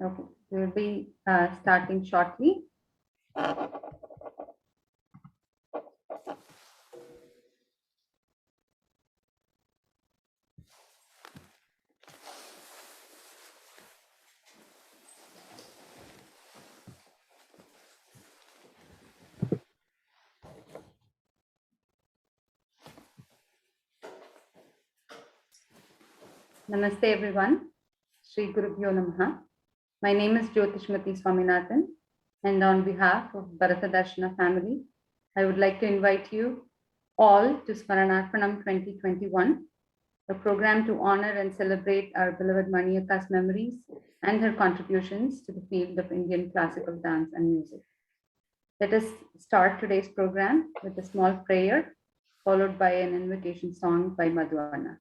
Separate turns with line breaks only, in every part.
Okay, we will be starting shortly. Namaste everyone. Sri Gurubhyo Namaha. My name is Jyotishmati Swaminathan, and on behalf of Bharatha Darshana family, I would like to invite you all to Smaranarpanam 2021, a program to honor and celebrate our beloved Mani Akka's memories and her contributions to the field of Indian classical dance and music. Let us start today's program with a small prayer, followed by an invocation song by Madhwana.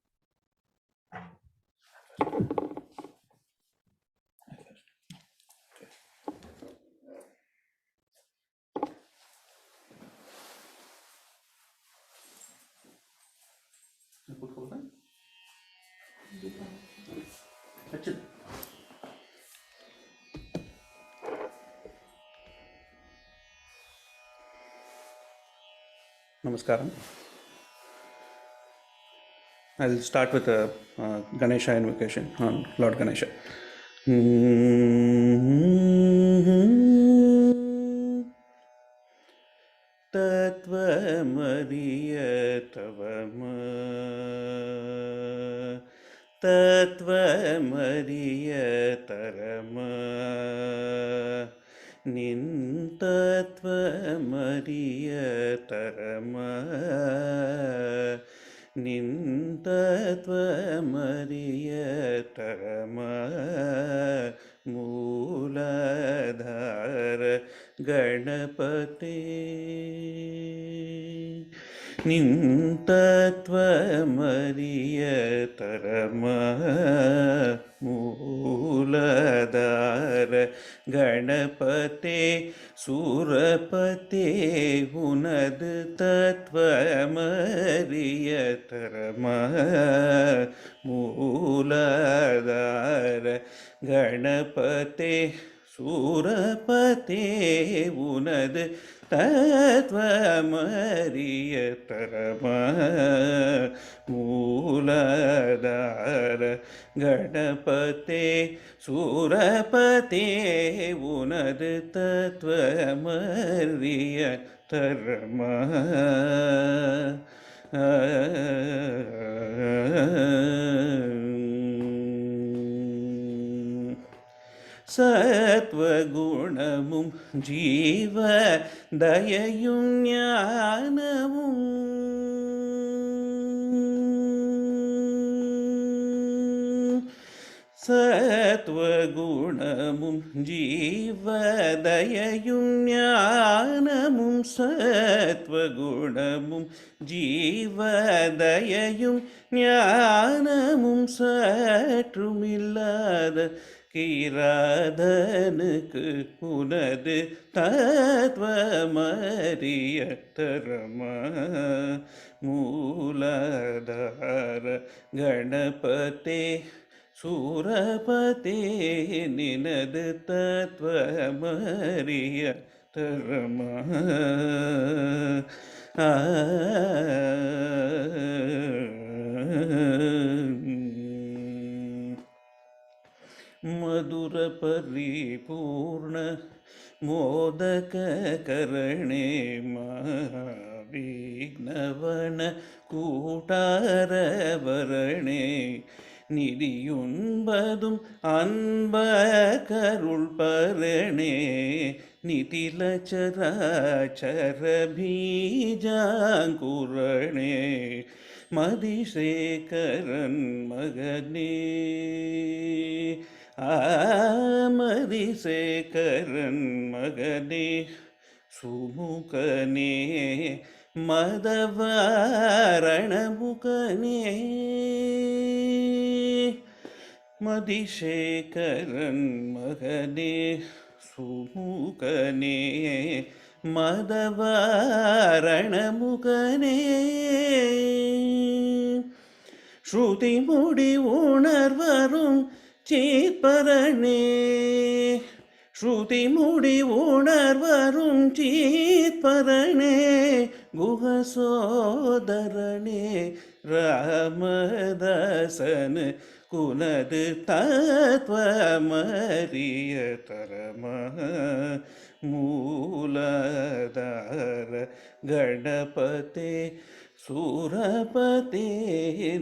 Namaskaram. I'll start with a Ganesha invocation on Lord Ganesha. Tatvamariyatvama Tatvamariyatarama Nintatvamariyatarama Nintatvamariyatarama Mooladhara Ganapati Nintatvamariyatarama Mooladhara Ganapate Surapate Unad Tatvamariyatarama Mooladhara Ganapate Surapate Unad Tatvamariyatarama Mooladhara Ganapate Surapate Unad Tatvamariyatarama Satvagunamum Jiva Dayayum Jnanamum Satvagunamum Jiva Dayayum Jnanamum Satvagunamum Jiva Dayayum Jnanamum Satrumillada Kiradanukku Unadu Tatvamariyatarama Mooladhara Ganapate Surapate Ninadu Tatvamariyatarama Madhura Paripurna Modaka Karane Mahavignavana Kutara Varane Nidiyunbadum Anbakarul Parane Nitilachara Charabhijankurane Madhisekaran Magane Madhisekaran Magane Sumukane Madavaranamukane Madhisekaran Magane Sumukane Madavaranamukane Shruti Mudi Unarvarum சீத்பரணே ஸ்ருதி முடி உணர்வரும் சீத்பரணே குஹசோதரணே ராமதாசன் குலது தத்வமரிய தரம மூலதார கணபதே சூரபதே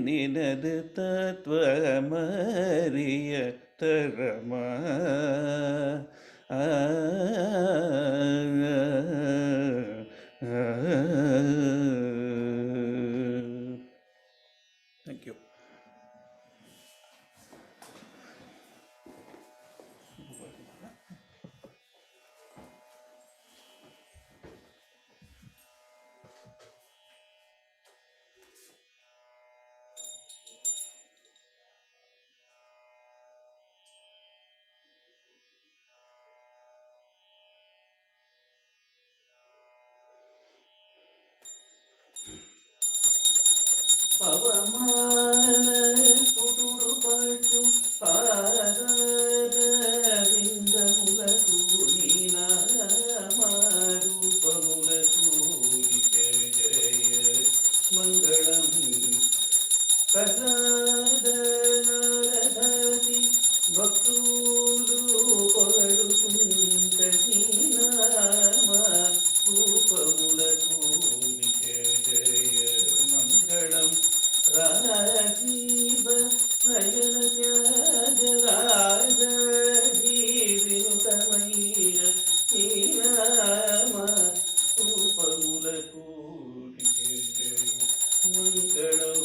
நினது தத்வமரிய தரம Thank you. పవమాన సుడుడు పట్టు పాదవిందములకు నీనామారూపములకు జయ జయ మంగళం ప్రసాదనారధి భక్తులు పొగడుకుంట నీనామా రూపములకు జయ జయ మంగళం రాజీవ నయన త్యాగరాజ వినుతమైన శ్రీరామ రూపములకు మంగళం.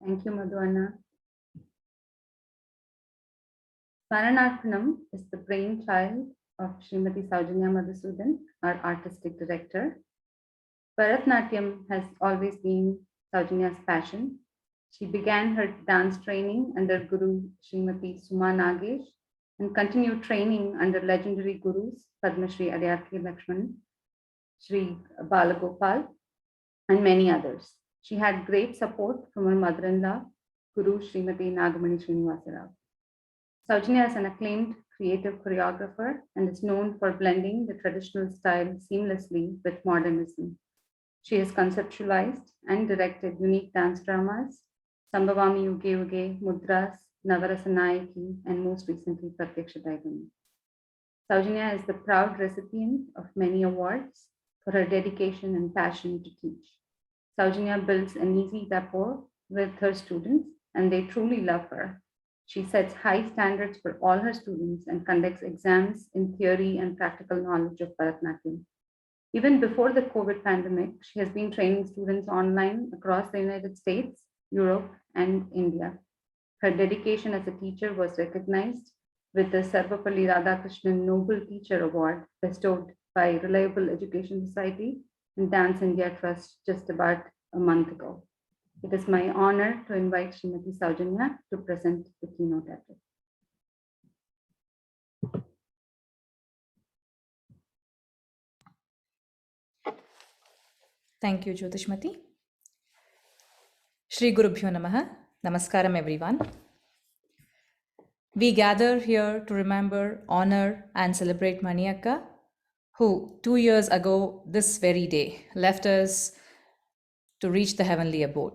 Thank you, Madhwana. Smaranarpanam is the brainchild of Srimati Saujanya Madhusudan, our artistic director. Bharatanatyam has always been Saujanya's passion. She began her dance training under Guru Srimati Suma Nagesh and continued training under legendary gurus Padma Shri Adyarthi Lakshman, Shri Balagopal, and many others. She had great support from her mother-in-law, Guru Srimati Nagamani Srinivasarao. Saujanya is an acclaimed creative choreographer and is known for blending the traditional style seamlessly with modernism. She has conceptualized and directed unique dance dramas, Sambhavami Yuge Yuge, Mudras, Navarasas, and most recently Pratyaksha Daigami. Saujanya is the proud recipient of many awards for her dedication and passion to teach. Saujanya builds an easy rapport with her students and they truly love her. She sets high standards for all her students and conducts exams in theory and practical knowledge of Bharatanatyam. Even before the COVID pandemic, she has been training students online across the United States, Europe, and India. Her dedication as a teacher was recognized with the Sarvapalli Radhakrishnan Noble Teacher Award bestowed by Reliable Education Society and Dance India Trust just about a month ago. It is my honor to invite Srimati Saujanya to present the keynote address.
Thank you, Jyotishmati. Shri Gurubhyo Namaha. Namaskaram, everyone. We gather here to remember, honor, and celebrate Mani Akka, who 2 years ago, this very day, left us to reach the heavenly abode.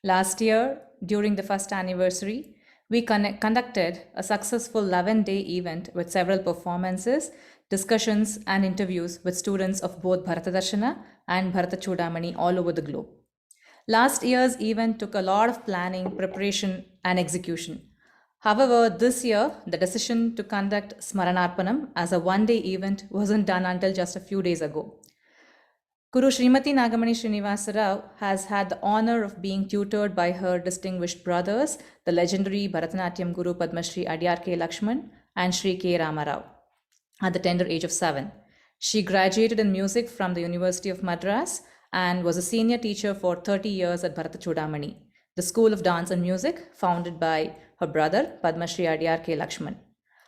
Last year, during the first anniversary, we conducted a successful 11-day event with several performances, discussions, and interviews with students of both Bharatha Darshana and Bharatha Chudamani all over the globe. Last year's event took a lot of planning, preparation, and execution. However, this year, the decision to conduct Smaranarpanam as a one-day event wasn't done until just a few days ago. Guru Srimati Nagamani Srinivasarao has had the honor of being tutored by her distinguished brothers, the legendary Bharatanatyam Guru Padma Shri Adyarthi Lakshman and Sri K. Ramarao at the tender age of 7. She graduated in music from the University of Madras and was a senior teacher for 30 years at Bharatha Chudamani, the School of Dance and Music founded by her brother Padma Shri Adiyar K. Lakshman.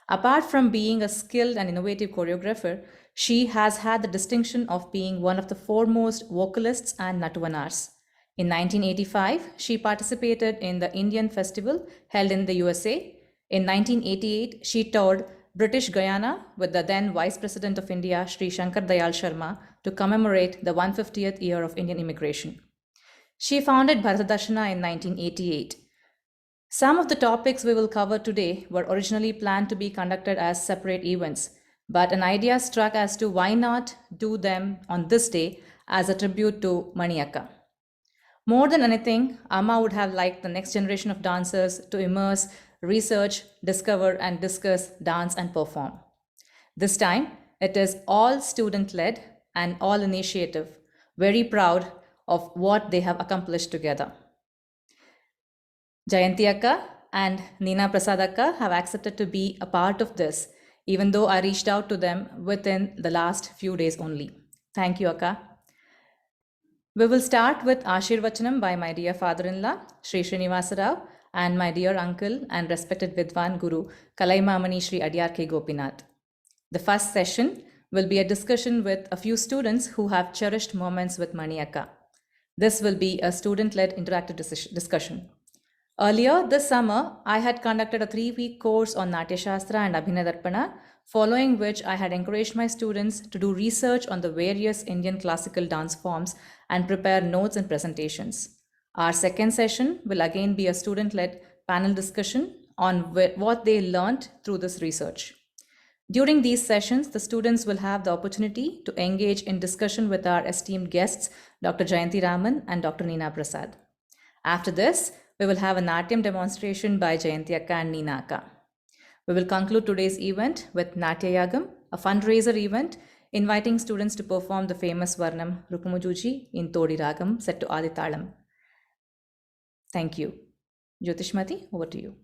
Apart from being a skilled and innovative choreographer, she has had the distinction of being one of the foremost vocalists and Natuvanars. In 1985, she participated in the Indian Festival held in the USA. In 1988, she toured British Guyana with the then Vice President of India, Sri Shankar Dayal Sharma, to commemorate the 150th year of Indian immigration. She founded Bharatha Darshana in 1988. Some of the topics we will cover today were originally planned to be conducted as separate events, but an idea struck as to why not do them on this day as a tribute to Mani Akka. More than anything, Amma would have liked the next generation of dancers to immerse, research, discover, and discuss dance and perform. This time, it is all student led and all initiative, very proud of what they have accomplished together. Jayanthi Akka and Neena Prasad Akka have accepted to be a part of this, even though I reached out to them within the last few days only. Thank you, Akka. We will start with Ashirvachanam by my dear father-in-law, Sri Srinivasa Rao, and my dear uncle and respected Vidwan Guru, Kalaimamani Sri Adiyar K. Gopinath. The first session will be a discussion with a few students who have cherished moments with Mani Akka. This will be a student-led interactive discussion. Earlier this summer, I had conducted a 3-week course on Natya Shastra and Abhinayam, following which I had encouraged my students to do research on the various Indian classical dance forms and prepare notes and presentations. Our second session will again be a student-led panel discussion on what they learned through this research. During these sessions, the students will have the opportunity to engage in discussion with our esteemed guests, Dr. Jayanthi Raman and Dr. Neena Prasad. After this, we will have a Natyam demonstration by Jayanthi Akka and Neena Akka. We will conclude today's event with Natya Yagam, a fundraiser event inviting students to perform the famous Varnam Rukumujuji in Todi Ragam set to Aditalam. Thank you. Jyotishmati, over to you.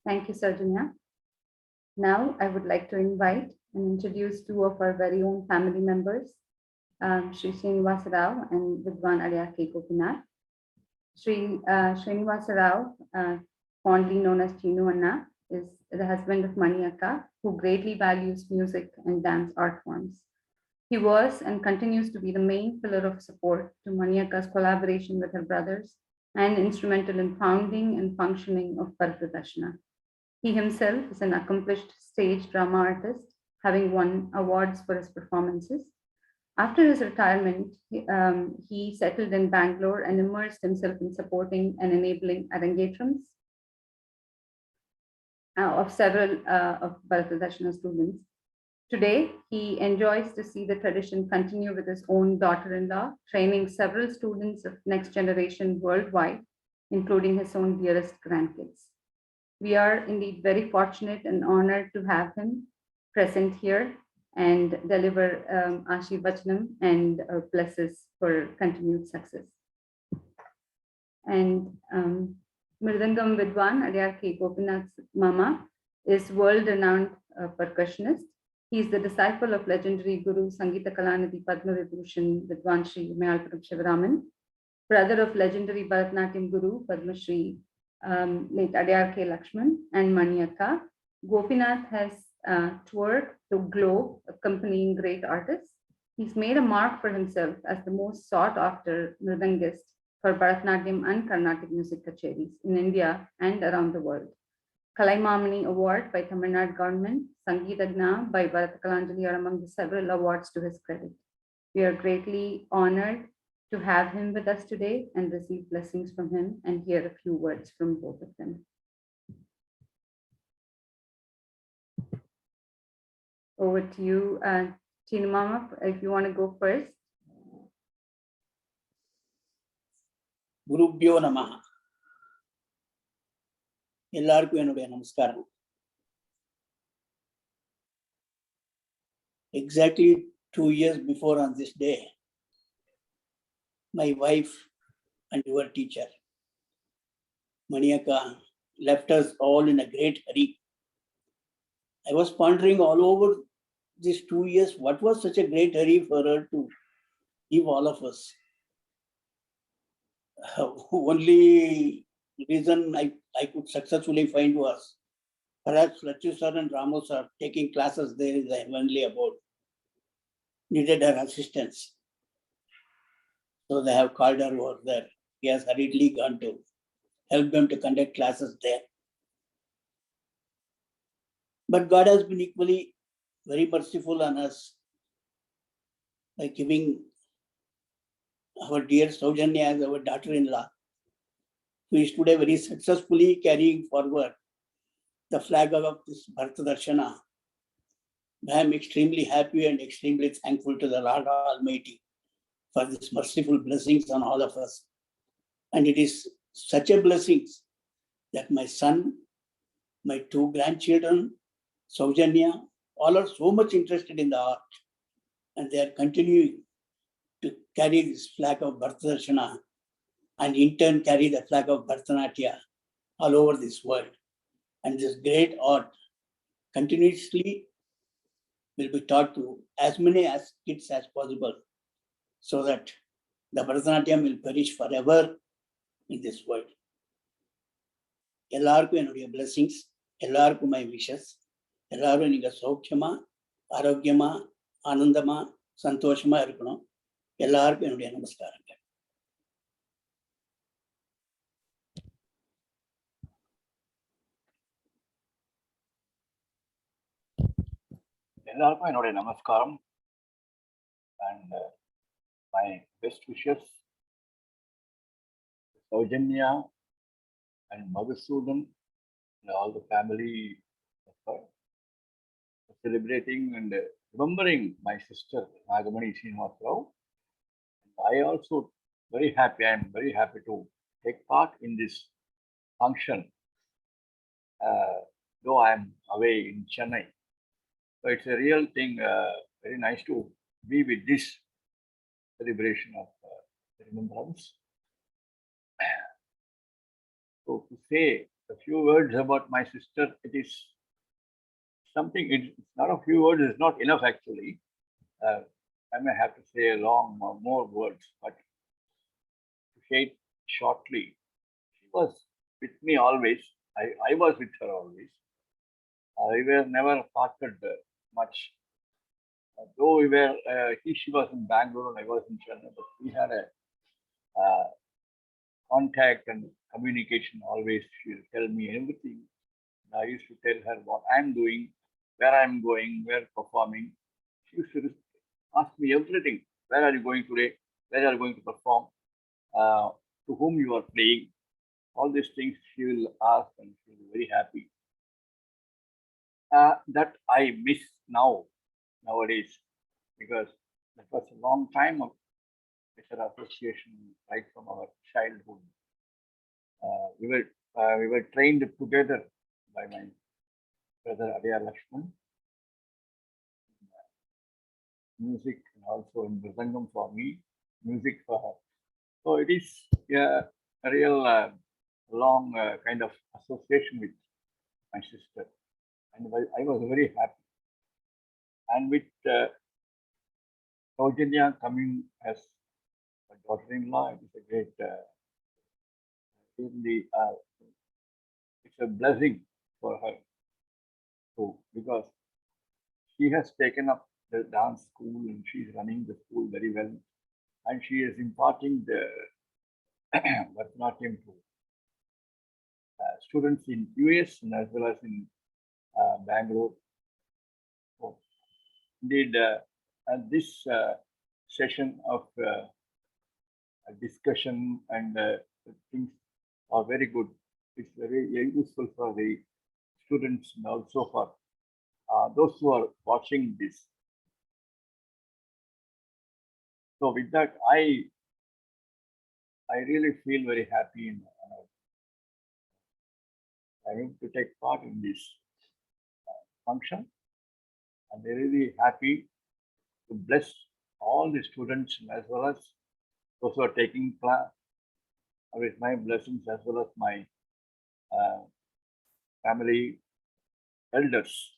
Thank you, Sarjanya. Now, I would like to invite and introduce 2 of our very own family members, Sri Srinivasa Rao and Vidwan Adiyar K. Gopinath. Sri Srinivasa Rao, fondly known as Chinu Anna, is the husband of Mani Akka, who greatly values music and dance art forms. He was and continues to be the main pillar of support to Mani Akka's collaboration with her brothers and instrumental in founding and functioning of Bharatha Darshana. He himself is an accomplished stage drama artist, having won awards for his performances. After his retirement, he settled in Bangalore and immersed himself in supporting and enabling arangetrams of several of Bharatha Darshana students. Today, he enjoys to see the tradition continue with his own daughter-in-law, training several students of next generation worldwide, including his own dearest grandkids. We are indeed very fortunate and honored to have him present here and deliver Ashirvachanam and blesses for continued success. And Mridangam Vidwan Adiyar K. Gopinath's mama is world-renowned percussionist. He is the disciple of legendary Guru Sangeeta Kalanidhi Padma Vibhushan Vidwan Shri Mayalpuram Shivaraman, brother of legendary Bharatanatyam Guru Padma Shri late Adiyar K. Lakshman and Mani Akka. Gopinath has toured the globe accompanying great artists. He's made a mark for himself as the most sought after mridangist for Bharatanatyam and Carnatic music kacheris in India and around the world. Kalaimamani Award by Tamil Nadu government, Sangeetagna by Bharatha Kalanjali are among the several awards to his credit. We are greatly honored to have him with us today and receive blessings from him and hear a few words from both of them. Over to you, Tina Mama, if you want to go first.
Gurubhyo Namaha. எல்லாருக்கும் என்னுடைய நமஸ்காரம். Exactly 2 years before on this day, my wife and your teacher, Mani Akka, left us all in a great hurry. I was pondering all over these 2 years, what was such a great hurry for her to leave all of us? Only reason I could successfully find was perhaps Lachu sir and Ramo sir taking classes there in the heavenly abode needed her assistance. So they have called her over there. He has hurriedly gone to help them to conduct classes there. But God has been equally very merciful on us by giving our dear Saujanya as our daughter-in-law, who is today very successfully carrying forward the flag of this Bharatha Darshana. I am extremely happy and extremely thankful to the Lord Almighty for this merciful blessings on all of us. And it is such a blessing that my son, my 2 grandchildren, Saujanya, all are so much interested in the art, and they are continuing to carry this flag of Bharatha Darshana and in turn carry the flag of Bharatanatyam all over this world. And this great art continuously will be taught to as many as kids as possible, so that the Bharatanatyam will perish forever in this world. எல்லாருக்கும் என்னுடைய blessings, எல்லாருக்கும் my wishes. எல்லாரும் நீங்க சௌக்கியமா, ஆரோக்கியமா, ஆனந்தமா, சந்தோஷமா இருக்கணும். எல்லாருக்கும் என்னுடைய நமஸ்காரங்கள்.
எல்லாருக்கும் என்னுடைய நமஸ்காரம் and my best wishes Saujanya and Madhusudan and all the family of her celebrating and remembering my sister Nagamani Srinivasarao. I also I am very happy to take part in this function, though I am away in Chennai. So it's a real thing, very nice to be with this celebration of Remembrance. So to say a few words about my sister, it is something, it's not a few words, it's not enough actually. I may have to say more words, but to say it shortly, she was with me always. I was with her always. We were never parted much. Though she was in Bangalore and I was in Chennai, but we had a contact and communication always. She will tell me everything. I used to tell her what I'm doing, where I'm going, where performing. She used to ask me everything. Where are you going today? Where are you going to perform? To whom you are playing? All these things she will ask, and she will be very happy. That I miss nowadays, because that was a long time of better association right from our childhood. We were trained together by my brother Adya Lakshman, music, and also in Mridangam for me, music for her. So it is a real long kind of association with my sister, and I was very happy. And with Saujanya coming as a daughter-in-law, it is a great, it's a blessing for her too, because she has taken up the dance school and she's running the school very well, and she is imparting the Bharatanatyam to students in US and as well as in Bangalore. So, indeed, this session of discussion and things are very good. It's very useful for the students and also for those who are watching this. So with that, I really feel very happy and honored. I need to take part in this function. I'm really happy to bless all the students as well as those who are taking class, with my blessings as well as my uh, family elders.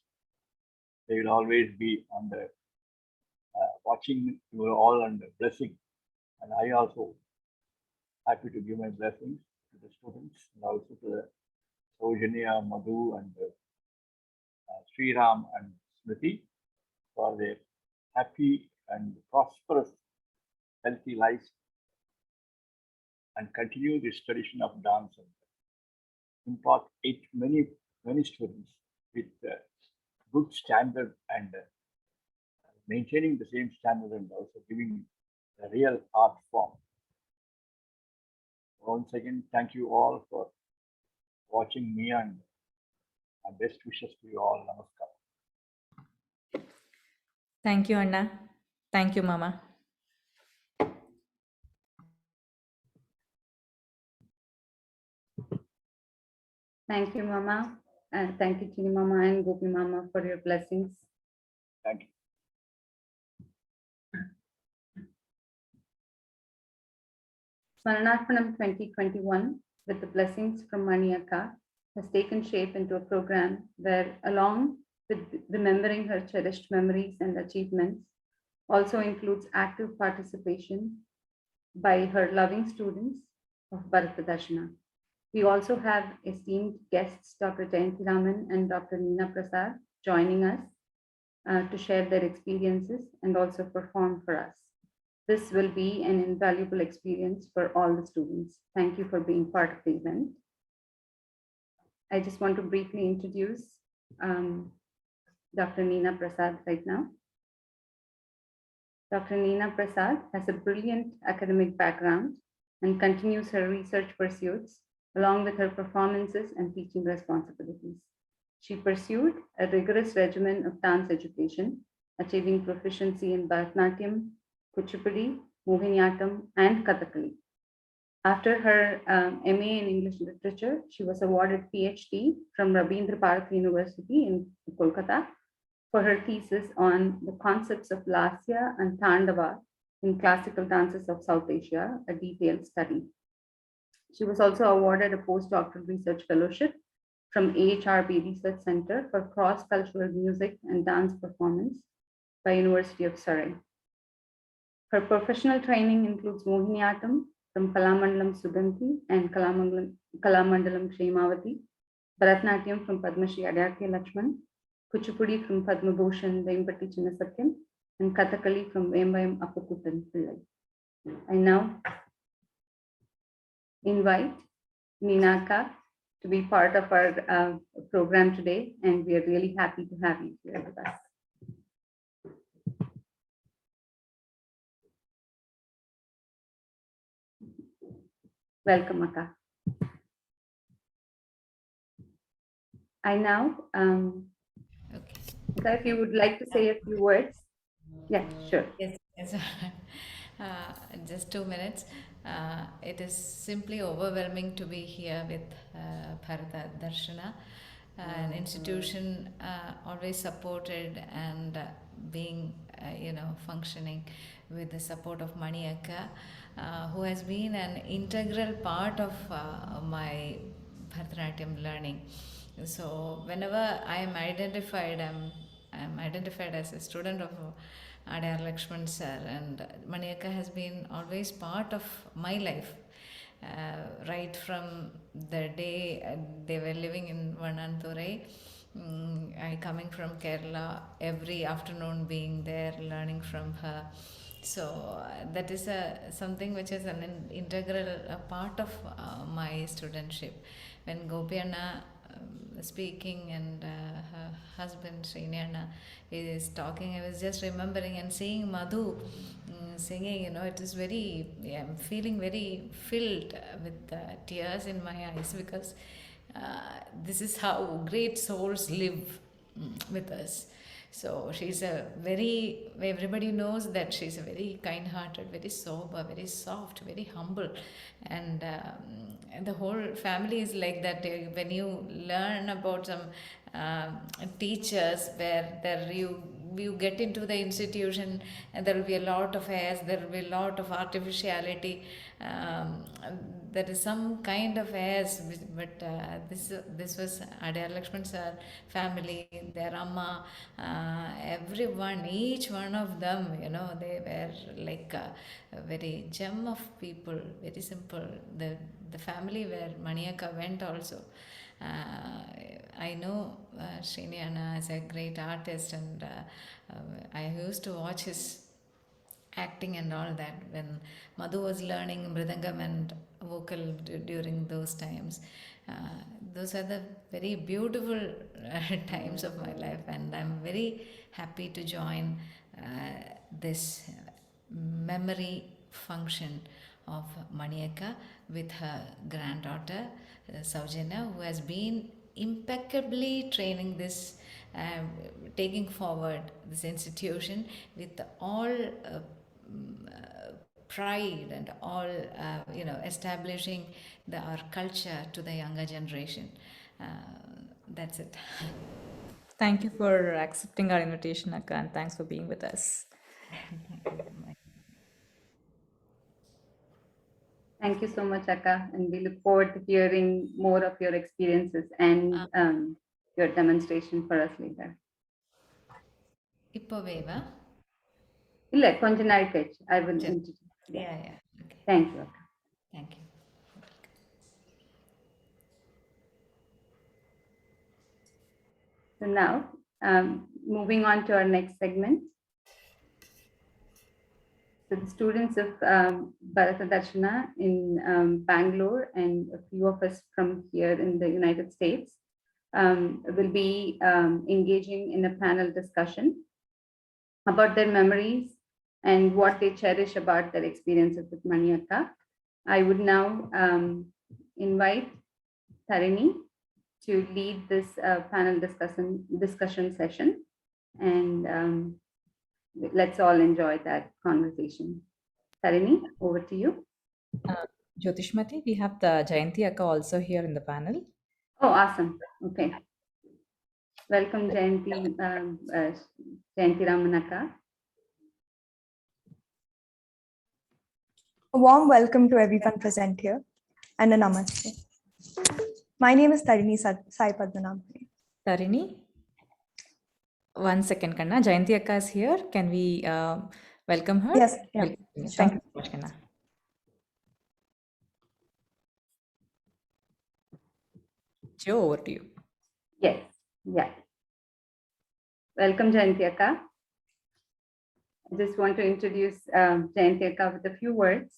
They will always be on the watching you all under blessing. And I also happy to give my blessings to the students and also to the Saujanya, Madhu, and Sriram and Smriti for their happy and prosperous, healthy lives, and continue this tradition of dance and impart it many students with good standard and maintaining the same standard and also giving the real art form. Once again, thank you all for watching me, and my best wishes to you all. Namaskar.
Thank you, Anna. Thank you, Mama.
Thank you, Mama. And thank you, Chini Mama and Gopi Mama, for your blessings.
Thank you.
Smaranarpanam 2021, with the blessings from Mani Akka, has taken shape into a program where, along with remembering her cherished memories and achievements, also includes active participation by her loving students of Bharatha Darshana. We also have esteemed guests, Dr. Jayanthi Raman and Dr. Neena Prasad, joining us to share their experiences and also perform for us. This will be an invaluable experience for all the students. Thank you for being part of the event. I just want to briefly introduce Dr. Neena Prasad right now. Dr. Neena Prasad has a brilliant academic background and continues her research pursuits along with her performances and teaching responsibilities. She pursued a rigorous regimen of dance education, achieving proficiency in Bharatanatyam, Kuchipudi, Mohiniyattam, and Kathakali. After her MA in English Literature, she was awarded PhD from Rabindra Bharat University in Kolkata for her thesis on the concepts of Lasya and Tandava in classical dances of South Asia, a detailed study. She was also awarded a postdoctoral research fellowship from AHRB Research Center for Cross-Cultural Music and Dance Performance by University of Surrey. Her professional training includes Mohiniyattam from Kalamandalam Suganthi and Kalamandalam Kshemavati, Bharatanatyam from Padmashri Adyarthi Lakshman, Kuchipudi from Padma Bhushan Vempati Chinnasatyam, and Kathakali from Vembayam Appakuttan Pillai. I now invite Mani Akka to be part of our program today, and we are really happy to have you here with us. Welcome, Akka. I now,
Okay.
so if you would like to say a few words. Yeah, sure.
Yes, yes. Just 2 minutes. It is simply overwhelming to be here with Bharatha Darshana, an institution always supported and being, functioning with the support of Mani Akka, who has been an integral part of my Bharatanatyam learning. So whenever I'm identified as a student of Adyar Lakshman sir, and Mani Akka has been always part of my life. Right from the day they were living in Vananthurai, I coming from Kerala, every afternoon being there, learning from her. So that is something which is an integral part of my studentship. When Gopi Anna speaking and her husband Sriniyana is talking, I was just remembering and seeing Madhu singing. It is very, I'm feeling very filled with tears in my eyes, because this is how great souls live with us. So she's everybody knows that she's a very kind hearted, very sober, very soft, very humble. And the whole family is like that. When you learn about some teachers, where there you get into the institution and there will be a lot of airs, there will be a lot of artificiality. Um, there is some kind of airs, but this was Adyar Lakshman sir, family, their amma, everyone, each one of them, they were like a very gem of people, very simple. The family where Mani Akka went also. I know Sriniana is a great artist, and I used to watch his acting and all that when Madhu was learning mridangam and vocal during those times. Those are the very beautiful times of my life, and I'm very happy to join this memory function of Mani Akka with her granddaughter Saujanya, who has been impeccably training this, taking forward this institution with all pride and all, establishing our culture to the younger generation. That's it.
Thank you for accepting our invitation, Akka, and thanks for being with us.
Thank you so much, Akka, and we look forward to hearing more of your experiences and your demonstration for us later.
Ipoveva?
Illa, konja nal kech. I will introduce.
Yeah. Okay.
Thank you, Akka.
Thank you.
So now, moving on to our next segment. So the students of Bharatha Darshana in Bangalore and a few of us from here in the United States will be engaging in a panel discussion about their memories and what they cherish about their experiences with Mani Akka. I would now invite Tarini to lead this panel discussion session, and let's all enjoy that conversation. Tarini, over to you.
Jyotishmati, we have the Jayanthi Akka also here in the panel.
Oh, awesome. Okay. Welcome, Jayanthi, Jayanthi Raman Akka.
A warm welcome to everyone present here and a namaste. My name is Tarini Sai Padmanabhan.
Tarini, 1 second, Kanna. Jayanthi Akka is here. Can we welcome her?
Yes, yeah.
Thank
Sure.
you so much, Kanna. Joe, over to you.
Yes, yeah. Welcome, Jayanthi Akka. I just want to introduce Jayanthi Akka with a few words.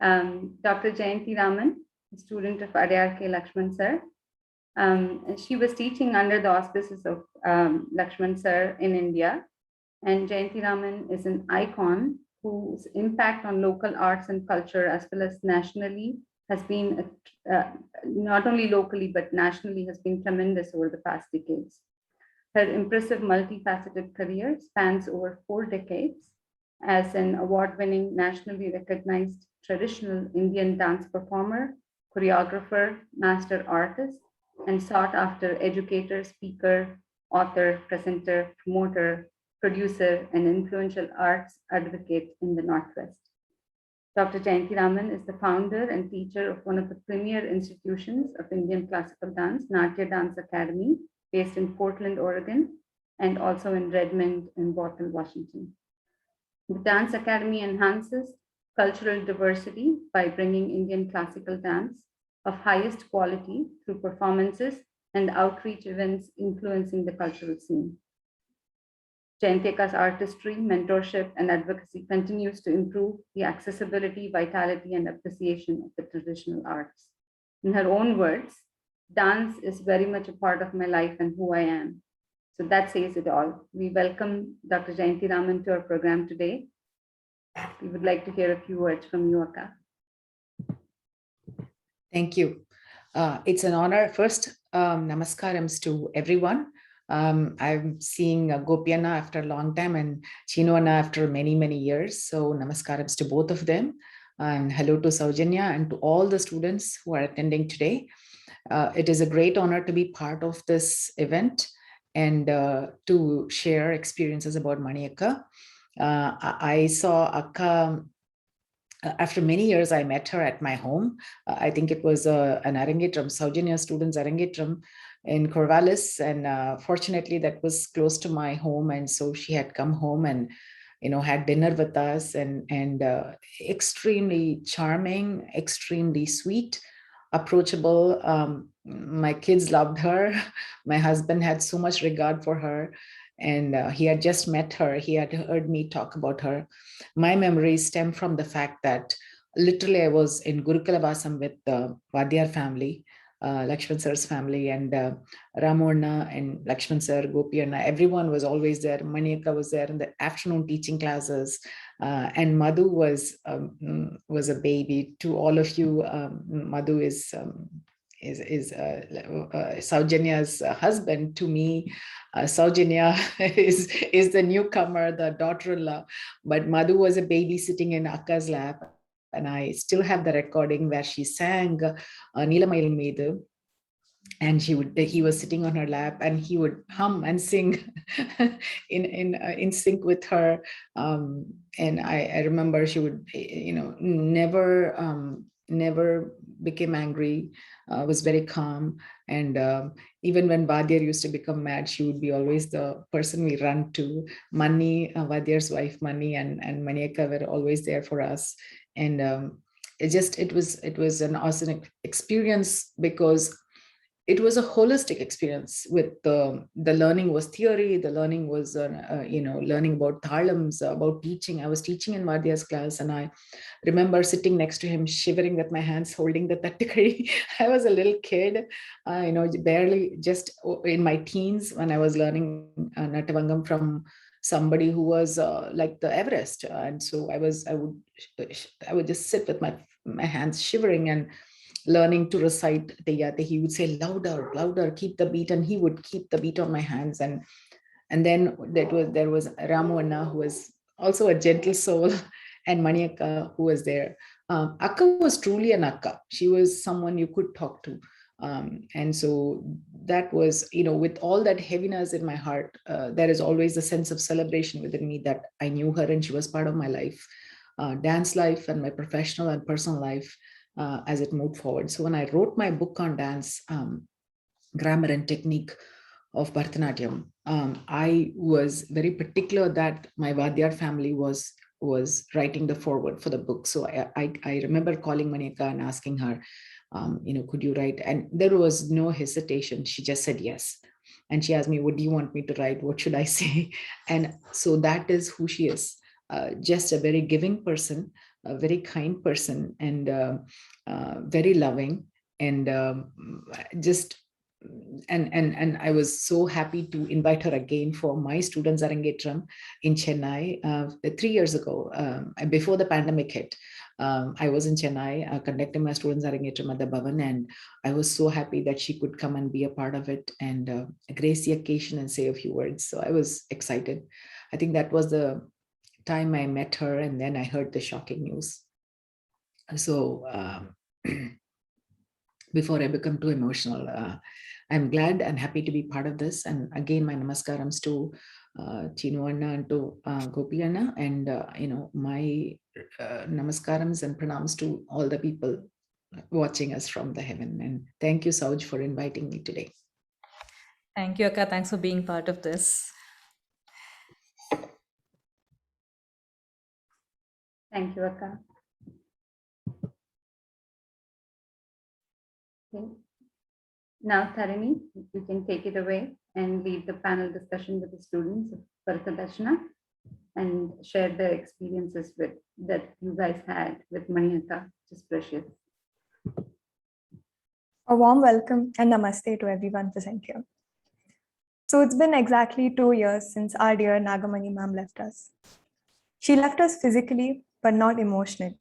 Dr. Jayanthi Raman, a student of Adyar Lakshman sir. She was teaching under the auspices of Lakshman sir in India. And Jayanthi Raman is an icon whose impact on local arts and culture, as well as nationally, has been, not only locally, but nationally, has been tremendous over the past decades. Her impressive multifaceted career spans over 4 decades as an award-winning, nationally recognized traditional Indian dance performer, choreographer, master artist, and sought-after educator, speaker, author, presenter, promoter, producer, and influential arts advocate in the Northwest. Dr. Jayanthi Raman is the founder and teacher of one of the premier institutions of Indian classical dance, Natya Dance Academy, based in Portland, Oregon, and also in Redmond and Bothell, Washington. The Dance Academy enhances cultural diversity by bringing Indian classical dance of highest quality through performances and outreach events influencing the cultural scene. Jayanthi Akka's artistry, mentorship, and advocacy continues to improve the accessibility, vitality, and appreciation of the traditional arts. In her own words, dance is very much a part of my life and who I am. So that says it all. We welcome Dr. Jayanthi Raman to our program today. We would like to hear a few words from you, Akka.
Thank you. It's an honor. First, namaskarams to everyone. I'm seeing Gopiana after a long time and Chinoana after many, many years. So namaskarams to both of them. And hello to Saujanya and to all the students who are attending today. it is a great honor to be part of this event and to share experiences about Mani Akka. I saw Akka after many years. I met her at my home. I think it was an Arangetram, Saujanya students Arangetram in Corvallis. And fortunately, that was close to my home. And so she had come home and, had dinner with us, and extremely charming, extremely sweet, approachable. My kids loved her. My husband had so much regard for her. And he had just met her. He had heard me talk about her. My memories stem from the fact that literally I was in Gurukula Vasam with the Vadyar family, Lakshman sir's family, and Ramona and Lakshman sir, Gopiana, everyone was always there. Mani Akka was there in the afternoon teaching classes. And Madhu was a baby. To all of you, Madhu is Saujanya's husband. To me, Saujanya is the newcomer, the daughter-in-law. But Madhu was a baby sitting in Akka's lap. And I still have the recording where she sang Neelamayil Medu. And he was sitting on her lap, and he would hum and sing in sync with her. And I remember she would, never became angry, was very calm. And even when Vadyar used to become mad, she would be always the person we run to. Mani, Vadyar's wife, Mani, and Mani Akka were always there for us. And it was an awesome experience, because it was a holistic experience. With the learning was theory, the learning was learning about thalams, about teaching. I was teaching in Vadyar's class, and I remember sitting next to him, shivering with my hands holding the tattikari. I was a little kid, barely just in my teens, when I was learning Natavangam from somebody who was like the Everest. And so I would just sit with my hands shivering and learning to recite Teyate. He would say, louder, louder, keep the beat. And he would keep the beat on my hands. And then there was Ramona, who was also a gentle soul, and Mani Akka, who was there. Akka was truly an Akka. She was someone you could talk to. And so that was, with all that heaviness in my heart, there is always a sense of celebration within me that I knew her and she was part of my life, dance life, and my professional and personal life. As it moved forward. So when I wrote my book on dance, grammar and technique of Bharatanatyam, I was very particular that my Vadyar family was writing the foreword for the book. So I remember calling Mani Akka and asking her, could you write? And there was no hesitation. She just said yes. And she asked me, what do you want me to write? What should I say? And so that is who she is. Just a very giving person, a very kind person, and very loving, and and I was so happy to invite her again for my students Arangetram in Chennai 3 years ago, before the pandemic hit. I was in Chennai conducting my students Arangetram at the Bhavan, and I was so happy that she could come and be a part of it and grace the occasion and say a few words. So I was excited. I think that was the time I met her, and then I heard the shocking news. So before I become too emotional, I'm glad and happy to be part of this. And again, my namaskarams to Chinu Anna and to Gopi Anna, and my namaskarams and pranams to all the people watching us from the heaven. And thank you, Sauj, for inviting me today.
Thank you, Akka. Thanks for being part of this.
Thank you, Akka. Okay. Now, Tarini, you can take it away and lead the panel discussion with the students of Bharatha Darshana and share their experiences that you guys had with Mani Akka, which is precious.
A warm welcome and namaste to everyone present here. So it's been exactly 2 years since our dear Nagamani ma'am left us. She left us physically, but not emotionally.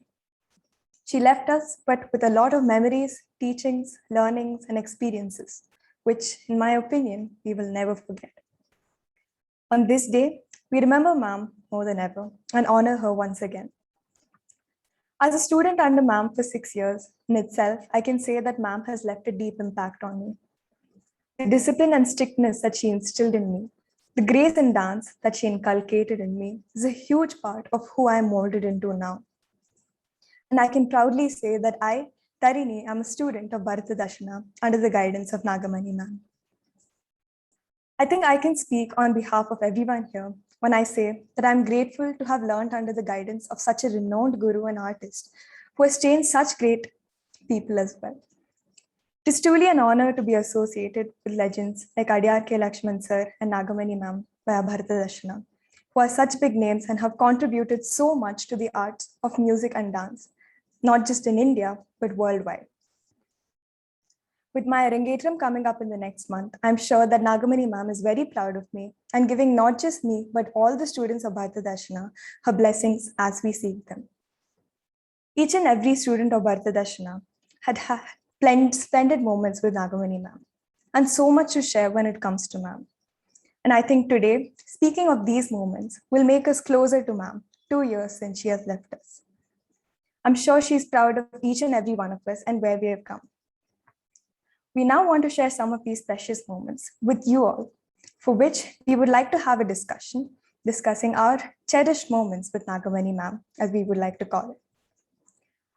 She left us, but with a lot of memories, teachings, learnings, and experiences, which, in my opinion, we will never forget. On this day, we remember ma'am more than ever and honor her once again. As a student under ma'am for 6 years in itself, I can say that ma'am has left a deep impact on me. The discipline and strictness that she instilled in me, the grace and dance that she inculcated in me is a huge part of who I am molded into now. And I can proudly say that I, Tarini, am a student of Bharatha Darshana under the guidance of Nagamani ma'am. I think I can speak on behalf of everyone here when I say that I'm grateful to have learned under the guidance of such a renowned guru and artist who has trained such great people as well. It is truly an honor to be associated with legends like Adyar K. Lakshman sir and Nagamani ma'am via Bharatha Darshana, who are such big names and have contributed so much to the arts of music and dance, not just in India, but worldwide. With my Arangetram coming up in the next month, I'm sure that Nagamani ma'am is very proud of me and giving not just me, but all the students of Bharatha Darshana her blessings as we seek them. Each and every student of Bharatha Darshana had splendid moments with Nagamani ma'am and so much to share when it comes to ma'am. And I think today, speaking of these moments will make us closer to ma'am 2 years since she has left us. I'm sure she's proud of each and every one of us and where we have come. We now want to share some of these precious moments with you all, for which we would like to have a discussion discussing our cherished moments with Nagamani ma'am, as we would like to call it.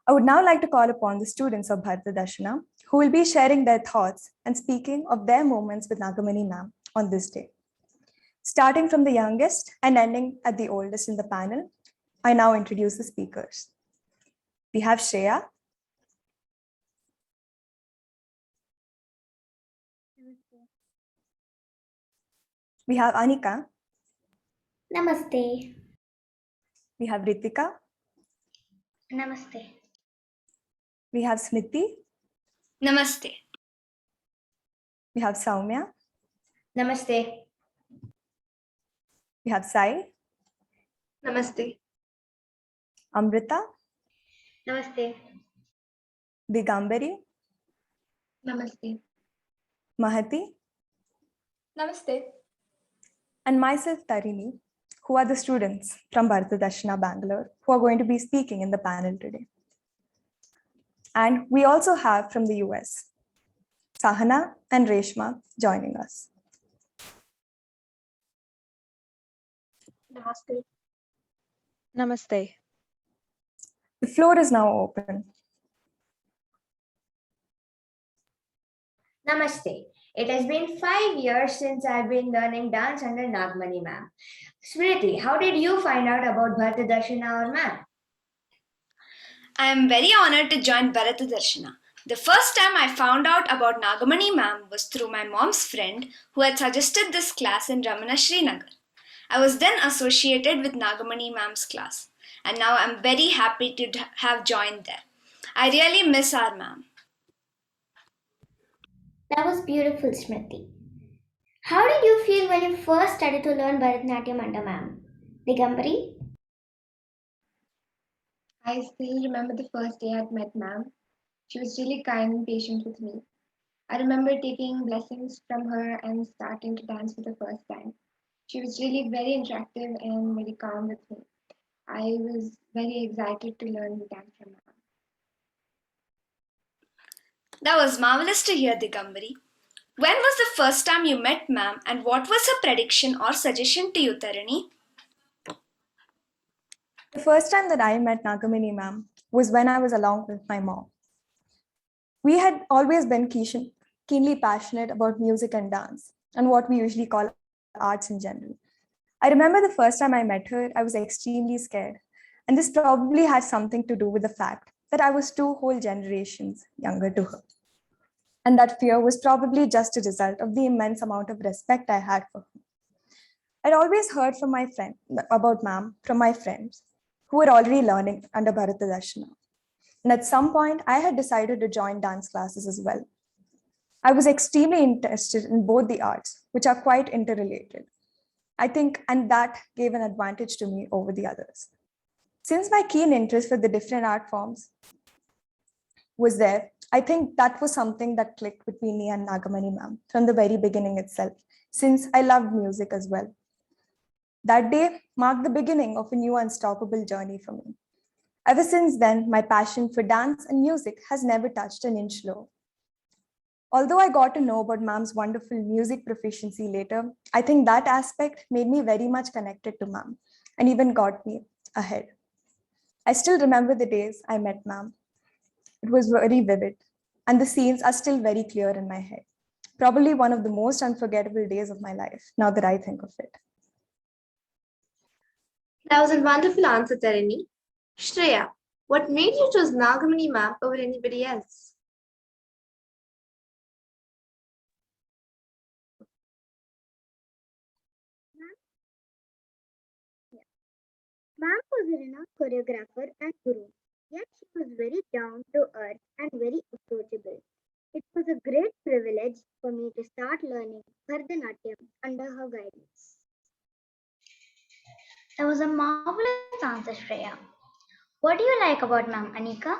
I would now like to call upon the students of Bharatha Darshana who will be sharing their thoughts and speaking of their moments with Nagamani ma'am on this day. Starting from the youngest and ending at the oldest in the panel, I now introduce the speakers. We have Shreya. We have Anika.
Namaste.
We have Ritika.
Namaste.
We have Smriti.
Namaste.
We have Saumya.
Namaste.
We have Sai.
Namaste.
Amrita.
Namaste.
Digambari.
Namaste.
Mahati.
Namaste.
And myself, Tarini, who are the students from Bharatha Darshana Bangalore, who are going to be speaking in the panel today. And we also have from the US, Sahana and Reshma joining us.
Namaste.
Namaste.
The floor is now open.
Namaste. It has been 5 years since I've been learning dance under Nagamani ma'am. Smriti, how did you find out about Bharatha Darshana or ma'am?
I am very honored to join Bharatha Darshana. The first time I found out about Nagamani ma'am was through my mom's friend who had suggested this class in Raman, Srinagar. I was then associated with Nagamani ma'am's class, and now I'm very happy to have joined there. I really miss our ma'am.
That was beautiful, Smriti. How did you feel when you first started to learn Bharatanatyam under ma'am? Digambari?
I still remember the first day I'd met ma'am. She was really kind and patient with me. I remember taking blessings from her and starting to dance for the first time. She was really very interactive and very calm with me. I was very excited to learn the dance from ma'am.
That was marvelous to hear, Digambari. When was the first time you met ma'am, and what was her prediction or suggestion to you, Tarini?
The first time that I met Nagamani ma'am was when I was along with my mom. We had always been keenly passionate about music and dance, and what we usually call arts in general. I remember the first time I met her, I was extremely scared. And this probably had something to do with the fact that I was 2 whole generations younger to her. And that fear was probably just a result of the immense amount of respect I had for her. I'd always heard from my friend about ma'am from my friends who were already learning under Bharatha Darshana. And at some point, I had decided to join dance classes as well. I was extremely interested in both the arts, which are quite interrelated. I think, and that gave an advantage to me over the others. Since my keen interest for the different art forms was there, I think that was something that clicked between me and Nagamani ma'am from the very beginning itself, since I loved music as well. That day marked the beginning of a new unstoppable journey for me. Ever since then, my passion for dance and music has never touched an inch lower. Although I got to know about ma'am's wonderful music proficiency later, I think that aspect made me very much connected to ma'am and even got me ahead. I still remember the days I met ma'am. It was very vivid, and the scenes are still very clear in my head. Probably one of the most unforgettable days of my life, now that I think of it.
That was a wonderful answer, Tarini. Shreya, what made you choose Nagamani ma'am over anybody else?
Ma'am was a renowned choreographer and guru, yet she was very down to earth and very approachable. It was a great privilege for me to start learning Bharatanatyam under her guidance.
That was a marvelous answer, Shreya. What do you like about Ma'am Anika?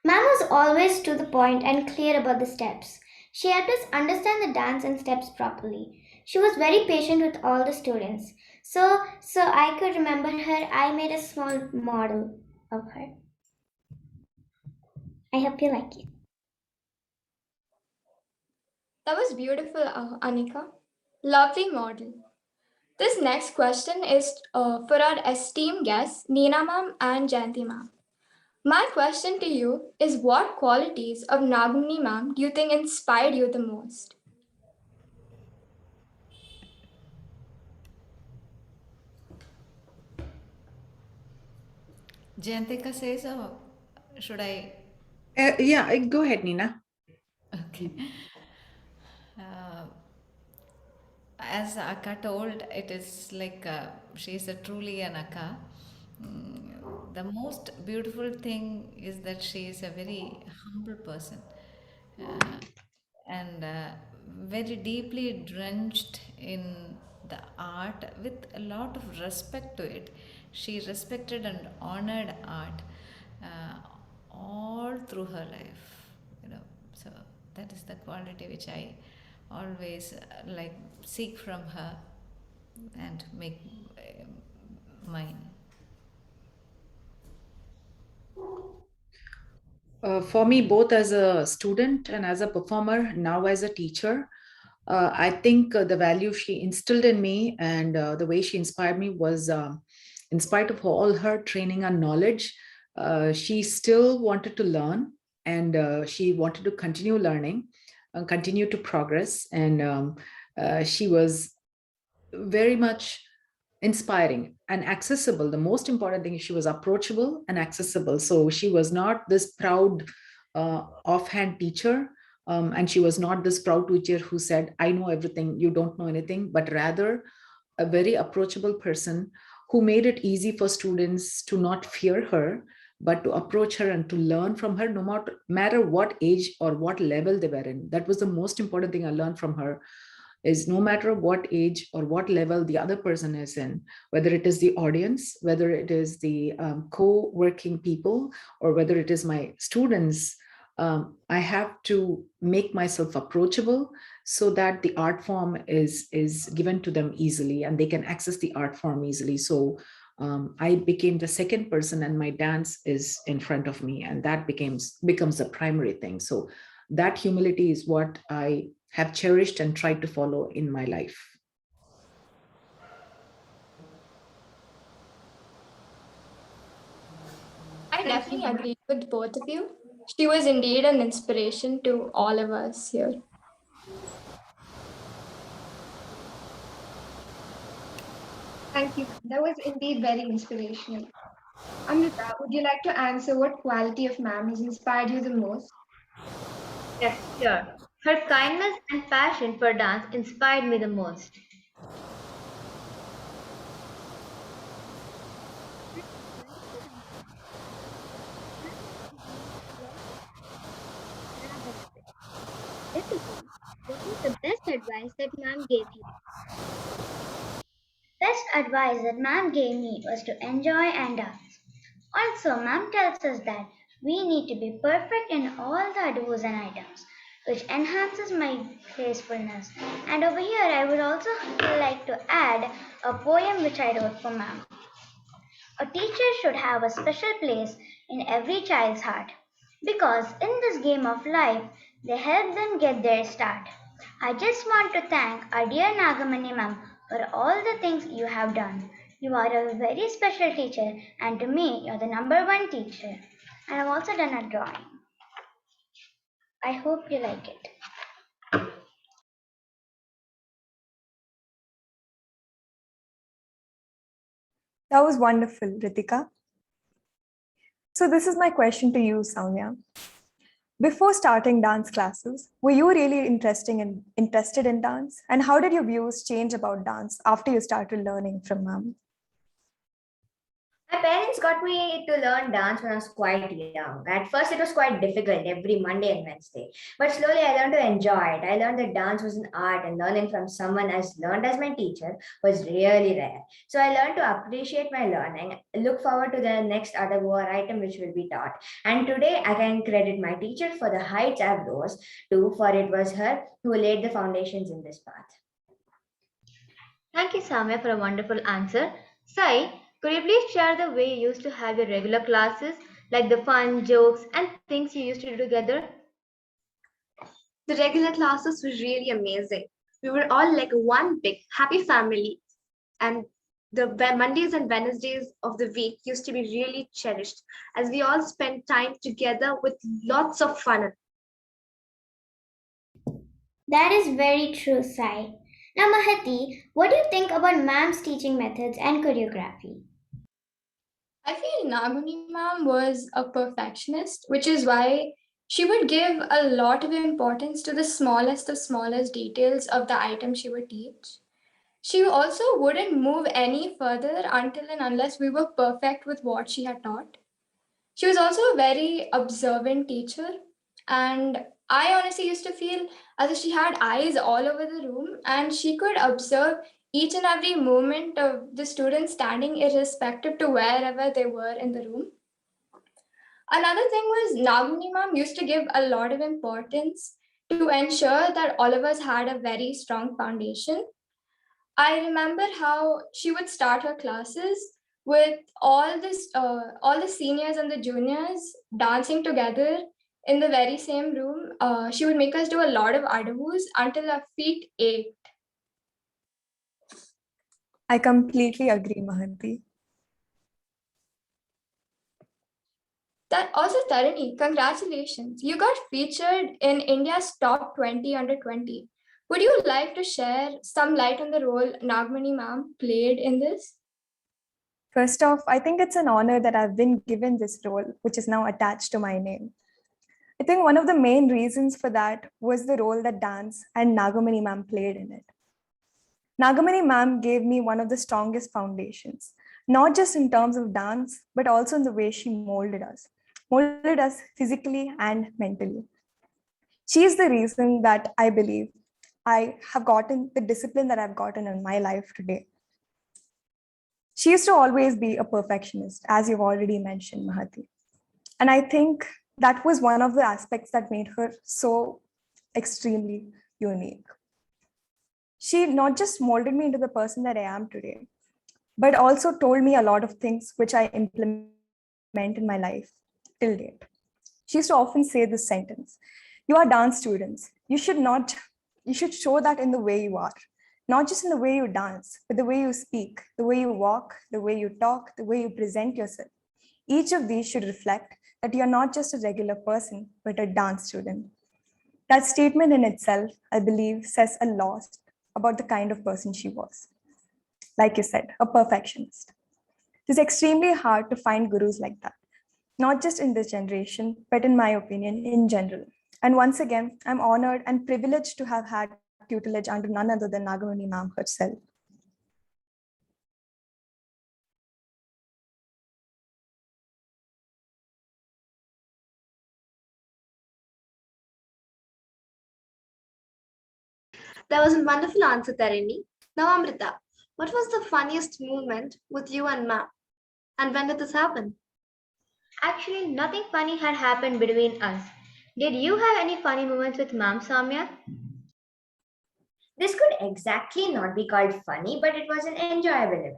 Ma'am was always to the point and clear about the steps. She helped us understand the dance and steps properly. She was very patient with all the students. So I could remember her. I made a small model of her. I hope you like it.
That was beautiful, Anika. Lovely model. This next question is for our esteemed guests, Neena ma'am and Jayanthi ma'am. My question to you is, what qualities of Nagamani ma'am do you think inspired you the most?
Jayantika says, or should I?
Yeah, go ahead, Neena.
Okay. Uh, as Akka told, it is like she's a truly an Akka. The most beautiful thing is that she is a very humble person, uh, and very deeply drenched in the art with a lot of respect to it. She respected and honored art uh, all through her life, you know. So that is the quality which I always like seek from her and make mine.
For me, both as a student and as a performer, now as a teacher, I think the value she instilled in me and the way she inspired me was, in spite of all her training and knowledge, she still wanted to learn, and she wanted to continue learning and continue to progress. And she was very much inspiring and accessible. The most important thing is she was approachable and accessible. So she was not this proud, offhand teacher. And she was not this proud teacher who said, I know everything, you don't know anything, but rather a very approachable person who made it easy for students to not fear her, but to approach her and to learn from her, no matter what age or what level they were in. That was the most important thing I learned from her, is no matter what age or what level the other person is in, whether it is the audience, whether it is the co-working people, or whether it is my students, I have to make myself approachable so that the art form is given to them easily and they can access the art form easily. So I became the second person and my dance is in front of me, and that becomes the primary thing. So that humility is what I have cherished and tried to follow in my life.
I definitely agree with both of you. She was indeed an inspiration to all of us here. Thank you. That was indeed very inspirational. Amrita, would you like to answer what quality of ma'am has inspired you the most?
Yes, sure. Her kindness and passion for dance inspired me the most. That's a wonderful answer. Ma'am taught me a lot of rather than discipline. What was the best advice that ma'am gave you?
Best advice that ma'am gave me was to enjoy and dance. Also, ma'am tells us that we need to be perfect in all the do's and items, which enhances my gracefulness. And over here, I would also like to add a poem which I wrote for ma'am.
A teacher should have a special place in every child's heart because in this game of life, they help them get their start. I just want to thank our dear Nagamani ma'am for all the things you have done. You are a very special teacher, and to me, you're the number one teacher. And I've also done a drawing. I hope you like it.
That was wonderful, Ritika. So this is my question to you, Soumya. Before starting dance classes, were you really interested in dance? And how did your views change about dance after you started learning from ma'am?
My parents got me to learn dance when I was quite young. At first, it was quite difficult every Monday and Wednesday. But slowly, I learned to enjoy it. I learned that dance was an art, and learning from someone as learned as my teacher was really rare. So I learned to appreciate my learning, look forward to the next other war item which will be taught. And today, I can credit my teacher for the heights I've rose to, for it was her who laid the foundations in this path.
Thank you, Samya, for a wonderful answer. Sai, could you please share the way you used to have your regular classes, like the fun, jokes, and things you used to do together?
The regular classes were really amazing. We were all like one big happy family, and the Mondays and Wednesdays of the week used to be really cherished as we all spent time together with lots of fun.
That is very true, Sai. Now, Mahati, what do you think about ma'am's teaching methods and choreography?
I feel Naguni ma'am was a perfectionist, which is why she would give a lot of importance to the smallest of smallest details of the item she would teach. She also wouldn't move any further until and unless we were perfect with what she had taught. She was also a very observant teacher, and I honestly used to feel as if she had eyes all over the room and she could observe each and every movement of the students standing, irrespective to wherever they were in the room. Another thing was Nagini ma'am used to give a lot of importance to ensure that all of us had a very strong foundation. I remember how she would start her classes with all the seniors and the juniors dancing together in the very same room. She would make us do a lot of adavus until our feet ached.
I completely agree, Mahanti.
That also, Tarini, congratulations. You got featured in India's top 20 under 20. Would you like to share some light on the role Nagmani ma'am played in this?
First off, I think it's an honor that I've been given this role, which is now attached to my name. I think one of the main reasons for that was the role that dance and Nagamani ma'am played in it. Nagamani ma'am gave me one of the strongest foundations, not just in terms of dance, but also in the way she molded us physically and mentally. She is the reason that I believe I have gotten the discipline that I've gotten in my life today. She used to always be a perfectionist, as you've already mentioned, Mahati. And I think that was one of the aspects that made her so extremely unique. She not just molded me into the person that I am today, but also told me a lot of things which I implement in my life till date. She used to often say this sentence: you are dance students. You should show that in the way you are, not just in the way you dance, but the way you speak, the way you walk, the way you talk, the way you present yourself. Each of these should reflect that you're not just a regular person, but a dance student. That statement in itself, I believe, says a lot about the kind of person she was. Like you said, a perfectionist. It's extremely hard to find gurus like that, not just in this generation, but in my opinion, in general. And once again, I'm honored and privileged to have had tutelage under none other than Nagamani ma'am herself.
That was a wonderful answer, Tarini. Now, Amrita, what was the funniest moment with you and ma'am? And when did this happen?
Actually, nothing funny had happened between us. Did you have any funny moments with Ma'am Samya?
This could exactly not be called funny, but it was an enjoyable event.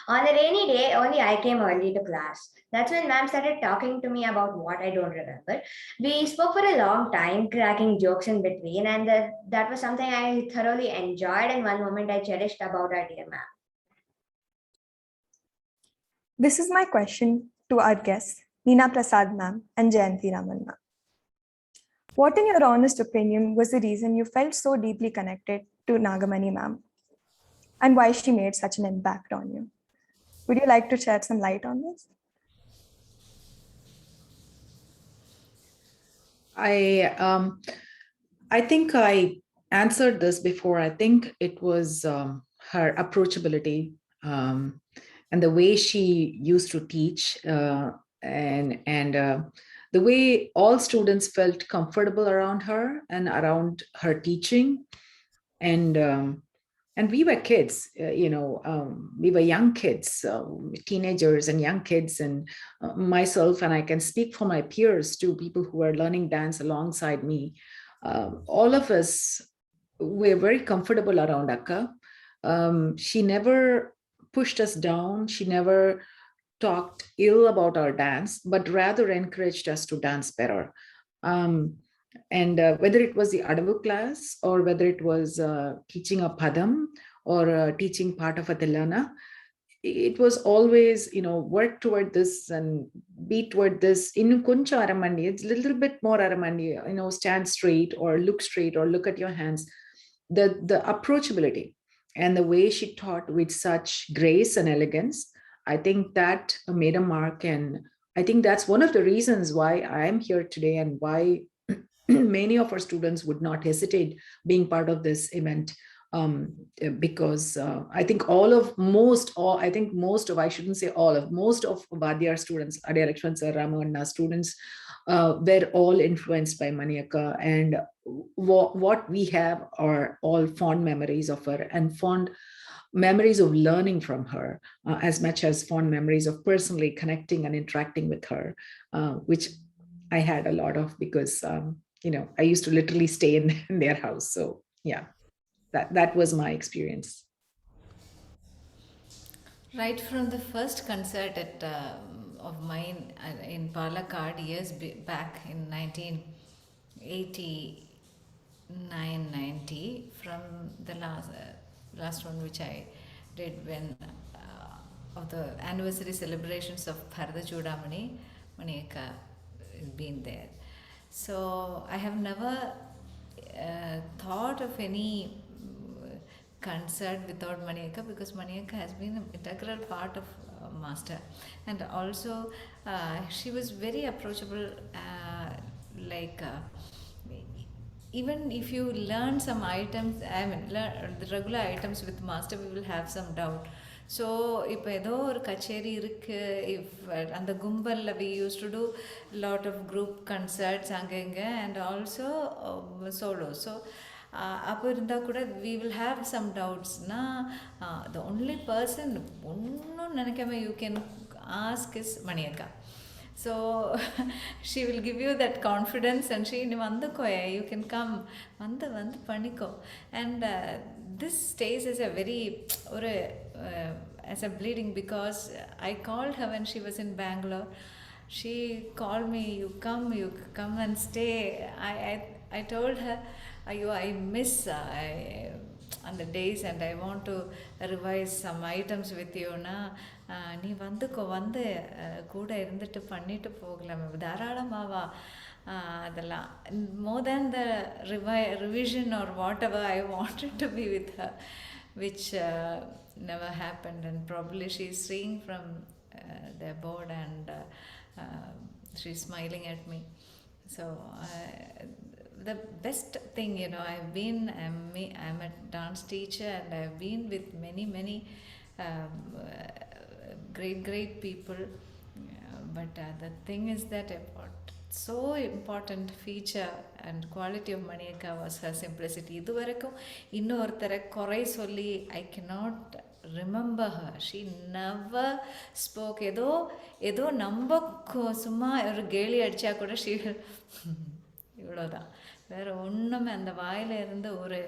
On a rainy day, only I came early to class. That's when ma'am started talking to me about what I don't remember. We spoke for a long time, cracking jokes in between, and that was something I thoroughly enjoyed and one moment I cherished about our dear ma'am.
This is my question to our guests, Neena Prasad ma'am and Jayanthi Raman ma'am. What, in your honest opinion, was the reason you felt so deeply connected to Nagamani ma'am, and why she made such an impact on you? Would you like to shed some light on this?
I think I answered this before. I think it was her approachability and the way she used to teach, and the way all students felt comfortable around her and around her teaching. And we were kids, we were young kids, teenagers and young kids, and myself, and I can speak for my peers too, people who are learning dance alongside me. All of us were very comfortable around Akka. She never pushed us down. She never talked ill about our dance, but rather encouraged us to dance better. And whether it was the Adavu class or whether it was teaching a padam or teaching part of a tilana, it was always, work toward this and be toward this. In kuncha aramandi, it's a little bit more aramandi, stand straight or look at your hands. The approachability and the way she taught with such grace and elegance, I think that made a mark. And I think that's one of the reasons why I'm here today and why many of our students would not hesitate being part of this event, because I think most of Vadyar students, Adya Lakshman sir, Raman students, were all influenced by Mani Akka, and what we have are all fond memories of her and fond memories of learning from her, as much as fond memories of personally connecting and interacting with her, which I had a lot of because I used to literally stay in their house. So yeah, that was my experience.
Right from the first concert of mine in Palakkad years back in 1989-90, from the last one which I did when of the anniversary celebrations of Bharatha Chudamani, Mani Akka has been there. So I have never thought of any concert without Mani Akka, because Mani Akka has been an integral part of Master. And also she was very approachable, like even if you learn some items, the regular items with Master, we will have some doubt. So இப்போ ஏதோ ஒரு கச்சேரி இருக்குது, if அந்த கும்பலில் we used to do lot of group concerts அங்கே இங்கே and also solo. So அப்போ இருந்தால் கூட we will have some doubtsனா, the only person ஒன்றும் நினைக்காம you can ask is Mani Akka. So she will give you that confidence and she நீ வந்துக்கோயே, you can come, வந்து பண்ணிக்கோ. And this stays as a very as a bleeding, because I called her when she was in Bangalore. She called me, you come and stay. I told her, I miss on the days and I want to revise some items with you na, நீ வந்துக்கோ, வந்து கூட இருந்துட்டு பண்ணிட்டு போகலாம், தாராளமாவா. அதெல்லாம் more than the revision or whatever, I wanted to be with her, which never happened. And probably she's seeing from the board and she's smiling at me. So the best thing, I'm a dance teacher and I've been with many great people, but the thing is that so important feature and quality of Mani Akka was her simplicity. இதுவரைக்கும் இன்னொருத்தரை குறை சொல்லி I cannot remember her. She never spoke. ஏதோ நம்ம சும்மா ஒரு கேலி அடித்தா கூட she இவ்வளோதான், வேறு ஒன்றுமே அந்த வாயில் இருந்து ஒரு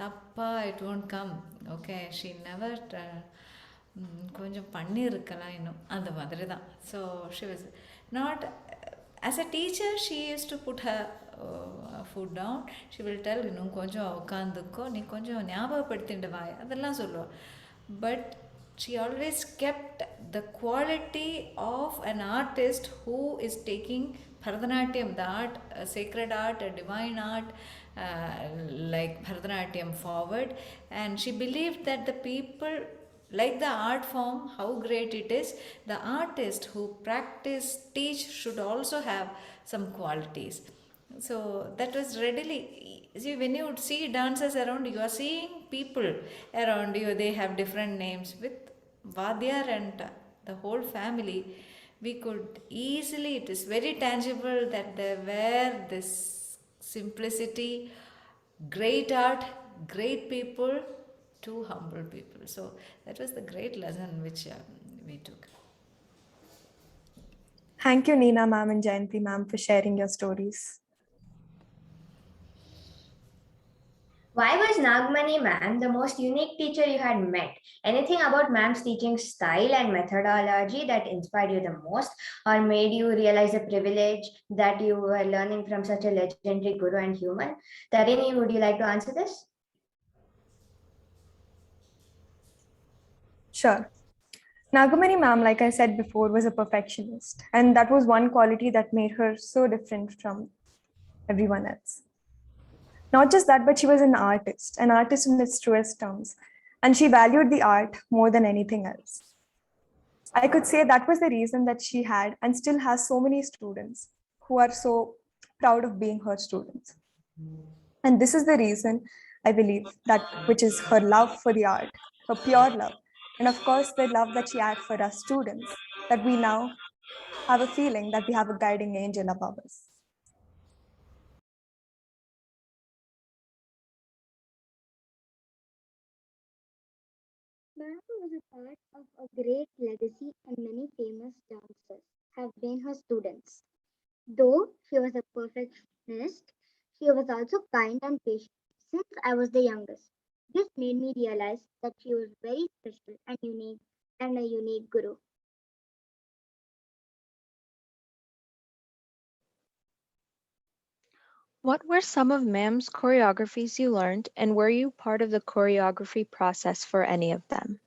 தப்பாக it won't come. Okay, she never கொஞ்சம் பண்ணியிருக்கலாம் இன்னும் அந்த மாதிரி தான். So she was not as a teacher she used to put her food down. She will tell இன்னும் கொஞ்சம் உட்காந்துக்கோ, நீ கொஞ்சம் ஞாபகப்படுத்திட்டு வாய், அதெல்லாம் சொல்லுவாள். But she always kept the quality of an artist who is taking Bharatanatyam, the art, sacred art, a divine art, like Bharatanatyam forward. And she believed that the people like the art form, how great it is, the artist who practice, teach should also have some qualities. So that was readily, see, when you see dancers around, you are seeing people around you, they have different names. With Vadyar and the whole family, we could easily, it is very tangible that there were this simplicity, great art, great people, two humble people. So that was the great lesson which we took.
Thank you, Neena ma'am and Jayanthi ma'am, for sharing your stories.
Why was Nagamani ma'am the most unique teacher you had met? Anything about ma'am's teaching style and methodology that inspired you the most or made you realize the privilege that you were learning from such a legendary guru and human? Tarini, would you like to answer this?
Sure. Nagamani ma'am, like I said before, was a perfectionist. And that was one quality that made her so different from everyone else. Not just that, but she was an artist in its truest terms. And she valued the art more than anything else. I could say that was the reason that she had and still has so many students who are so proud of being her students. And this is the reason, I believe, that which is her love for the art, her pure love. And of course, the love that she had for us students, that we now have a feeling that we have a guiding angel above us.
Bharatha was a part of a great legacy, and many famous dancers have been her students. Though she was a perfectionist, she was also kind and patient. Since I was the youngest, this made me realize that she was very special and unique, and a unique guru.
What were some of ma'am's choreographies you learned, and were you part of the choreography process for any of them?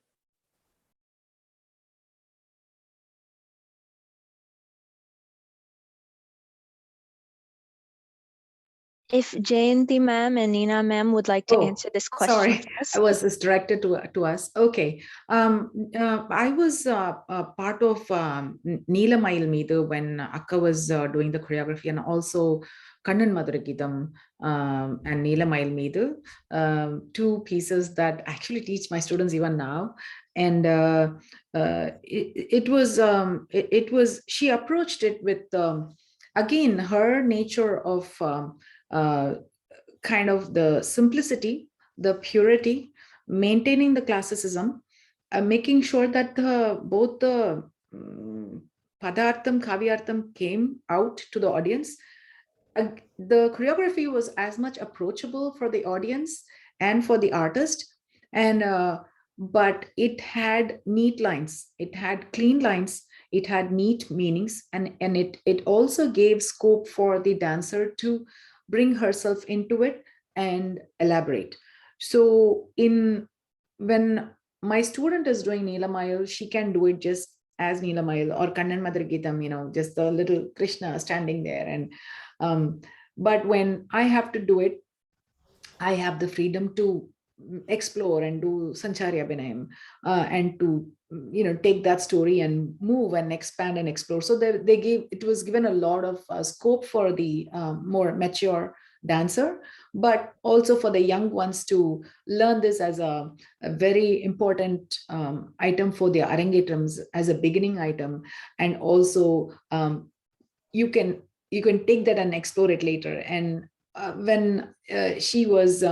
If Jayanthi ma'am and Neena ma'am would like to answer this question
Sorry,
first.
I was directed to us. Okay. I was part of Neela Mail Meedu when Akka was doing the choreography, and also Kannan Madhuragitam and Neela Mail Meedu, two pieces that actually teach my students even now. And it was she approached it with again her nature of kind of the simplicity, the purity, maintaining the classicism, making sure that both the padartham, kavyartham came out to the audience. The choreography was as much approachable for the audience and for the artist, and but it had neat lines, it had clean lines, it had neat meanings, and it also gave scope for the dancer to bring herself into it and elaborate. So when my student is doing Neelamayal, she can do it just as Neelamayal or Kannan Madhuragitam, just the little Krishna standing there. And but when I have to do it, I have the freedom to explore and do Sanchari Abhinayam and to take that story and move and expand and explore. So it was given a lot of scope for the more mature dancer, but also for the young ones to learn this as a very important item for their arangetrams, as a beginning item. And also you can take that and explore it later. And when she was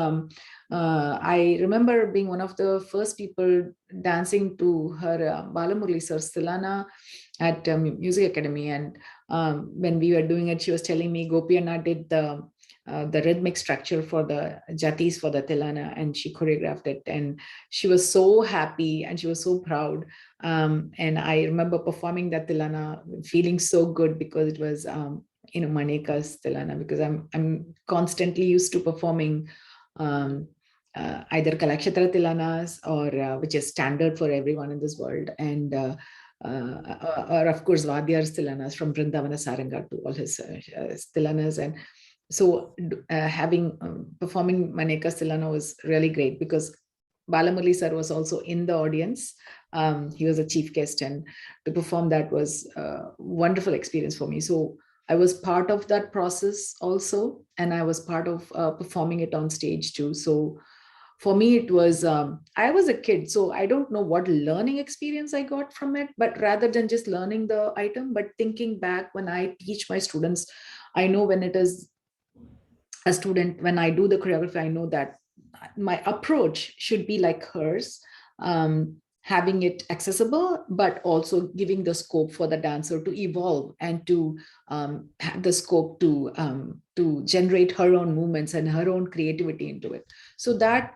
I remember being one of the first people dancing to her Balamurli sir's Tilana at Music Academy. And when we were doing it, she was telling me Gopi Anna did the the rhythmic structure for the jatis for the tilana, and she choreographed it, and she was so happy and she was so proud. And I remember performing that tilana, feeling so good because it was Mani Akka's tilana, because I'm constantly used to performing either Kalakshatra tilanas or which is standard for everyone in this world, and or of course Vadyar's tilanas from Vrindavana Saranga to all his tilanas. And so having performing Mani Akka's tilana was really great, because Balamurali sir was also in the audience. He was a chief guest, and to perform that was a wonderful experience for me. So I was part of that process also, and I was part of performing it on stage too. So for me, it was, I was a kid, so I don't know what learning experience I got from it, but rather than just learning the item, but thinking back when I teach my students, I know when it is a student, when I do the choreography, I know that my approach should be like hers, having it accessible, but also giving the scope for the dancer to evolve and to have the scope to generate her own movements and her own creativity into it. So that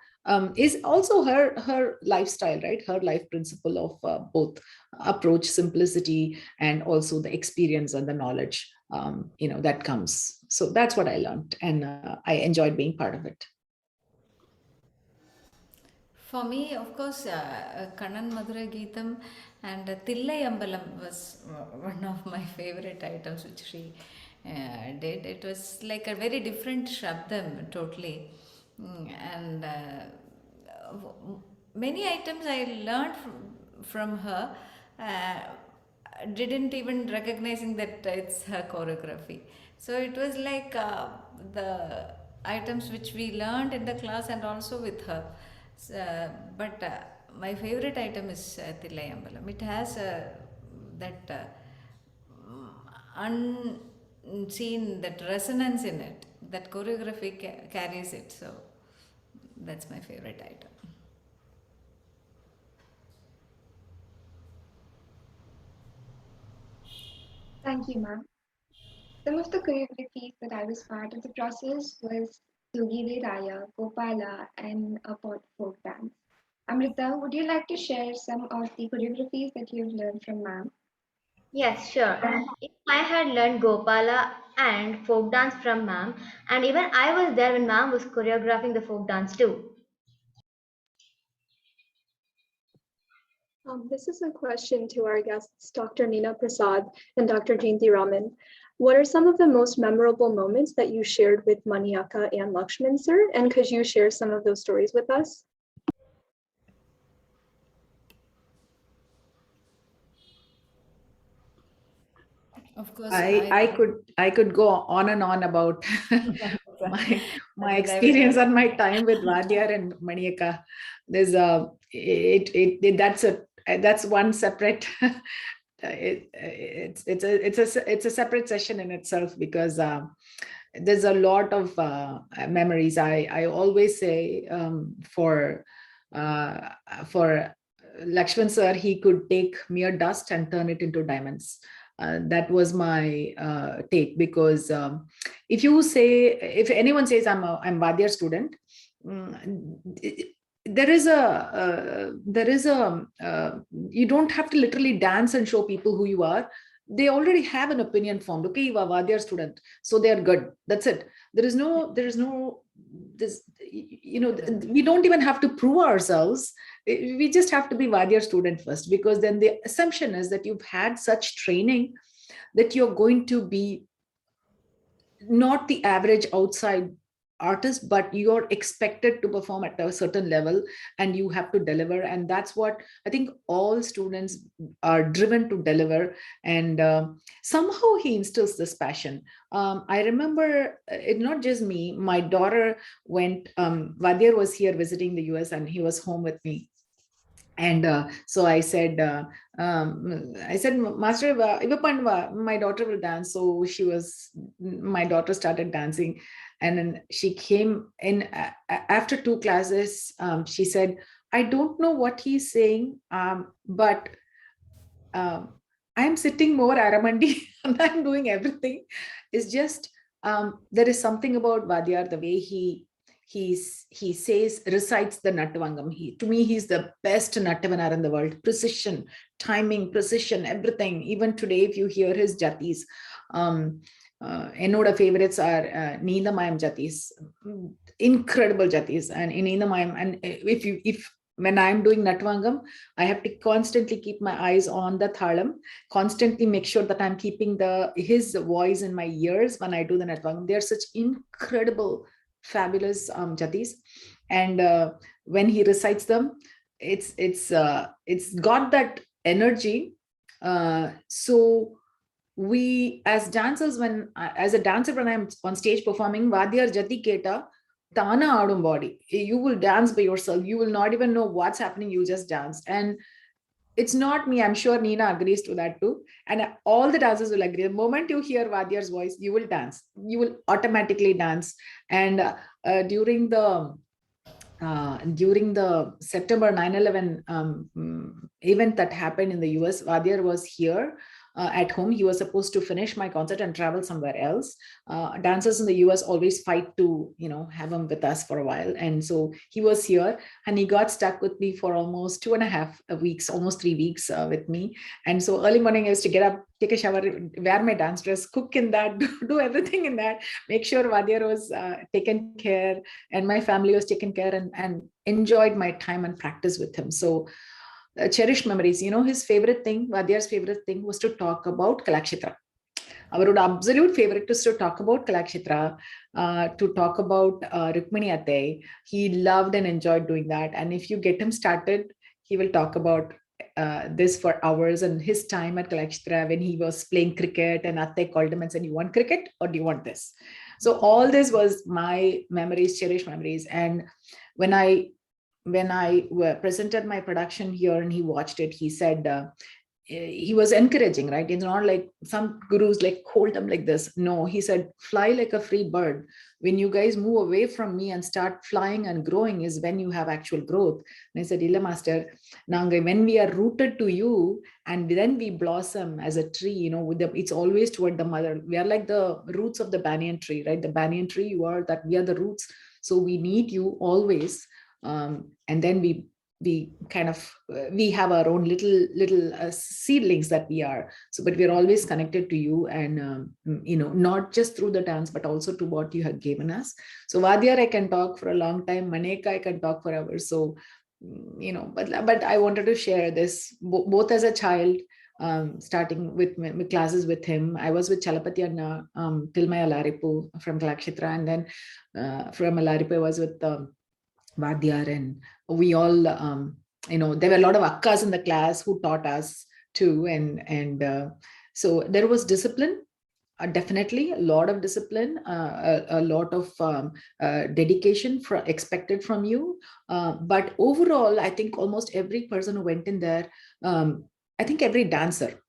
is also her lifestyle, right? Her life principle of both approach, simplicity, and also the experience and the knowledge, that comes. So that's what I learned, and I enjoyed being part of it.
For me, of course, Kannan Madhura Geetham and Thillai Ambalam was one of my favorite items which she did. It was like a very different Shabdam, totally. And many items I learned from her. Didn't even recognizing that it's her choreography. So it was like the items which we learned in the class and also with her. But my favorite item is Thillai Ambalam. It has that unseen, that resonance in it, that choreography carries it. So that's my favorite item.
Thank you, ma'am. Some of the choreographies that I was part of the process was Yogide Raya, Gopala, and a folk dance. Amrita, would you like to share some of the choreographies that you've learned from ma'am?
Yes, sure. Even I had learned Gopala and folk dance from ma'am, and even I was there when ma'am was choreographing the folk dance too.
This is a question to our guests, Dr. Neena Prasad and Dr. Jayanthi Raman. What are some of the most memorable moments that you shared with Mani Akka and Lakshman sir? And could you share some of those stories with us?
Of course,
I could go on and on about my experience and my time with Vadyar and Mani Akka. There's that's one separate it's a separate session in itself, because there's a lot of memories. I always say for Lakshman sir, he could take mere dust and turn it into diamonds. That was my take, because if anyone says I'm Vadyar student, there is a you don't have to literally dance and show people who you are. They already have an opinion formed. Okay, you are Vadyar student, so they are good. That's it. There is no this, we don't even have to prove ourselves. We just have to be Vadyar student first, because then the assumption is that you've had such training that you're going to be not the average outside artist, but you're expected to perform at a certain level and you have to deliver. And that's what I think all students are driven to deliver. And somehow he instills this passion. I remember it, not just me, my daughter went, Vadyar was here visiting the US and he was home with me. And so I said, Master, my daughter will dance. So my daughter started dancing. And then she came in after 2 classes. She said, I don't know what he's saying, but I'm sitting more Aramandi and I'm doing everything. It's just there is something about Vadyar, the way he says, recites the Nattavangam. To me, he's the best Nattavanar in the world. Precision, timing, precision, everything. Even today, if you hear his jatis, Enoda favorites are Neena Mayam jatis, incredible jatis, and in Neena Mayam. And if when I'm doing Natvangam, I have to constantly keep my eyes on the thalam, constantly make sure that I'm keeping his voice in my ears when I do the Natvangam. They're such incredible, fabulous jatis, and when he recites them, it's got that energy. So we as dancers, as a dancer, when I'm on stage performing Vadyar Jati Keta, Tana Adum body, you will dance by yourself. You will not even know what's happening. You just dance. And it's not me. I'm sure Neena agrees to that too. And all the dancers will agree. The moment you hear Vadyar's voice, you will dance. You will automatically dance. And during the September 9/11 event that happened in the US, Vadyar was here at home. He was supposed to finish my concert and travel somewhere else. Dancers in the US always fight to, have him with us for a while. And so he was here and he got stuck with me for almost 2.5 weeks, almost 3 weeks with me. And so early morning, I used to get up, take a shower, wear my dance dress, cook in that, do everything in that, make sure Vadyar was taken care and my family was taken care, and enjoyed my time and practice with him. So cherished memories. His favorite thing, Vadyar's favorite thing, was to talk about Kalakshitra. Our absolute favorite is to talk about Kalakshitra, to talk about Rukmini Ate. He loved and enjoyed doing that. And if you get him started, he will talk about this for hours. And his time at Kalakshitra, when he was playing cricket and Ate called him and said, "You want cricket or do you want this?" So all this was my memories, cherished memories. And when I presented my production here and he watched it, he said, he was encouraging, right? It's not like some gurus like hold them like this. No, he said, fly like a free bird. When you guys move away from me and start flying and growing is when you have actual growth. And I said, Illa Master, when we are rooted to you and then we blossom as a tree, it's always toward the mother. We are like the roots of the banyan tree, right? The banyan tree, we are the roots. So we need you always. And then we kind of we have our own little seedlings that we are. So but we're always connected to you, and not just through the dance but also to what you have given us. So Vadyar I can talk for a long time, Mani Akka I can talk for hours. So but I wanted to share this both as a child, starting with my classes with him. I was with Chalapati Anna till my Alaripu from Kalakshitra, and then from Alaripu I was with Vadyar, and we all, there were a lot of akkas in the class who taught us too. And so there was discipline, definitely a lot of discipline, a lot of dedication expected from you. But overall, I think almost every person who went in there, I think every dancer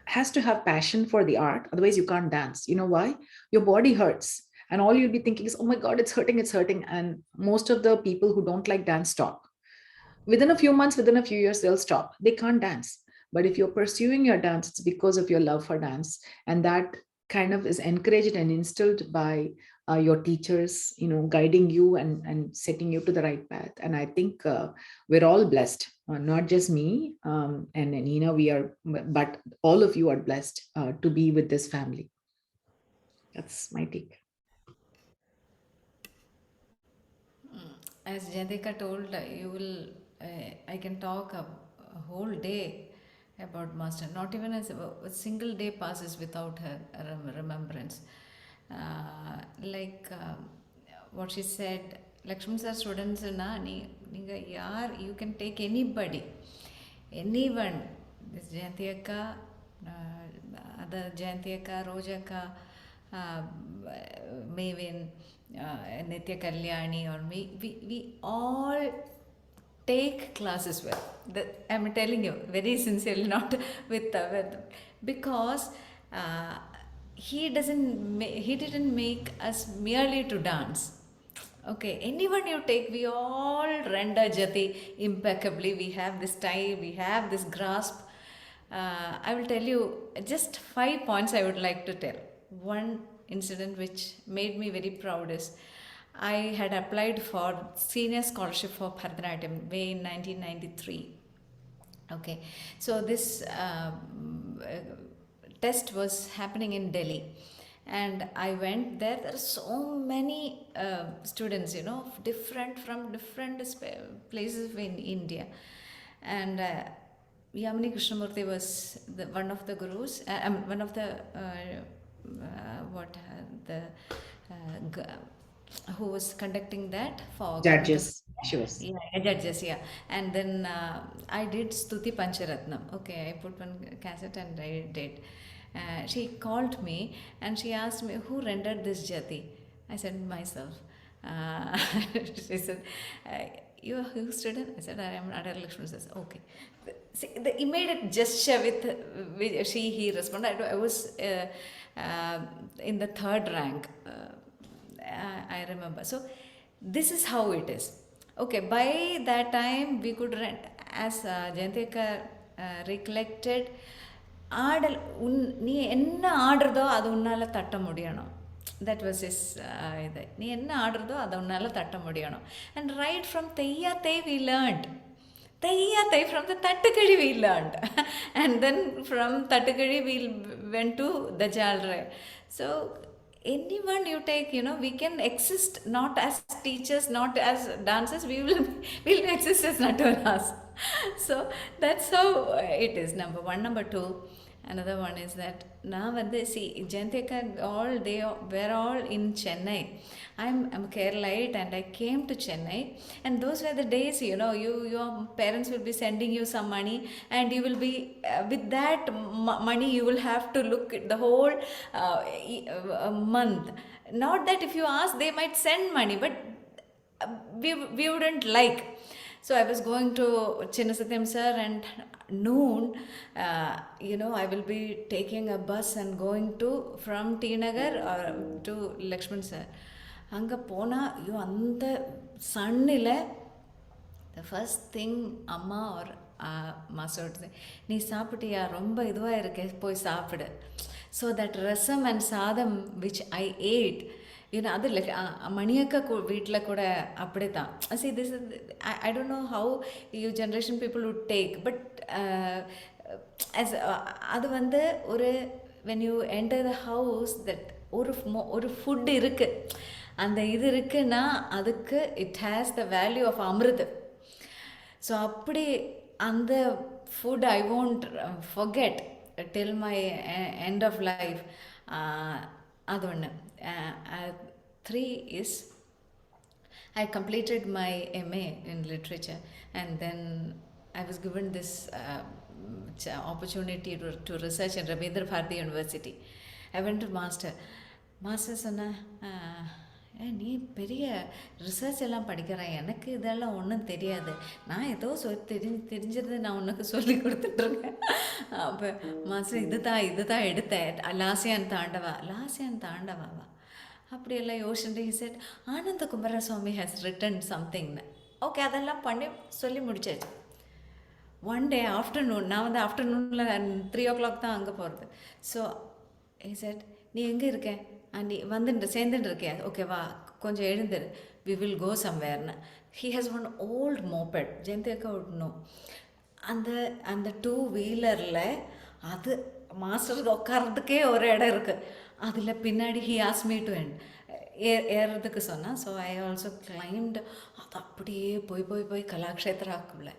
has to have passion for the art. Otherwise you can't dance. You know why? Your body hurts. And all you'll be thinking is, oh my God, it's hurting, it's hurting. And most of the people who don't like dance stop. Within a few months, within a few years, they'll stop. They can't dance. But if you're pursuing your dance, it's because of your love for dance. And that kind of is encouraged and instilled by your teachers, guiding you and setting you to the right path. And I think we're all blessed, not just me and Neena, but all of you are blessed to be with this family. That's my take.
As Jadika told, I can talk a whole day about Master. Not even a single day passes without her remembrance. What she said, Lakshman sir students na you can take anybody, anyone. This Jayanthi Akka, other Jayanthi Akka, Roja Akka, Mavin, Natya Kalyani, or me, we all take classes well. I'm telling you very sincerely, not with because he didn't make us merely to dance. Okay, anyone you take, we all render jati impeccably. We have this tie, we have this grasp. I will tell you just 5 points I would like to tell. One, incident which made me very proud is I had applied for senior scholarship for Bharatanatyam way in 1993. Okay, so this test was happening in Delhi, and I went there. There are so many students, different from different places in India, and Yamini Krishnamurthy was one of the gurus, one of the who was conducting that for
Judges, she was.
yeah, judges, yeah. And then I did Stuti Pancharatnam. Okay, I put one cassette and I did. She called me and she asked me, who rendered this jati? I said, myself. She said, you are who student? I said, I am Adar Lakshman. Says, okay. See, the immediate gesture with he responded. I was in the third rank. I remember. So this is how it is. Okay, by that time we could rent, as Jayanthi recollected, ஆடல் நீ என்ன ஆடுறதோ அது உன்னால் தட்ட முடியணும். That was his இது. நீ என்ன ஆடுறதோ அதை உன்னால் தட்ட முடியணும். And right from Teyyathe we learned. Teyyathe from the Tattukazhi we learned. And then from Tattukazhi we went to the Jalre. So anyone you take, we can exist not as teachers, not as dancers, we'll exist as Nataras. So that's how it is, number one. Number two, another one is that now when they see Jayanthi all they were all in Chennai. I'm Keralite and I came to Chennai, and those were the days, your parents will be sending you some money, and you will be with that money you will have to look at the whole month. Not that if you ask they might send money, but we wouldn't like. So I was going to Chinnasatyam sir, and noon, I will be taking a bus and going from T Nagar to Lakshman sir. Anga pona, அந்த சன்னில் the first thing அம்மா or master நீ சாப்பிட்டியா, ரொம்ப இதுவாக இருக்க, போய் சாப்பிடு. So that rasam and sadam which I ate, அது மணி அக்கா வீட்டில் கூட அப்படி தான். See, this is, I don't know how you generation people would take, but as அது வந்து ஒரு when you enter the house, that ஒரு ஃபுட் இருக்கு, அந்த இது இருக்குன்னா அதுக்கு it has the value of அமிர்த. ஸோ அப்படி அந்த food I won't forget till my end of life. அது ஒன்று. 3 is I completed my MA in literature, and then I was given this opportunity to research in Rabindra Bharati University. I went to master சொன்ன, நீ பெரிய research எல்லாம் படிக்கிறேன், எனக்கு இதெல்லாம் ஒன்றும் தெரியாது, நான் ஏதோ தெரிஞ்சது நான் உனக்கு சொல்லி கொடுத்துட்ருக்கேன். அப்போ மாஸ்டர் இதுதான் எடுத்தேன், லாசியான் தாண்டவாவா அப்படியெல்லாம் யோசிச்சுட்டு he said, Ananda Kumaraswamy has written something. Okay, அதெல்லாம் பண்ணி சொல்லி முடிச்சாச்சு. ஒன் டே ஆஃப்டர்நூன், நான் வந்து ஆஃப்டர்நூனில் 3 o'clock தான் அங்கே போகிறது. ஸோ he said, நீ எங்கே இருக்க, நீ சேர்ந்துட்டு இருக்கியா, ஓகேவா, கொஞ்சம் எழுந்துரு, we will go somewhere. He has one old moped, Jayanthi akka would know. அந்த 2-wheelerல அது மாஸ்டருக்கு உட்காரத்துக்கே ஒரு இடம் இருக்குது, அதில் பின்னாடி he asked me to ஏறுறதுக்கு சொன்னால். So I also claimed. அது அப்படியே போய் கலாக்ஷேத்ராக்குள்ள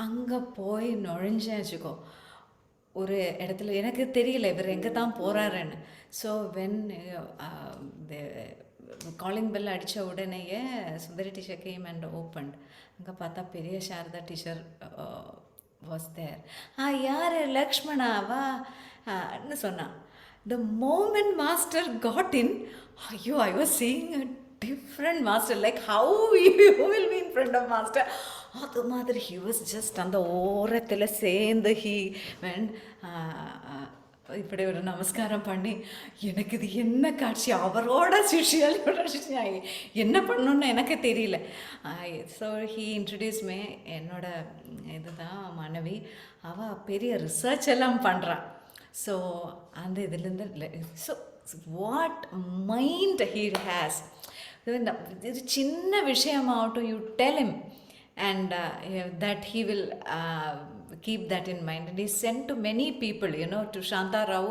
அங்கே போய் நுழைஞ்சேன் வச்சுக்கோ. ஒரு இடத்துல எனக்கு தெரியல இவர் எங்கே தான் போகிறாருன்னு. ஸோ வென் காலிங் பெல் அடித்த உடனேயே சுந்தரி டீச்சர் கேம் அண்ட் ஓப்பன்ட். அங்கே பார்த்தா பெரிய சாரதா டீச்சர் வாஸ் தேர். யார் லக்ஷ்மணாவா ன்னு சொன்னான். The moment master got in, I was seeing a different master, like how you will be in front of master. அது மாதிரி he was just அந்த ஓரத்தில் சேர்ந்து he went இப்படி ஒரு நமஸ்காரம் பண்ணி, எனக்கு இது என்ன காட்சி, அவரோட சிஷியோட என்ன பண்ணணுன்னு எனக்கு தெரியல. ஸோ ஹீ இன்ட்ரடியூஸ் மே, என்னோட இதுதான் மனைவி, அவள் பெரிய ரிசர்ச் எல்லாம் பண்ணுறான். ஸோ அந்த இதுலேருந்து so what mind he has. It's chinna vishayamavatu, you tell him, and that he will keep that in mind. And he sent to many people, to Shanta Rao.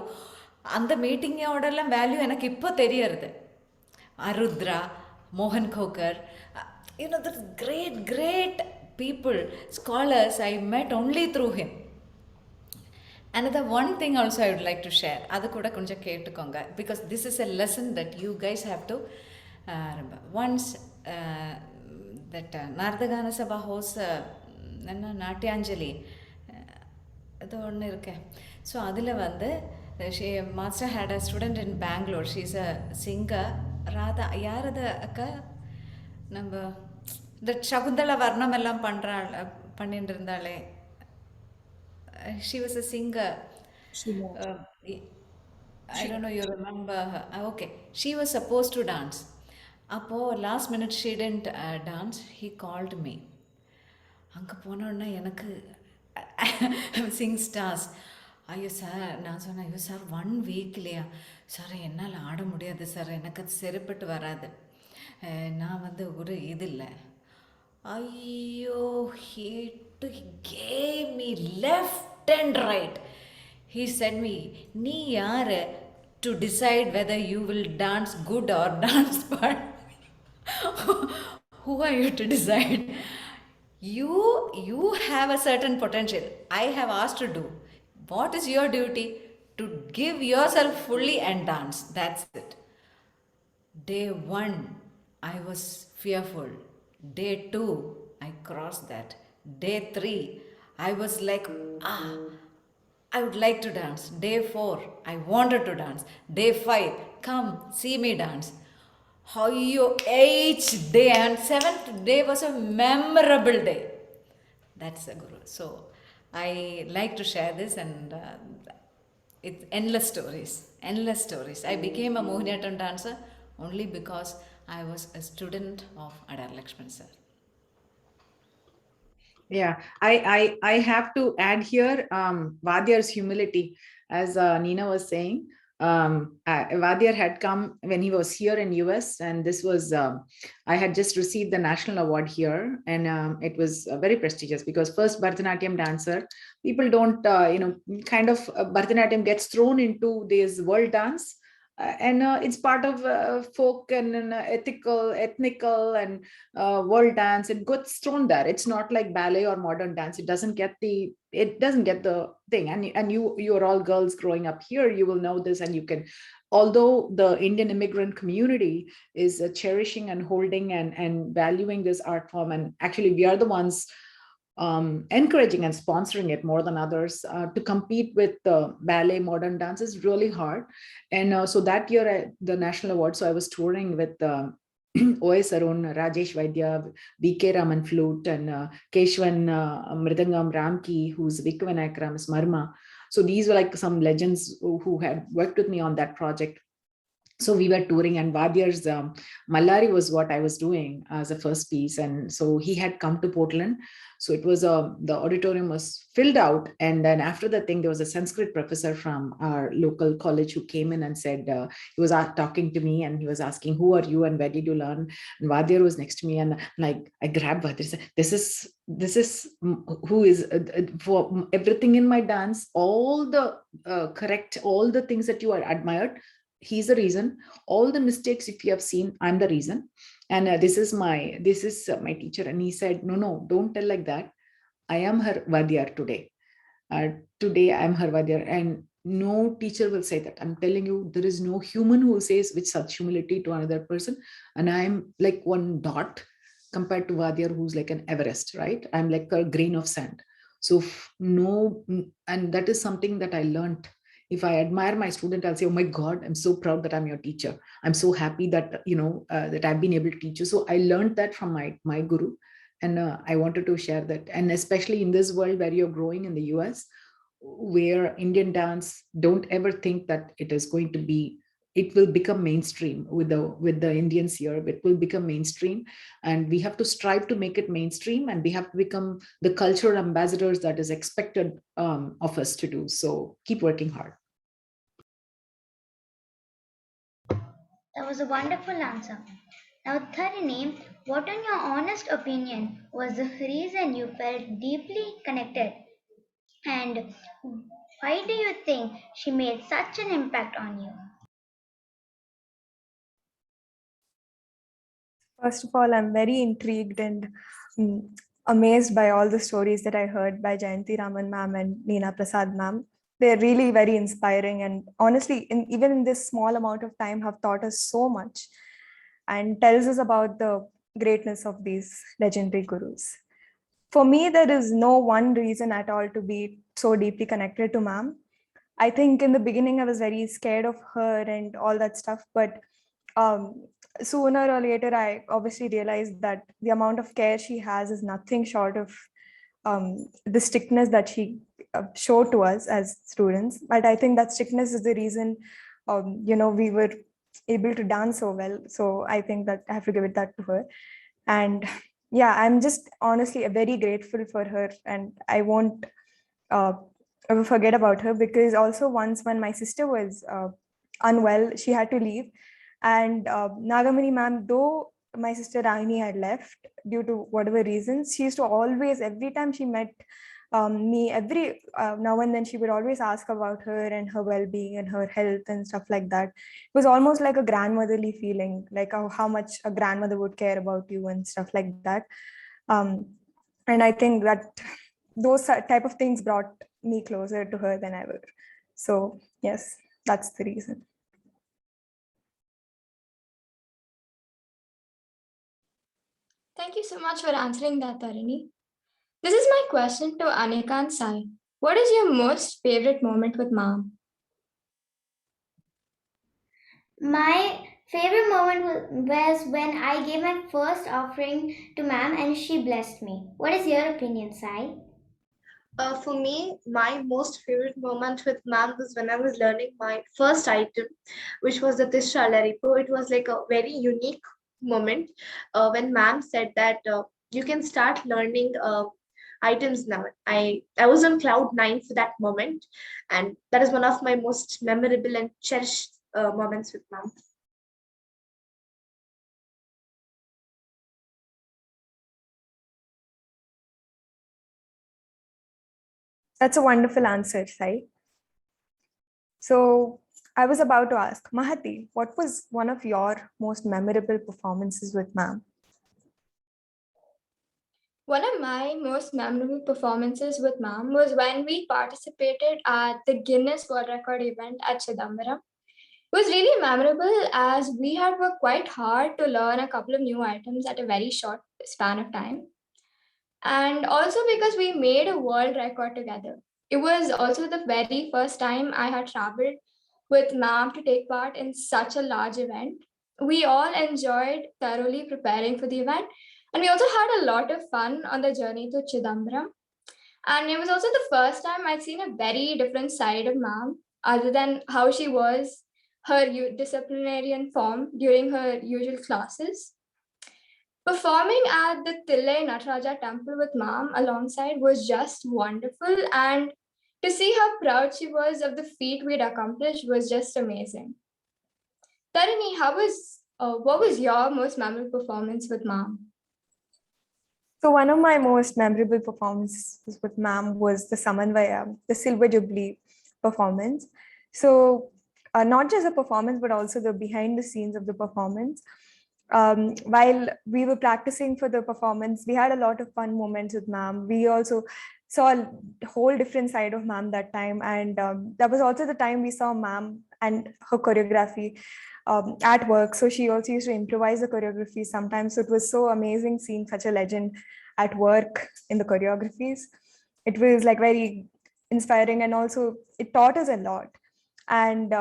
அந்த மீட்டிங்கோடலாம் வேல்யூ எனக்கு இப்போ தெரியறது. Arudra, Mohan Khokar, the great people, scholars I met only through him. Another one thing also I would like to share, adu kuda konja ketukonga, because this is a lesson that you guys have to remember. Once that Nardagana Sabha hosts Natyanjali, அது ஒன்று இருக்கேன். So அதில் வந்து master had a student in Bangalore. She is a singer. Radha யார் அது அக்கா? நம்ம இந்த சகுந்தலா வர்ணம் எல்லாம் பண்ணிட்டு இருந்தாலே, she was a singer. I don't know, you remember her. Okay, she was supposed to dance. அப்போ last minute she didn't dance. He called me. அங்கே போனோன்னா எனக்கு சிங் ஸ்டார்ஸ். ஐயோ சார், நான் சொன்னேன், ஐயோ சார் 1 வீக் இல்லையா சார், என்னால் ஆட முடியாது சார், எனக்கு அது சரிப்பட்டு வராது, நான் வந்து ஒரு இது இல்லை. ஐயோ, he gave me left and right. He said me, நீ யார் to decide whether you will dance good or dance bad? Who are you to decide? You have a certain potential. I have asked to do. What is your duty? To give yourself fully and dance. That's it. Day 1, I was fearful. Day 2, I crossed that. Day 3, I was like, I would like to dance. Day 4, I wanted to dance. Day 5, come, see me dance. Each day, and 7th day was a memorable day. That's a guru. So I like to share this, and it's endless stories. I became a Mohiniyattam dancer only because I was a student of Adar Lakshman sir.
Yeah, I have to add here Vadyar's humility, as Neena was saying. Vadyar had come when he was here in US, and this was I had just received the national award here, and it was very prestigious because first Bharatanatyam dancer. People don't kind of Bharatanatyam gets thrown into this world dance, and it's part of folk and ethnical and world dance. It gets thrown there. It's not like ballet or modern dance. It doesn't get the thing. And you're all girls growing up here, you will know this, and you can, although the Indian immigrant community is cherishing and holding and valuing this art form, and actually we are the ones encouraging and sponsoring it more than others. To compete with ballet modern dance is really hard. And so that year the national award, so I was touring with OS Arun, Rajesh Vaidya, BK Raman flute, and Keshwan Mridangam, Ramki, who's Vikvanakram, Miss Marma. So these were like some legends who had worked with me on that project. So we were touring, and Vadyar's Mallari was what I was doing as a first piece. And so he had come to Portland. So it was the auditorium was filled out. And then after the thing, there was a Sanskrit professor from our local college who came in and said, he was talking to me, and he was asking, who are you and where did you learn? And Vadyar was next to me, and like I grabbed Vadyar, said, this is who is for everything in my dance, all the correct, all the things that you are admired. He's the reason. All the mistakes, if you have seen, I'm the reason. And this is my teacher. And he said, no, don't tell like that. I am her Vadyar today. Today I'm her Vadyar, and no teacher will say that. I'm telling you, there is no human who says with such humility to another person. And I'm like one dot compared to Vadyar, who's like an Everest, right? I'm like a grain of sand. So no, and that is something that I learned. If I admire my student, I'll say, oh my God, I'm so proud that I'm your teacher. I'm so happy that, that I've been able to teach you. So I learned that from my guru. And I wanted to share that. And especially in this world where you're growing in the US, where Indian dance, don't ever think that it will become mainstream with the Indians here. It will become mainstream, and we have to strive to make it mainstream, and we have to become the cultural ambassadors that is expected of us to do. So keep working hard.
That was a wonderful answer. Now, Tharini, what, in your honest opinion, was the reason you felt deeply connected? And why do you think she made such an impact on you?
First of all, I'm very intrigued and mm, amazed by all the stories that I heard by Jayanthi Raman ma'am and Neena Prasad ma'am. They're really very inspiring, and honestly, even in this small amount of time, have taught us so much and tells us about the greatness of these legendary gurus. For me, there is no one reason at all to be so deeply connected to ma'am. I think in the beginning I was very scared of her and all that stuff, but sooner or later I obviously realized that the amount of care she has is nothing short of the strictness that she showed to us as students. But I think that strictness is the reason, we were able to dance so well. So I think that I have to give it that to her. And yeah, I'm just honestly very grateful for her, and I won't uh, ever forget about her, because also once when my sister was unwell, she had to leave, and Nagamani ma'am, though my sister Rani had left due to whatever reasons, she used to always, every time she met me, every now and then, she would always ask about her and her well-being and her health and stuff like that. It was almost like a grandmotherly feeling, like how much a grandmother would care about you and stuff like that. um, and I think that those type of things brought me closer to her than ever. So yes, that's the reason.
Thank you so much for answering that, Tarini. This is my question to Anika and Sai. What is your most favorite moment with mom?
My favorite moment was when I gave my first offering to ma'am and she blessed me. What is your opinion, Sai?
For me, my most favorite moment with ma'am was when I was learning my first item, which was the Tisha Laripo. It was like a very unique moment when ma'am said that you can start learning items now. I was on cloud nine for that moment, and that is one of my most memorable and cherished moments with ma'am.
That's a wonderful answer, Sai. So I was about to ask, Mahati, what was one of your most memorable performances with ma'am?
One of my most memorable performances with ma'am was when we participated at the Guinness World Record event at Chidambaram. It was really memorable as we had worked quite hard to learn a couple of new items at a very short span of time. And also because we made a world record together. It was also the very first time I had traveled with ma'am to take part in such a large event. We all enjoyed thoroughly preparing for the event, and we also had a lot of fun on the journey to Chidambaram. And it was also the first time I'd seen a very different side of ma'am, other than how she was her disciplinarian form during her usual classes. Performing at the Tillai Nataraja temple with mom alongside was just wonderful, and to see how proud she was of the feat we'd accomplished was just amazing. Tarini, what was your most memorable performance with mom?
So one of my most memorable performances with ma'am was the Samanvaya, the Silver Jubilee performance. So not just the performance, but also the behind the scenes of the performance. While we were practicing for the performance, we had a lot of fun moments with ma'am. We also saw a whole different side of ma'am that time. And that was also the time we saw ma'am and her choreography at work. So she also used to improvise the choreography sometimes. So it was so amazing seeing such a legend at work in the choreographies. It was like very inspiring, and also it taught us a lot. And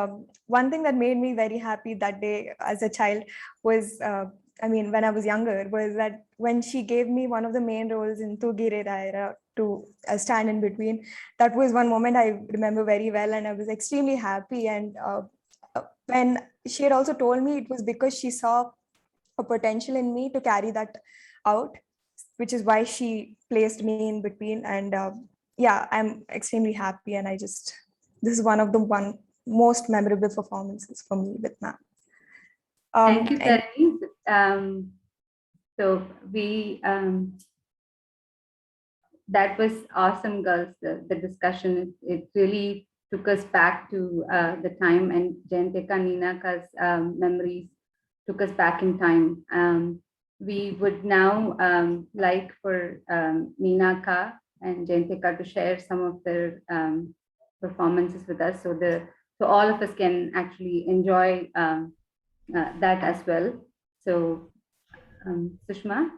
one thing that made me very happy that day as a child was, when I was younger, was that when she gave me one of the main roles in Tugire Raira to stand in between, that was one moment I remember very well, and I was extremely happy. And when she had also told me, it was because she saw a potential in me to carry that out, which is why she placed me in between. And yeah, I'm extremely happy, and this is one of the most memorable performances for me with ma'am.
Thank you,
And
Tarini. So that was awesome, girls. The discussion, it really took us back to the time, and Jayantika, Neena's memories took us back in time. We would now like for Neena Akka and Jayantika to share some of their performances with us, so all of us can actually enjoy that as well. So, Sushma.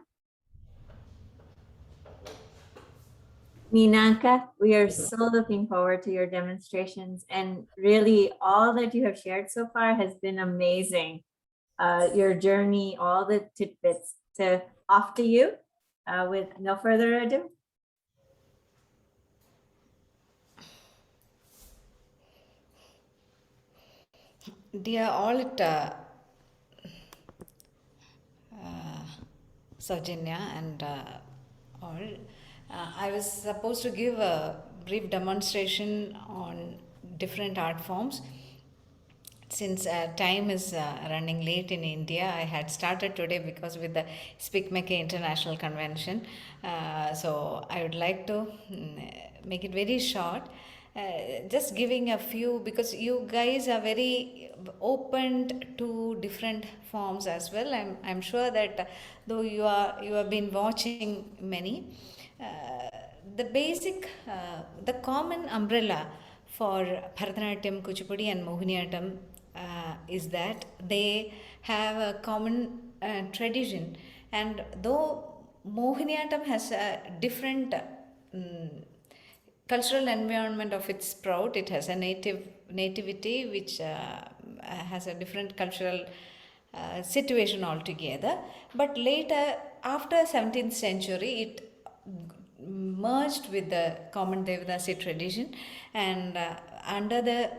Mani Akka, we are so looking forward to your demonstrations, and really all that you have shared so far has been amazing. Your journey, all the tidbits. So off to you. With no further ado.
Dear all, Saujanya and all, I was supposed to give a brief demonstration on different art forms. Since time is running late in India, I had started today because with the Speak Make International Convention. So I would like to make it very short. Just giving a few, because you guys are very open to different forms as well. I'm sure that though you have been watching many, the basic, the common umbrella for Bharatanatyam, Kuchipudi and Mohiniyattam is that they have a common tradition, and though Mohiniyattam has a different cultural environment of its sprout, it has a nativity which has a different cultural situation altogether, but later after 17th century it merged with the common Devadasi tradition, and under the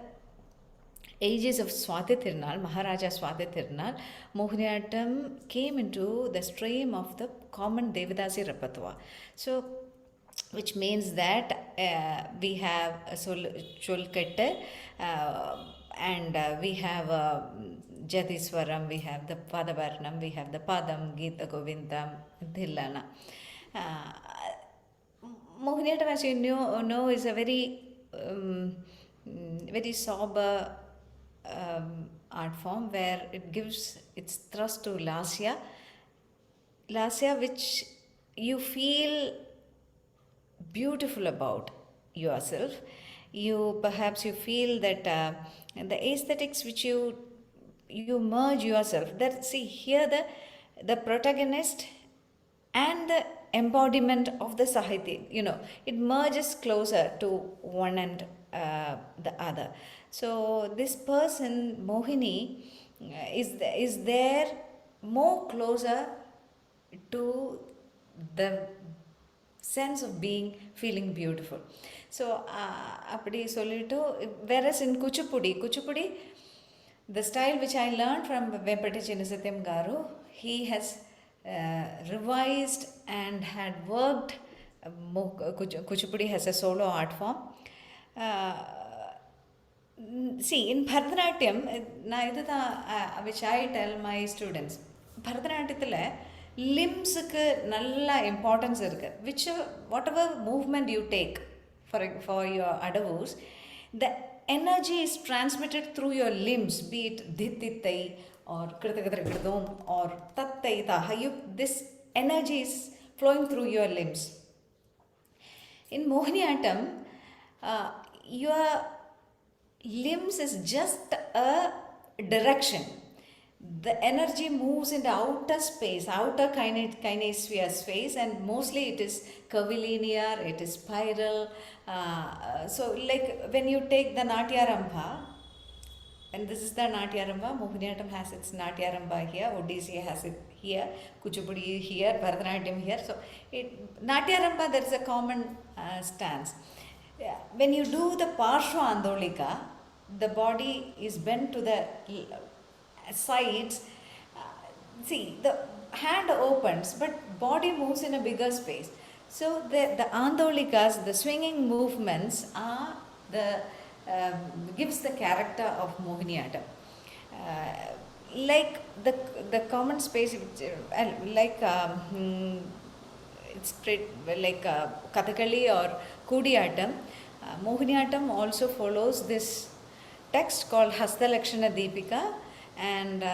ages of Swati Tirunal, Maharaja Swati Tirunal, Mohiniyattam came into the stream of the common Devadasi repertoire. So, which means that we have a Cholkette and we have Jatiswaram, we have the Padavarnam, we have the Padam, Gita Govindam, Dhillana. Mohiniyattam, as you know, is a very sober art form where it gives its thrust to Lasya, which you feel beautiful about yourself. Perhaps you feel that the aesthetics which you merge yourself. That, see here, the protagonist and the embodiment of the Sahitya, it merges closer to one and the other. So this person, Mohini, is there more closer to the sense of feeling beautiful. So appadi solittu, whereas in Kuchipudi, the style which I learned from Vempati Chinasatyam Garu, he has revised and had worked. Kuchipudi has a solo art form. See, in Bharatanatyam, which I tell my students, Bharatanatyamile limbs nalla importance irukku. Whatever movement you take for your adavus, the energy is transmitted through your limbs, be it dhitittai or kritakadrakridom or tattai taha. This energy is flowing through your limbs. In Mohiniyattam, your limbs is just a direction. The energy moves in the outer space, outer kinesphere space, and mostly it is curvilinear, it is spiral. So like when you take the Natyarambha, and this is the Natyarambha, Mohiniyattam has its Natyarambha here, Odissi has it here, Kuchipudi here, Bharatanatyam here. So Natyarambha, there is a common stance. When you do the Parshva Andolika, the body is bent to the sides. See, the hand opens, but body moves in a bigger space. So the Andolikas, the swinging movements, are gives the character of Mohiniyattam. like the common space, like it's like Kathakali or Kudiyattam. Mohiniyattam also follows this text called Hastalakshana Deepika, and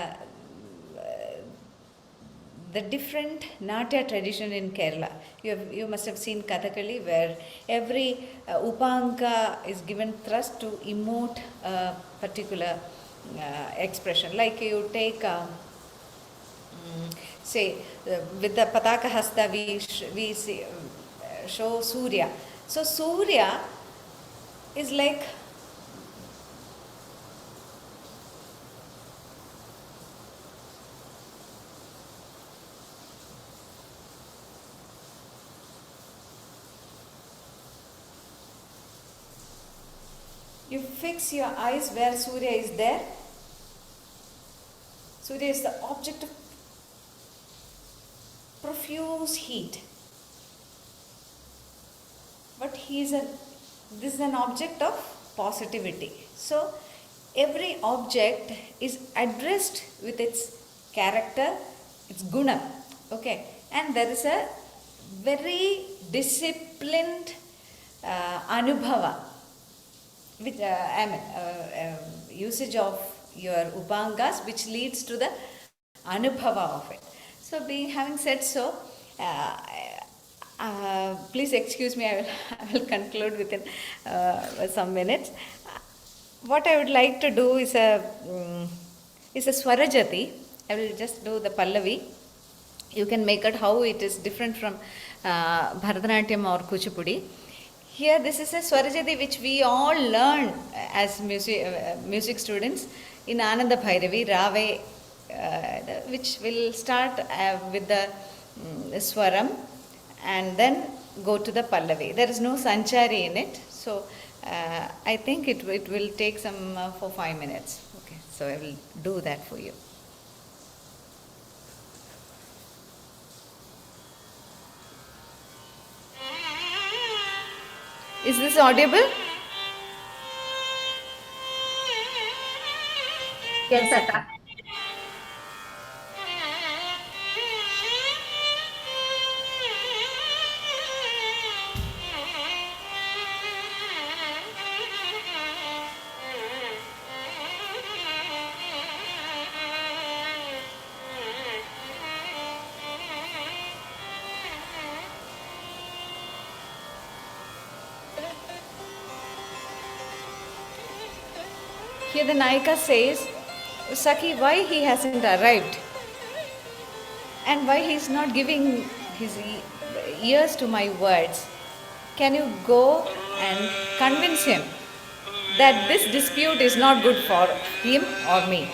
the different Natya tradition in Kerala. You must have seen Kathakali, where every Upanka is given thrust to emote a particular expression. Like you take, say, with the Pataka Hasta, we see, show Surya. So Surya is like you fix your eyes where Surya is there. Surya is the object of profuse heat. But this is an object of positivity. So every object is addressed with its character, its guna. Okay, and there is a very disciplined anubhava, which usage of your upangas, which leads to the anubhava of it. So, having said so, please excuse me, I will conclude within some minutes. What I would like to do is a Swarajati. I will just do the Pallavi. You can make it how it is different from Bharatanatyam or Kuchipudi. Here, this is a Swarajati which we all learn as music students in Ananda Bhairavi, Rave, which will start with the Swaram and then go to the Pallavi. There is no Sanchari in it, so I think it will take some for 5 minutes. Okay, so I will do that for you. Is this audible?
Yes, Akka.
Here the Nayika says, Saki, why he hasn't arrived? And why he is not giving his ears to my words? Can you go and convince him that this dispute is not good for him or me?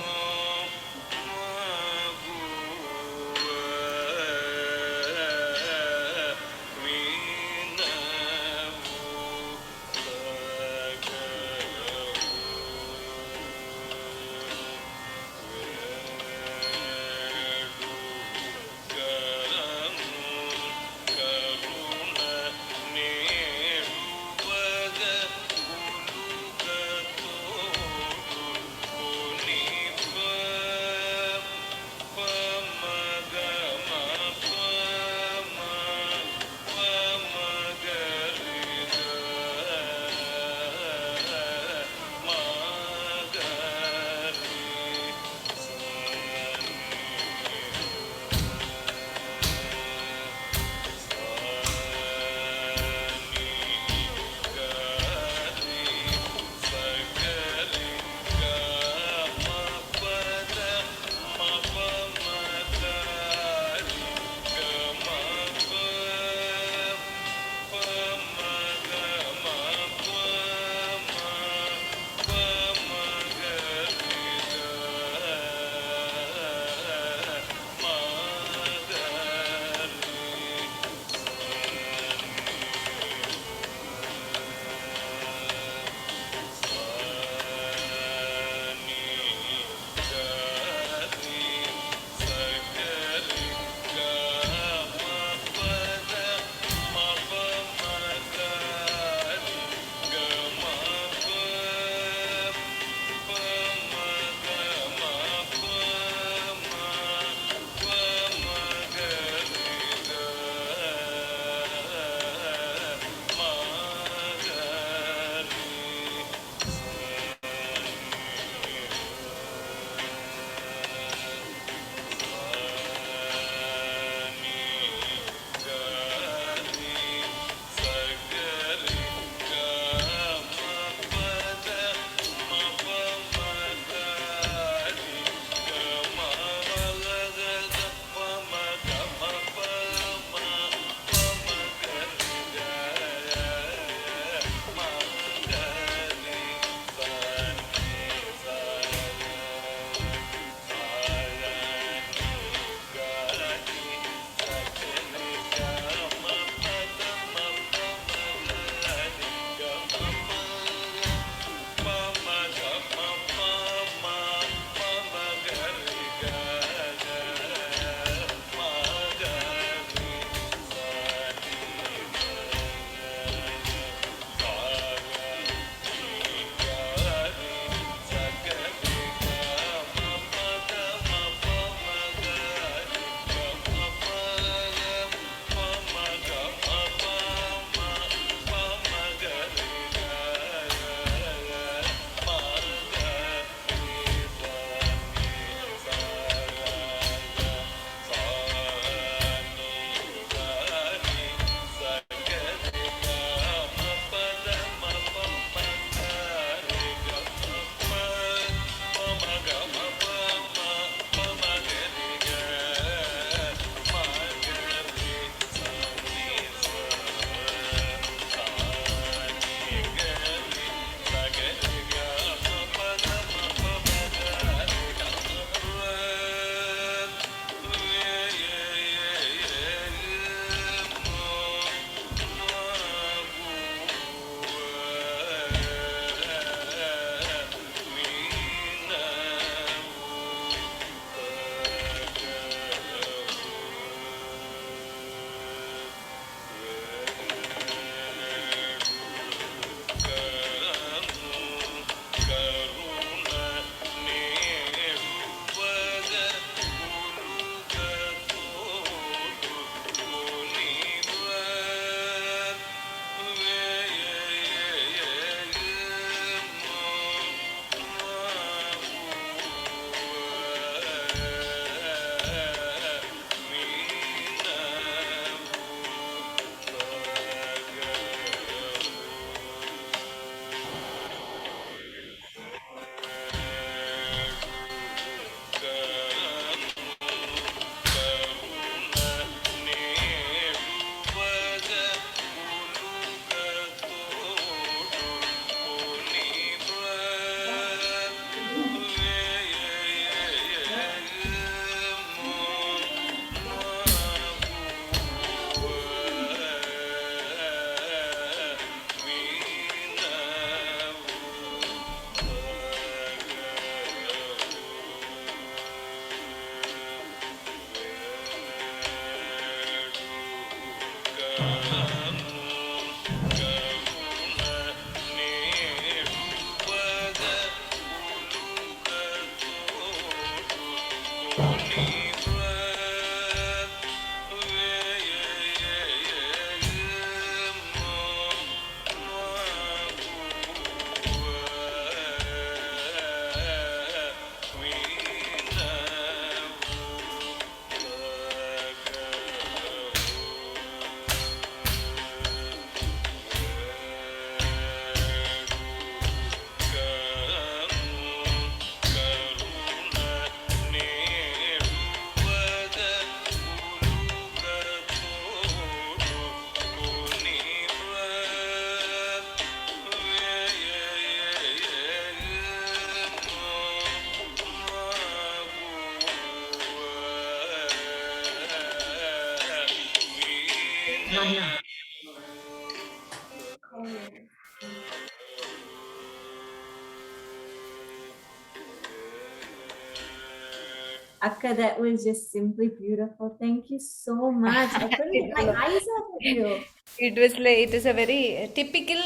Akka, that was just simply beautiful. Thank you so much. I couldn't get my eyes off of you.
It was like, it is a very typical,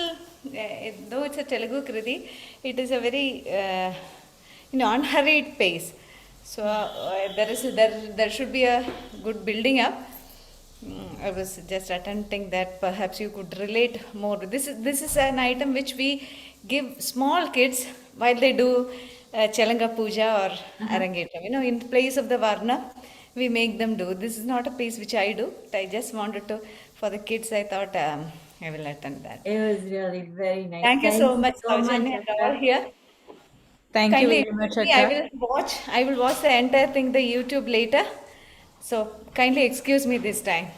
though it's a Telugu kriti, it is a very unhurried pace. So there should be a good building up. I was just attempting that perhaps you could relate more. This is an item which we give small kids while they do Chalanga Puja or Arangetam. In place of the Varna, we make them do. This is not a piece which I do. I just wanted to, for the kids, I thought I will attend that.
It was really very nice.
Thank you so much,
so much,
Saujanya, and all
Akka.
here.
Thank
Kindly
you very much,
excuse me,
Akka.
I will watch the entire thing, the YouTube later. So kindly excuse me this time.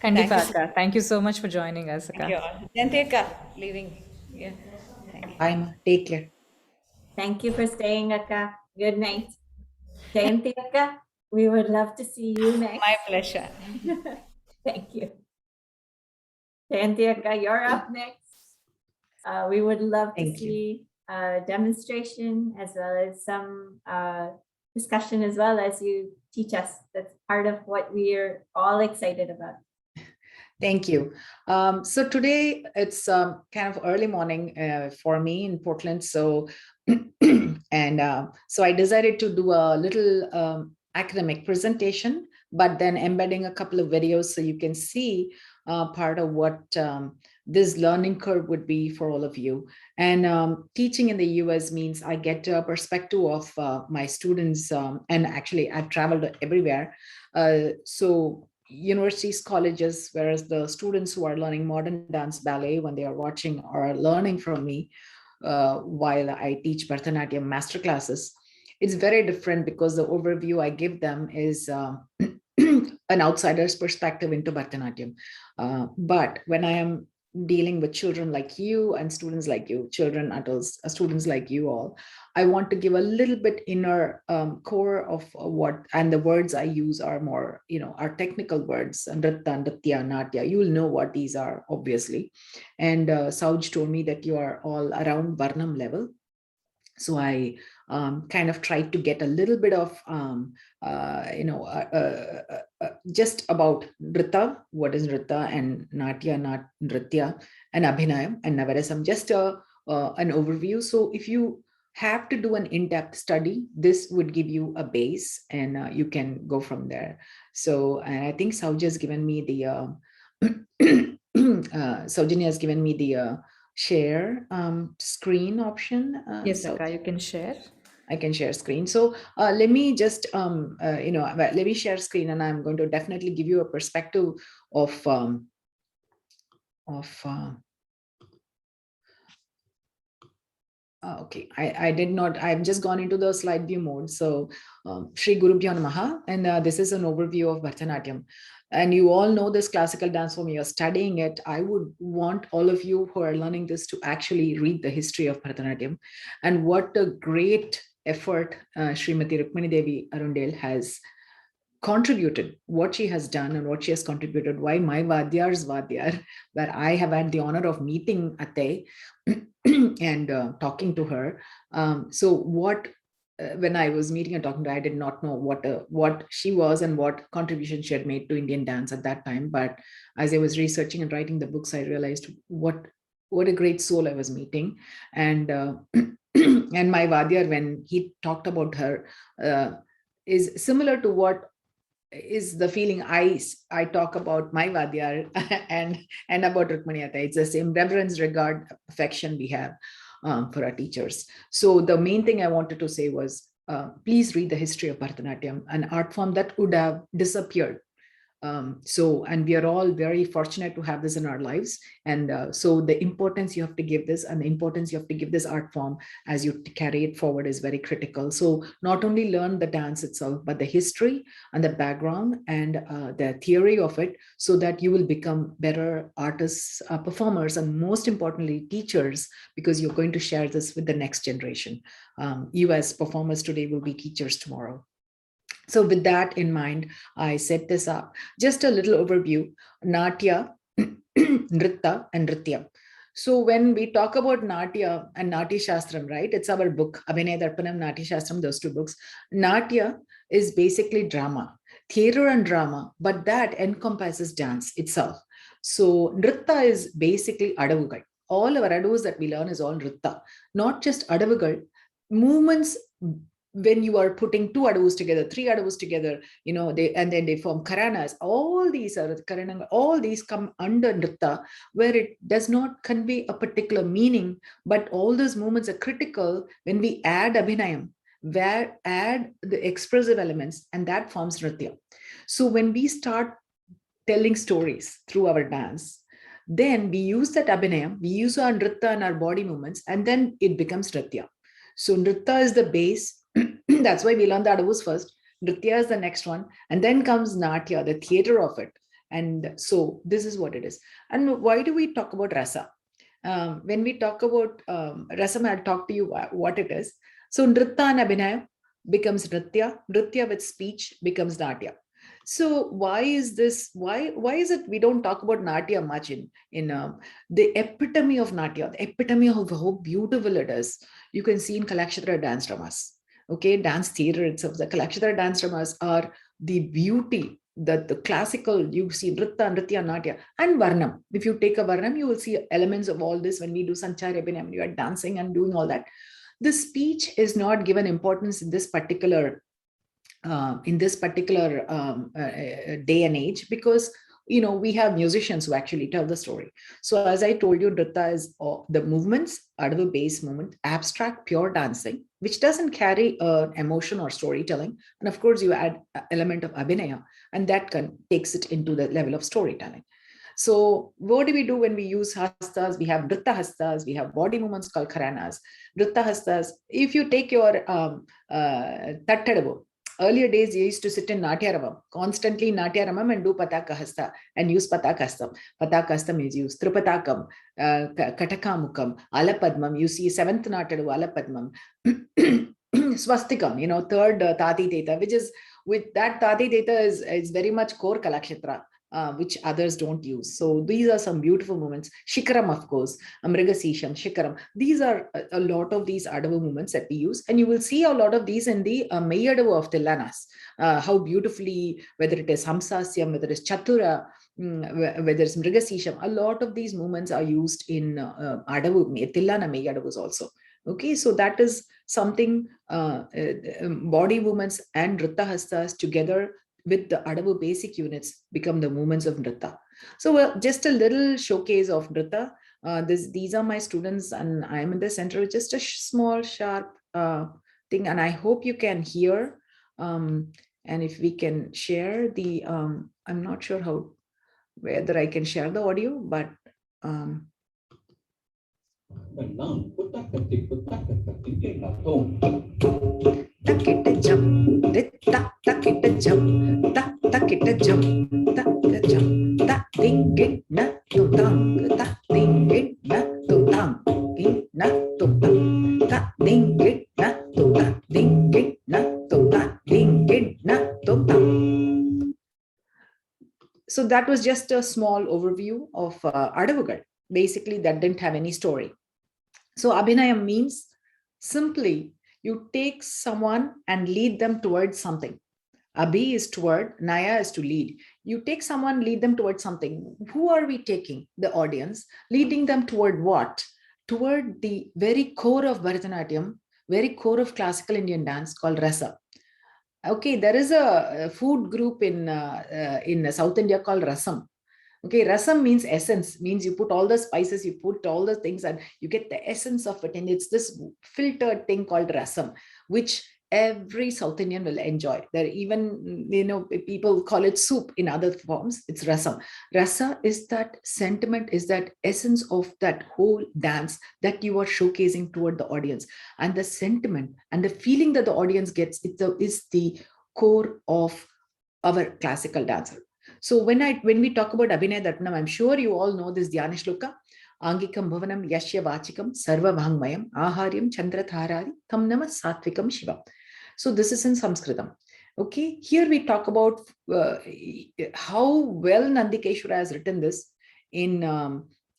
Kandipa,
Thank you.
Akka. Thank you so much for joining us,
Thank you
Akka.
all. Jayanthi Akka, leaving. Yeah. Thank you.
Bye, ma. Take care.
Thank you for staying, Akka. Good night. Jayanthi Akka, we would love to see you next.
My pleasure.
Thank you. Jayanthi Akka, you're up next. We would love to see a demonstration as well as some discussion as well as you teach us. That's part of what we're all excited about.
Thank you. So today it's kind of early morning for me in Portland. So, so I decided to do a little academic presentation, but then embedding a couple of videos so you can see part of what this learning curve would be for all of you. And teaching in the US means I get a perspective of my students, and actually I've traveled everywhere. So universities, colleges, whereas the students who are learning modern dance ballet, when they are watching or learning from me while I teach Bharatanatyam masterclasses, it's very different because the overview I give them is an outsider's perspective into Bharatanatyam. But when I am dealing with children like you and students like you, children, adults, students like you all, I want to give a little bit inner core of what, and the words I use are more, are technical words, Nritta, Natya, Natya. You will know what these are, obviously. And Sauj told me that you are all around Varnam level. So I kind of tried to get a little bit of, just about Nritta, what is Nritta, and Natya, Nritya, and Abhinayam, and Navarasas, just an overview. So if you have to do an in-depth study, this would give you a base, and you can go from there. So, and I think Saujanya has given me the, Saujanya has given me the share screen option.
Yes, Akka, you can share.
I can share screen. So let me just, let me share screen, and I'm going to definitely give you a perspective of okay, I did not, I've just gone into the slide view mode. So Shri Gurubhyo Namaha, and this is an overview of Bharatanatyam. And you all know this classical dance form, you're studying it. I would want all of you who are learning this to actually read the history of Bharatanatyam, and what a great effort Srimati Rukmini Devi Arundel has contributed, what she has done and what she has contributed, why my Vadyar's Vadyar, where I have had the honor of meeting Ate and talking to her. So what, when I was meeting and talking to her, I did not know what she was and what contribution she had made to Indian dance at that time. But as I was researching and writing the books, I realized what a great soul I was meeting. And and my Vadyar, when he talked about her, is similar to what is the feeling I talk about my Vadyar and about Rukmini Akka. It's the same reverence, regard, affection we have for our teachers. So the main thing I wanted to say was, please read the history of Bharatanatyam, an art form that would have disappeared. And we are all very fortunate to have this in our lives. And so the importance you have to give this, and the importance you have to give this art form as you carry it forward, is very critical. So not only learn the dance itself, but the history and the background and the theory of it, so that you will become better artists, performers, and most importantly, teachers, because you're going to share this with the next generation. You as performers today will be teachers tomorrow. So with that in mind, I set this up. Just a little overview: Natya, Nritta, and Nritya. So when we talk about Natya and Natya Shastram, right? It's our book, Abhinayam Darpanam, Natya Shastram, those two books. Natya is basically drama, theater and drama, but that encompasses dance itself. So Nritta is basically Adavugal. All our adavus that we learn is all Nritta, not just Adavugal. Movements when you are putting two adavus together, three adavus together, and then they form karanas. All these are karananga, all these come under nritta, where it does not convey a particular meaning, but all those movements are critical when we add abhinayam, where add the expressive elements, and that forms nritya. So when we start telling stories through our dance, then we use that abhinayam, we use our nritta and our body movements, and then it becomes nritya. So nritta is the base. That's why we learn the adavus first. Nritya is the next one. And then comes Natya, the theater of it. And so this is what it is. And why do we talk about rasa? When we talk about rasam, I'll talk to you what it is. So nritta and abhinaya becomes nritya. Nritya with speech becomes natya. So why is this? Why is it we don't talk about natya much in the epitome of natya, the epitome of how beautiful it is? You can see in Kalakshatra dance dramas. Okay, dance theater itself. The Kalakshatra dance dramas are the beauty that the classical, you see Nritta, Nritya, Natya, and Varnam. If you take a Varnam, you will see elements of all this when we do Sanchari Abhinayam, you are dancing and doing all that. The speech is not given importance in this particular day and age, because we have musicians who actually tell the story. So as I told you, Nritta is the movements, adavu based movement, abstract pure dancing, which doesn't carry emotion or storytelling. And of course you add an element of abhinaya, and that takes it into the level of storytelling. So what do we do when we use hastas? We have Nritta hastas, we have body movements called kharanas. Nritta hastas, if you take your tattadavu, earlier days, you used to sit in Natya Ramam, constantly Natya Ramam, and do Pataka Hasta and use Pataka Hastam. Pataka Hastam is used. Tripatakam, Katakamukam, Alapadmam. You see seventh Natadu, Alapadmam. Swastikam, third Tati Teta, which is with that Tati Teta is very much core Kalakshatra. Which others don't use. So these are some beautiful movements. Shikaram, of course, Amrigasisham, Shikaram. These are a lot of these adavu movements that we use. And you will see a lot of these in the Mayadavu of Tillanas. How beautifully, whether it is Hamsasyam, whether it's Chatura, whether it's Mrigasisham, a lot of these movements are used in Adavu, Tillana Mayadavus also. Okay, so that is something, body movements and Nritta Hastas together with the Adavu basic units become the movements of Nritta. So just a little showcase of Nritta. These are my students, and I'm in the center, just a small sharp thing, and I hope you can hear. And if we can share the, I'm not sure whether I can share the audio, but takita jump, takita jump, takita jump, takita jump, ta ding it na tum tang, ta ding it na tum tang, ding na tum tang, ta ding it na tum tang, ding it na tum tang, ding it na tum tang. So that was just a small overview of Adavugal. Basically, that didn't have any story. So Abhinayam means simply you take someone and lead them towards something. Abhi is toward, Naya is to lead. You take someone, lead them towards something. Who are we taking? The audience. Leading them toward what? Toward the very core of Bharatanatyam, very core of classical Indian dance called rasa. Okay, there is a food group in South India called rasam. Okay, rasam means essence, means you put all the spices, you put all the things, and you get the essence of it. And it's this filtered thing called rasam, which every South Indian will enjoy. There even, people call it soup in other forms. It's rasam. Rasa is that sentiment, is that essence of that whole dance that you are showcasing toward the audience. And the sentiment and the feeling that the audience gets is the core of our classical dancer. So when we talk about Abhinayam Darpanam, I'm sure you all know this Dhyana Shloka. Angikam Bhavanam Yashya Vachikam Sarva Bhangmayam Aharyam Chandratharari Tam Nama Satvikam Shiva. So this is in Sanskritam. Okay, here we talk about how well Nandikeshwara has written this in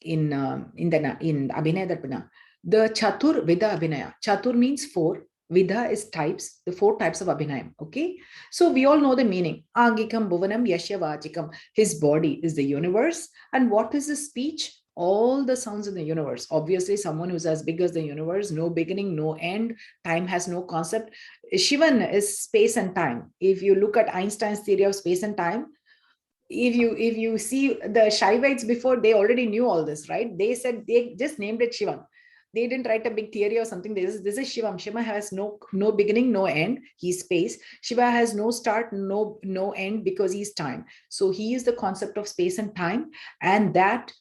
in Abhinaya Darpana, the Chatur Vida Abhinaya. Chatur means 4. Vidha is types, the 4 types of Abhinayam. Okay. So we all know the meaning. Angikam Bhuvanam Yashya Vachikam. His body is the universe. And what is his speech? All the sounds in the universe. Obviously, someone who's as big as the universe, no beginning, no end, time has no concept. Shivan is space and time. If you look at Einstein's theory of space and time, if you see the Shaivites before, they already knew all this, right? They said, they just named it Shivam. They didn't write a big theory or something. This is Shivam. Shiva has no beginning, no end. He's space. Shiva has no start, no end, because he's time. So he is the concept of space and time, and that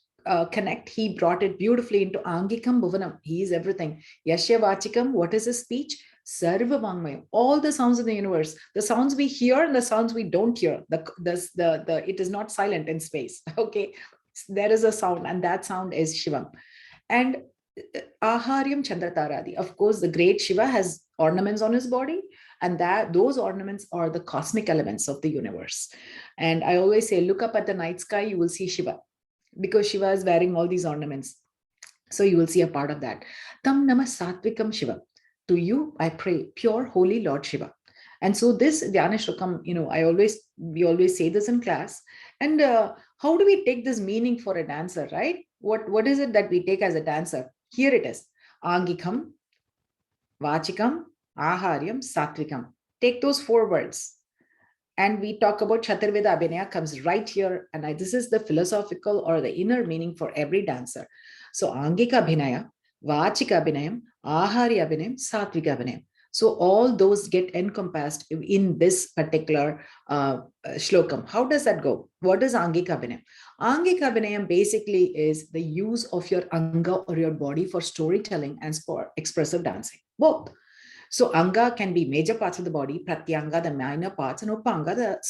connect, he brought it beautifully into Angikam Bhuvanam. He is everything. Yashya Vachikam, what is his speech? Sarva Vangmayam, all the sounds in the universe, the sounds we hear and the sounds we don't hear. It is not silent in space. Okay, there is a sound, and that sound is Shivam. And Aharyam Chandrataradi, of course, the great Shiva has ornaments on his body, and those ornaments are the cosmic elements of the universe. And I always say, look up at the night sky, you will see Shiva, because Shiva is wearing all these ornaments. So you will see a part of that. Tam Namah Satvikam Shiva. To you, I pray, pure, holy Lord Shiva. And so this Dhyana Shlokam, we always say this in class. And how do we take this meaning for a dancer, right? What is it that we take as a dancer? Here it is. Angikam, Vachikam, Aharyam, Satvikam. Take those 4 words. And we talk about Chaturveda Abhinaya comes right here. And this is the philosophical or the inner meaning for every dancer. So Angika Abhinaya, Vachika Abhinayam, Aharya Abhinayam, Satvika Abhinayam. So all those get encompassed in this particular shlokam. How does that go? What is Angika Abhinayam? Angika Abhinayam basically is the use of your anga or your body for storytelling and for expressive dancing, both. So anga can be major parts of the body, pratyanga, the minor parts, and upanga, the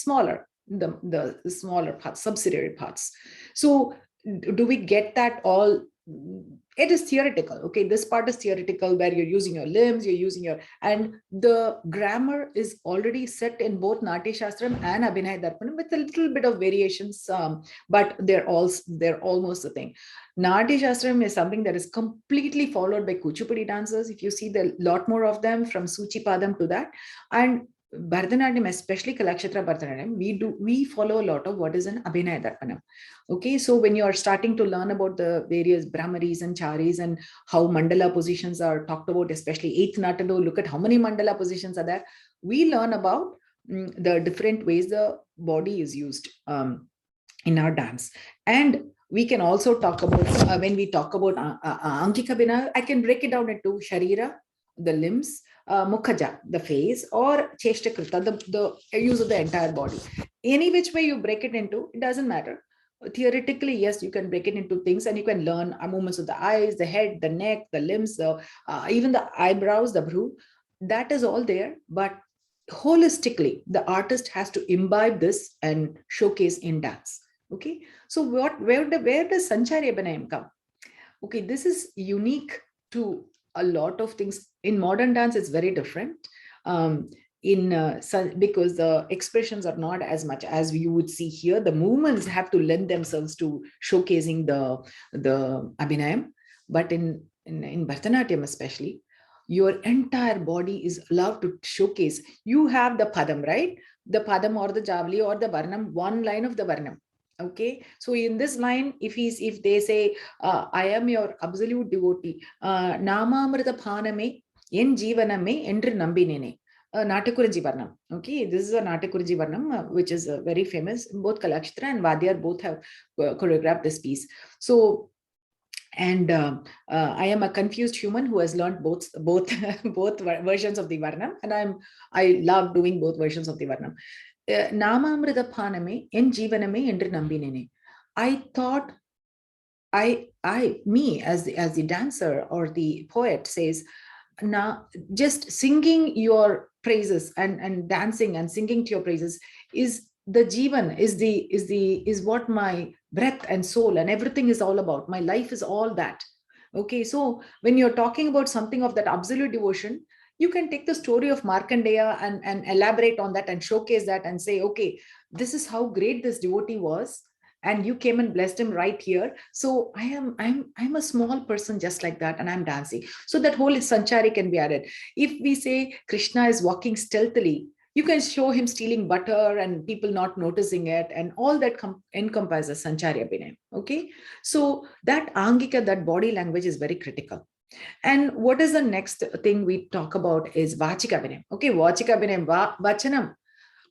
smaller parts, subsidiary parts. So do we get that all? It is theoretical. Okay, this part is theoretical, where you're using your limbs, you're using and the grammar is already set in both Natya Shastram and Abhinaya Darpanam with a little bit of variations, but they're almost the thing. Natya Shastram is something that is completely followed by Kuchipudi dancers. If you see, there are a lot more of them, from Suchi Padam to that. And Bharatanatyam, especially Kalakshetra Bharatanatyam, we follow a lot of what is in Abhinaya Darpanam. Okay, so when you are starting to learn about the various Brahmaris and Charis and how mandala positions are talked about, especially 8th Natalo, look at how many mandala positions are there. We learn about the different ways the body is used in our dance. And we can also talk about, when we talk about Angika Abhinaya, I can break it down into Sharira, the limbs, Mukhaja, the face, or Cheshtakrita, the use of the entire body. Any which way you break it into, it doesn't matter. Theoretically, yes, you can break it into things, and you can learn movements of the eyes, the head, the neck, the limbs, even the eyebrows, the brow. That is all there. But holistically, the artist has to imbibe this and showcase in dance. Okay, so where does Sanchari Abhinayam come? Okay, this is unique to a lot of things. In modern dance, it's very different. Because the expressions are not as much as you would see here. The movements have to lend themselves to showcasing the Abhinayam. But in Bharatanatyam especially, your entire body is allowed to showcase. You have the padam, right? The padam or the javli or the varnam, one line of the varnam. Okay, so in this line, if they say, I am your absolute devotee, Namamrita Phaname, En Jeevaname, Endru Nambinene. Natyakurinji Varnam. Okay, this is a Natyakurinji Varnam, which is very famous. Both Kalakshetra and Vadyar both have choreographed this piece. So, and I am a confused human who has learned both versions of the Varnam, and I love doing both versions of the Varnam. Namamrita Phaname, En Jeevaname, Endru Nambinene. I thought, me as the dancer or the poet says, now just singing your praises and dancing and singing to your praises is the Jivan, is what my breath and soul and everything is all about. My life is all that. Okay, so when you're talking about something of that absolute devotion, you can take the story of Markandeya and elaborate on that and showcase that and say, okay, this is how great this devotee was. and you came and blessed him right here. So I'm a small person just like that, and I'm dancing. So that whole sanchari can be added. If we say Krishna is walking stealthily, you can show him stealing butter and people not noticing it, and all that encompasses sanchari abhinayam. Okay, so that angika, that body language is very critical. And what is the next thing we talk about is vachika abhinayam. Okay, vachika abhinayam, vachanam.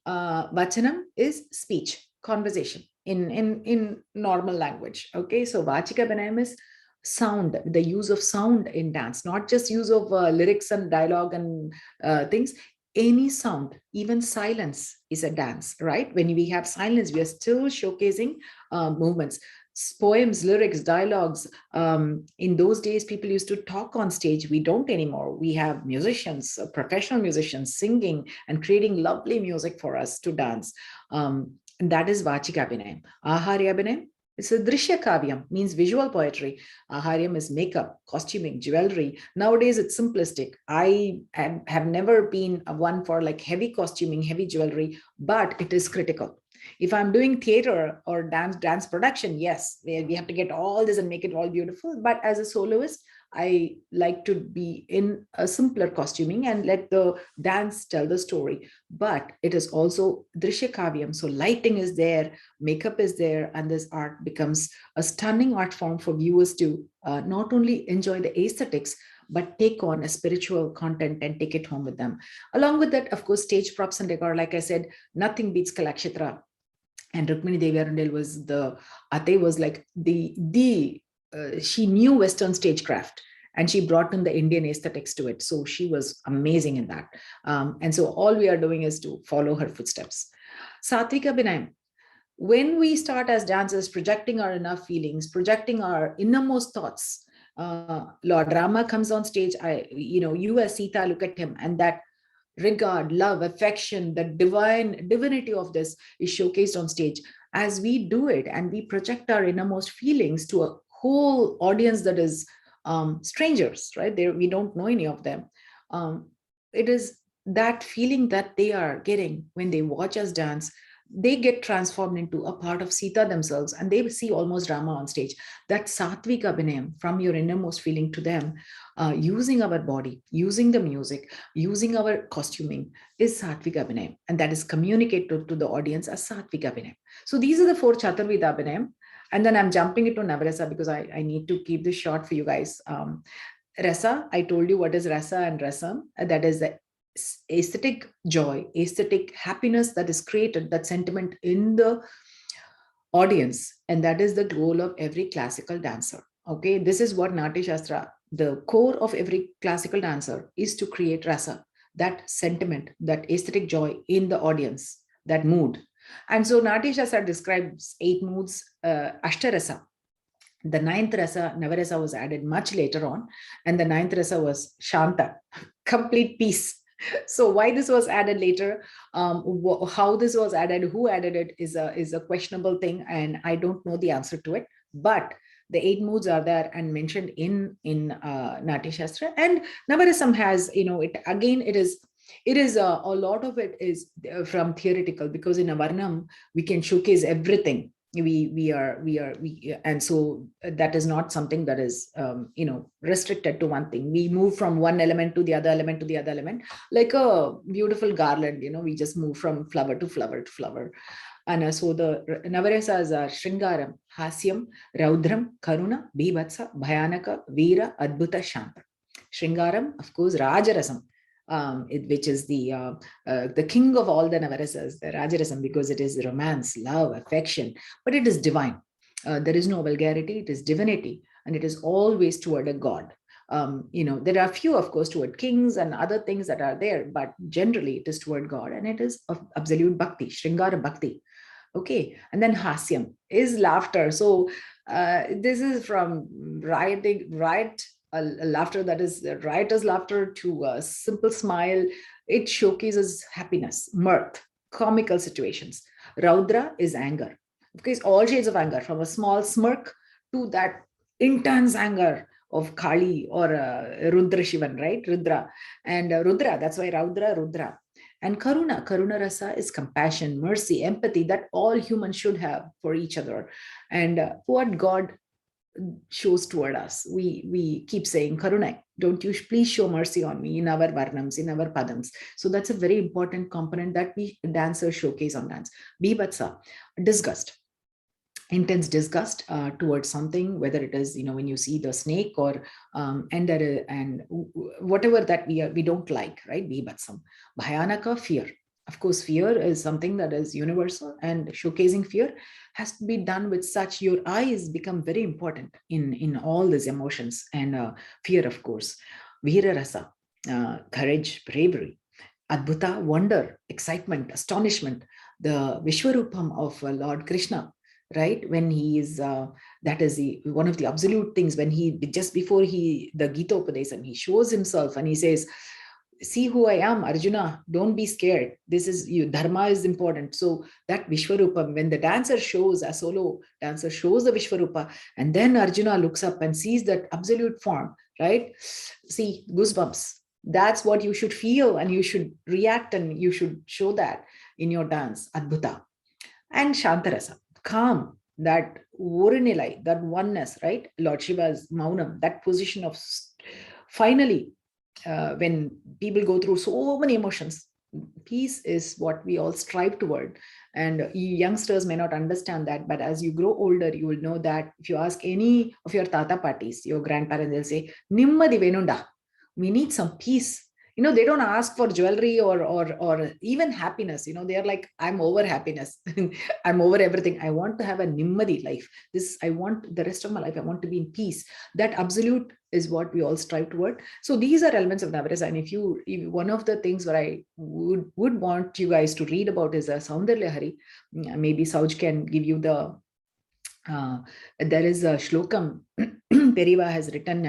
Vachanam is speech, conversation in normal language. Okay, so vachika abhinayam is sound, the use of sound in dance, not just use of lyrics and dialogue and things. Any sound, even silence is a dance, right? When we have silence, we are still showcasing movements. Poems, lyrics, dialogues. In those days, people used to talk on stage. We don't anymore. We have musicians, professional musicians singing and creating lovely music for us to dance. And that is Vachika Abhinayam. Aharya Abhinayam, it's a Drishya Kavyam, means visual poetry. Aharyam is makeup, costuming, jewelry. Nowadays, it's simplistic. I have never been one for like heavy costuming, heavy jewelry, but it is critical. If I'm doing theater or dance production, yes, we have to get all this and make it all beautiful. But as a soloist, I like to be in a simpler costuming and let the dance tell the story. But it is also Drishya Kavyam. So lighting is there, makeup is there, and this art becomes a stunning art form for viewers to not only enjoy the aesthetics, but take on a spiritual content and take it home with them. Along with that, of course, stage props and decor, like I said, nothing beats Kalakshatra. And Rukmini Devi Arundel was the Ate was like she knew Western stagecraft, and she brought in the Indian aesthetics to it. So she was amazing in that. And so all we are doing is to follow her footsteps. Satvika Abhinayam. When we start as dancers, projecting our inner feelings, projecting our innermost thoughts, Lord Rama comes on stage. You as Sita, look at him, and that regard, love, affection, the divinity of this is showcased on stage. As we do it and we project our innermost feelings to a whole audience that is strangers, right? We don't know any of them. It is that feeling that they are getting when they watch us dance. They get transformed into a part of Sita themselves, and they see almost Rama on stage. That Satvika Abhinayam, from your innermost feeling to them, using our body, using the music, using our costuming, is Satvika Abhinayam. And that is communicated to the audience as Satvika Abhinayam. So these are the 4 Chaturveda Abhinayam. And then I'm jumping into Navarasa because I need to keep this short for you guys. Rasa, I told you what is Rasa and Rasam. That is the aesthetic joy, aesthetic happiness that is created, that sentiment in the audience. And that is the goal of every classical dancer. Okay, this is what Natya Shastra, the core of every classical dancer is to create rasa, that sentiment, that aesthetic joy in the audience, that mood. And so Natya Shastra describes 8 moods, Ashtarasa. The 9th rasa, Navarasa, was added much later on. And the 9th rasa was Shanta, complete peace. So why this was added later, how this was added, who added it is a questionable thing, and I don't know the answer to it. But the 8 moods are there and mentioned in Natya Shastra. And Navarasam has, it is a lot of it is from theoretical, because in a Varnam we can showcase everything. And so that is not something that is restricted to one thing. We move from one element to the other element to the other element, like a beautiful garland. We just move from flower to flower to flower. And so the Navarasas are Shringaram, Hasyam, Raudram, Karuna, Bhivatsa, Bhayanaka, Veera, Adbhuta, Shanta. Shringaram, of course, Rajarasam, which is the king of all the Navarasas, the Rajarasam, because it is romance, love, affection, but it is divine. There is no vulgarity, it is divinity, and it is always toward a god. There are a few, of course, toward kings and other things that are there, but generally it is toward God, and it is of absolute bhakti, Shringara bhakti. Okay, and then Hasyam is laughter. So this is from laughter, that is riotous laughter, to a simple smile. It showcases happiness, mirth, comical situations. Raudra is anger. Okay, all shades of anger, from a small smirk to that intense anger of Kali or Rudra Shivan, right? Rudra. And Rudra, that's why Raudra, Rudra. And karuna rasa is compassion, mercy, empathy that all humans should have for each other. And what God shows toward us. We keep saying, Karuna, don't you please show mercy on me in our varnams, in our padams. So that's a very important component that we dancers showcase on dance. Bibhatsa, disgust. Intense disgust towards something, whether it is, when you see the snake or and whatever that we don't like, right? Bibhatsam. Bhayanaka, fear. Of course, fear is something that is universal, and showcasing fear has to be done with such, your eyes become very important in all these emotions. And fear, of course. Veera rasa, courage, bravery. Adbhuta, wonder, excitement, astonishment. The Vishwarupam of Lord Krishna, right? When he is, that is one of the absolute things, when he, just before the Gita Upadesam, he shows himself and he says, see who I am, Arjuna, don't be scared. This is you, dharma is important. So that Vishwarupam, when the dancer shows, a solo dancer shows the Vishwarupa, and then Arjuna looks up and sees that absolute form, right? See, goosebumps. That's what you should feel, and you should react, and you should show that in your dance. Adbhuta. And Shantarasa, calm, that Vorinilai, that oneness, right? Lord Shiva's Maunam, that position of finally, when people go through so many emotions, peace is what we all strive toward. And you youngsters may not understand that, but as you grow older, you will know that if you ask any of your tata parties, your grandparents, they'll say, Nimmadi venunda. We need some peace. They don't ask for jewelry or even happiness. They are like, I'm over happiness. I'm over everything. I want to have a nimmadi life. I want the rest of my life, I want to be in peace. That absolute is what we all strive toward. So these are elements of Navarasa. And if one of the things that I would want you guys to read about is a Saundarya Hari. Maybe Sauj can give you the there is a shlokam Periva has written,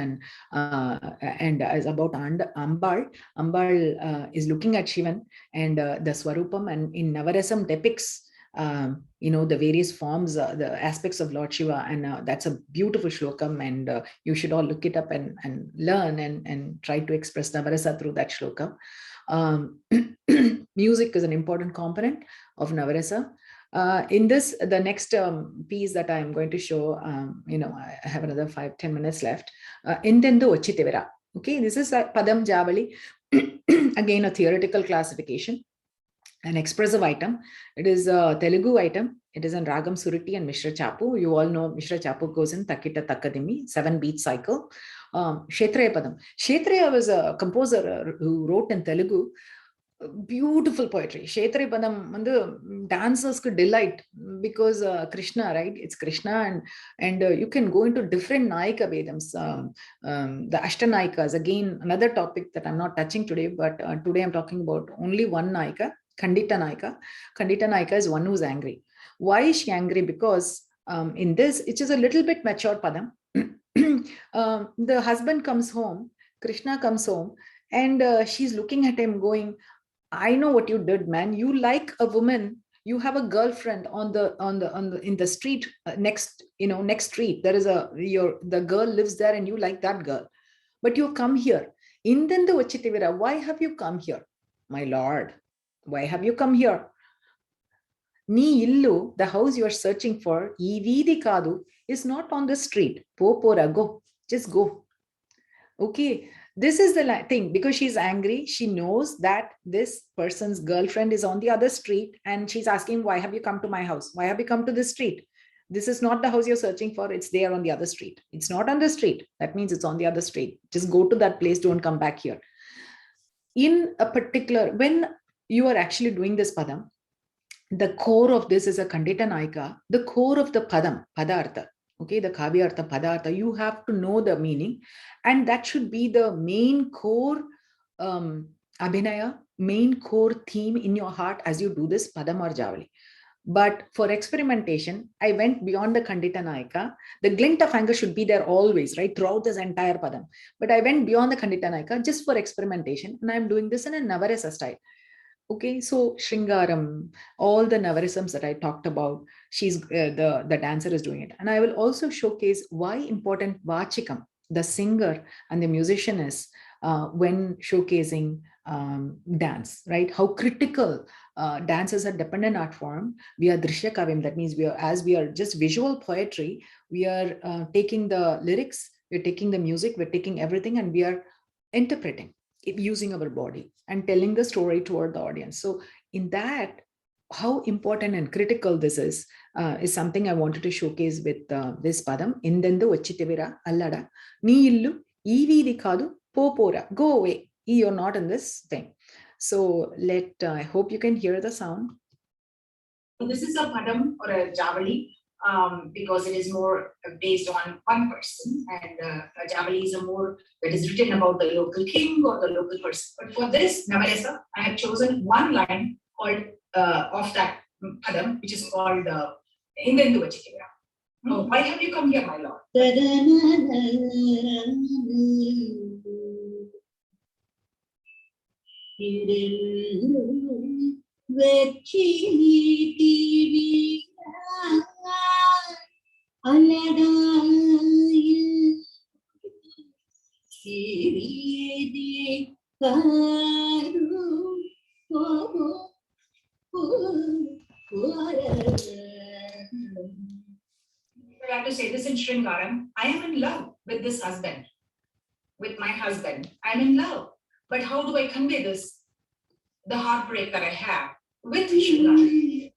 and is about Ambal. Ambal is looking at Shivan and the Swarupam, and in Navarasam depicts the various forms, the aspects of Lord Shiva, and that's a beautiful shlokam, and you should all look it up and learn and try to express Navarasa through that shlokam. Music is an important component of Navarasa. In this, the next piece that I'm going to show, I have another 5-10 minutes left. Intendo Ochitevera. Okay, this is a Padam Javali. Again, a theoretical classification, an expressive item. It is a Telugu item. It is in Ragam Suriti and Mishra Chapu. You all know Mishra Chapu goes in Takita Takadimi, 7-beat cycle. Kshetraya Padam. Kshetraya was a composer who wrote in Telugu. Beautiful poetry. Kshetraya Padam, the dancers could delight because Krishna, right? It's Krishna, and you can go into different Nayika Vedams. The Ashtanayikas, again, another topic that I'm not touching today, but today I'm talking about only one Nayika, Khandita Nayika. Khandita Nayika is one who's angry. Why is she angry? Because in this, it is a little bit matured Padam. The husband comes home, Krishna comes home, and she's looking at him going, I know what you did, man. You like a woman. You have a girlfriend in the street next street. There is the girl lives there, and you like that girl, but you come here. Indenda Vachitivira, why have you come here, my lord? Why have you come here? Ni illu, the house you are searching for, ee veedi kaadu, is not on the street. Po pora, go, just go. Okay. This is the thing, because she's angry. She knows that this person's girlfriend is on the other street, and she's asking, why have you come to my house? Why have you come to this street? This is not the house you're searching for. It's there on the other street. It's not on the street. That means it's on the other street. Just go to that place. Don't come back here. In a particular, when you are actually doing this Padam, the core of this is a Khandita Nayika. The core of the Padam, Padartha. Okay, the Kavya Artha, Padartha, you have to know the meaning, and that should be the main core Abhinaya, main core theme in your heart as you do this Padam or Javali. But for experimentation, I went beyond the Khandita Nayika. The glint of anger should be there always, right, throughout this entire Padam. But I went beyond the Khandita Nayika just for experimentation, and I'm doing this in a Navarasa style. Okay, so Shringaram, all the Navarasams that I talked about, she's the dancer is doing it. And I will also showcase why important Vachikam, the singer and the musician is when showcasing dance, right? How critical dance is a dependent art form. We are drishya kavyam, that means we are just visual poetry, we are taking the lyrics, we're taking the music, we're taking everything, and we are interpreting it using our body and telling the story toward the audience. So in that, how important and critical this is something I wanted to showcase with this padam. Indendu vachitivira allada nee illu ee veedi kaadu popora, go away, you're not in this thing. So I hope you can hear the sound.
So this is a padam or a javali because it is more based on one person, and a javali is more that is written about the local king or the local person. But for this Navarasa, I have chosen one line called of that padam, which is called Hindendu Vachitivira. Why have you come here, my lord? I have to say this in Sringaram. I am in love with this husband, with my husband. I'm in love. But how do I convey this, the heartbreak that I have with Sringaram?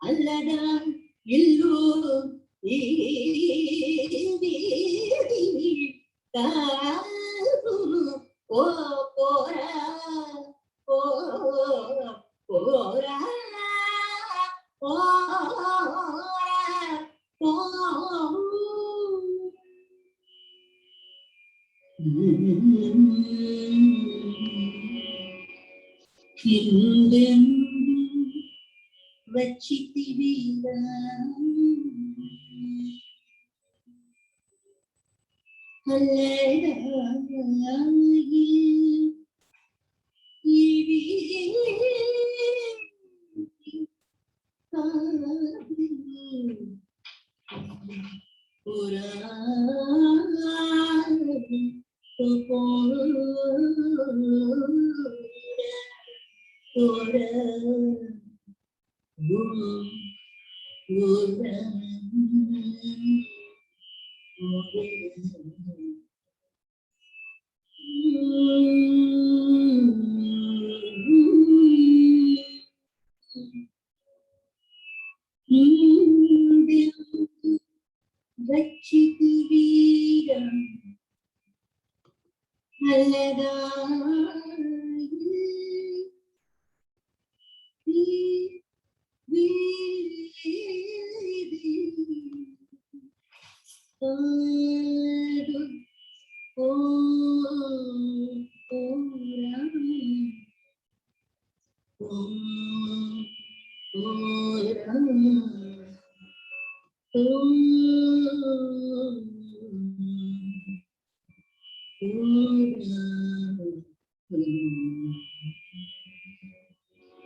Allada illu o pora pora vachittivira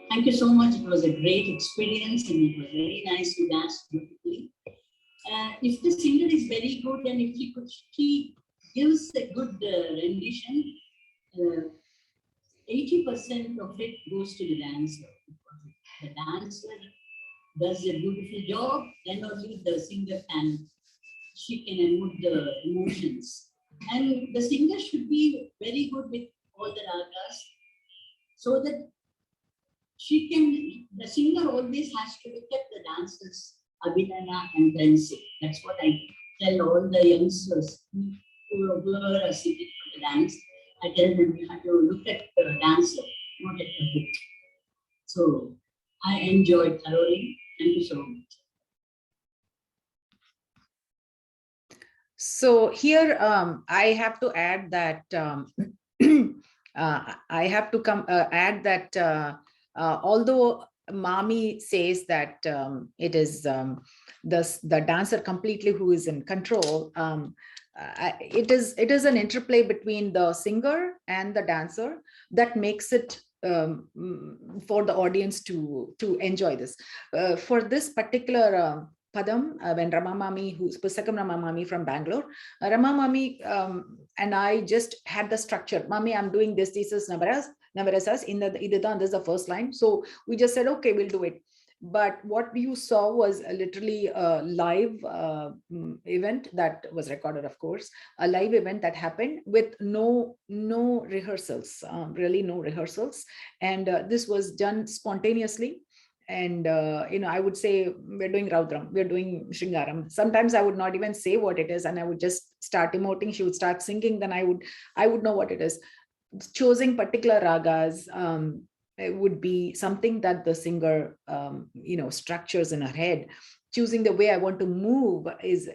Thank you so much. It was a great experience and it was very nice to dance beautifully. If the singer is very good and if she gives a good rendition, 80% of it goes to the dancer. The dancer does a beautiful job, then only the singer she can emote the emotions. And the singer should be very good with all the ragas so that the singer always has to look at the dancers, Abhinayam, and then sing. That's what I tell all the youngsters who are sitting for the dance. I tell them you have to look at the dancer, not at the book. So I enjoyed thoroughly. Thank you so much.
So here I have to add that although Mami says that it is the dancer completely who is in control, it is an interplay between the singer and the dancer that makes it for the audience to enjoy this. For this particular Padam, when Rama Mami, who's Pusakam Rama Mami from Bangalore, Rama Mami and I just had the structure. Mami, I'm doing this. This is Navarasas. In the Ididan, this is the first line. So we just said, okay, we'll do it. But what you saw was literally a live event that was recorded, of course, a live event that happened with no rehearsals, really no rehearsals. And this was done spontaneously. And I would say we're doing Raudram, we're doing Shringaram. Sometimes I would not even say what it is, and I would just start emoting. She would start singing, then I would know what it is. Choosing particular ragas it would be something that the singer structures in her head. Choosing the way I want to move is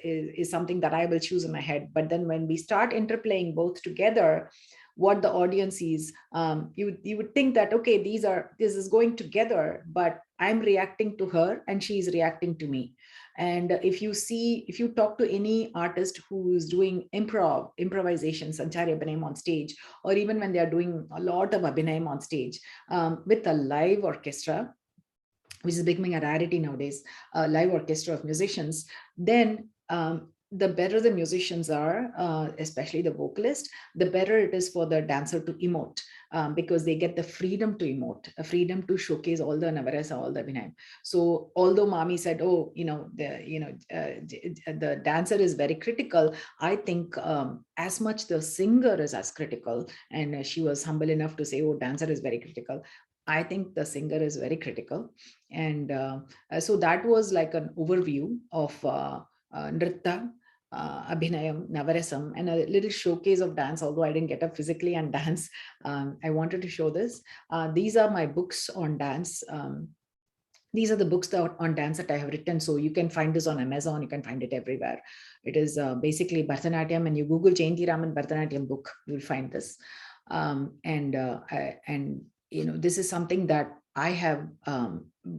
something that I will choose in my head. But then when we start interplaying both together, what the audience sees, you would think that, okay, this is going together, but I'm reacting to her and she's reacting to me. And if you talk to any artist who's doing improvisation, Sanchari Abhinayam on stage, or even when they are doing a lot of Abhinayam on stage with a live orchestra, which is becoming a rarity nowadays, a live orchestra of musicians, then the better the musicians are, especially the vocalist, the better it is for the dancer to emote, because they get the freedom to emote, a freedom to showcase all the Navarasa, all the Abhinayam. So although Mami said, oh, the dancer is very critical, I think as much the singer is as critical. And she was humble enough to say, oh, dancer is very critical. I think the singer is very critical. And so that was like an overview of Nritta, Abhinayam, Navarasam, and a little showcase of dance, although I didn't get up physically and dance. I wanted to show this. These are my books on dance. These are the books on dance that I have written. So you can find this on Amazon. You can find it everywhere. It is basically Bharatanatyam, and you Google Jayanthi Raman Bharatanatyam book, you will find this. This is something that I have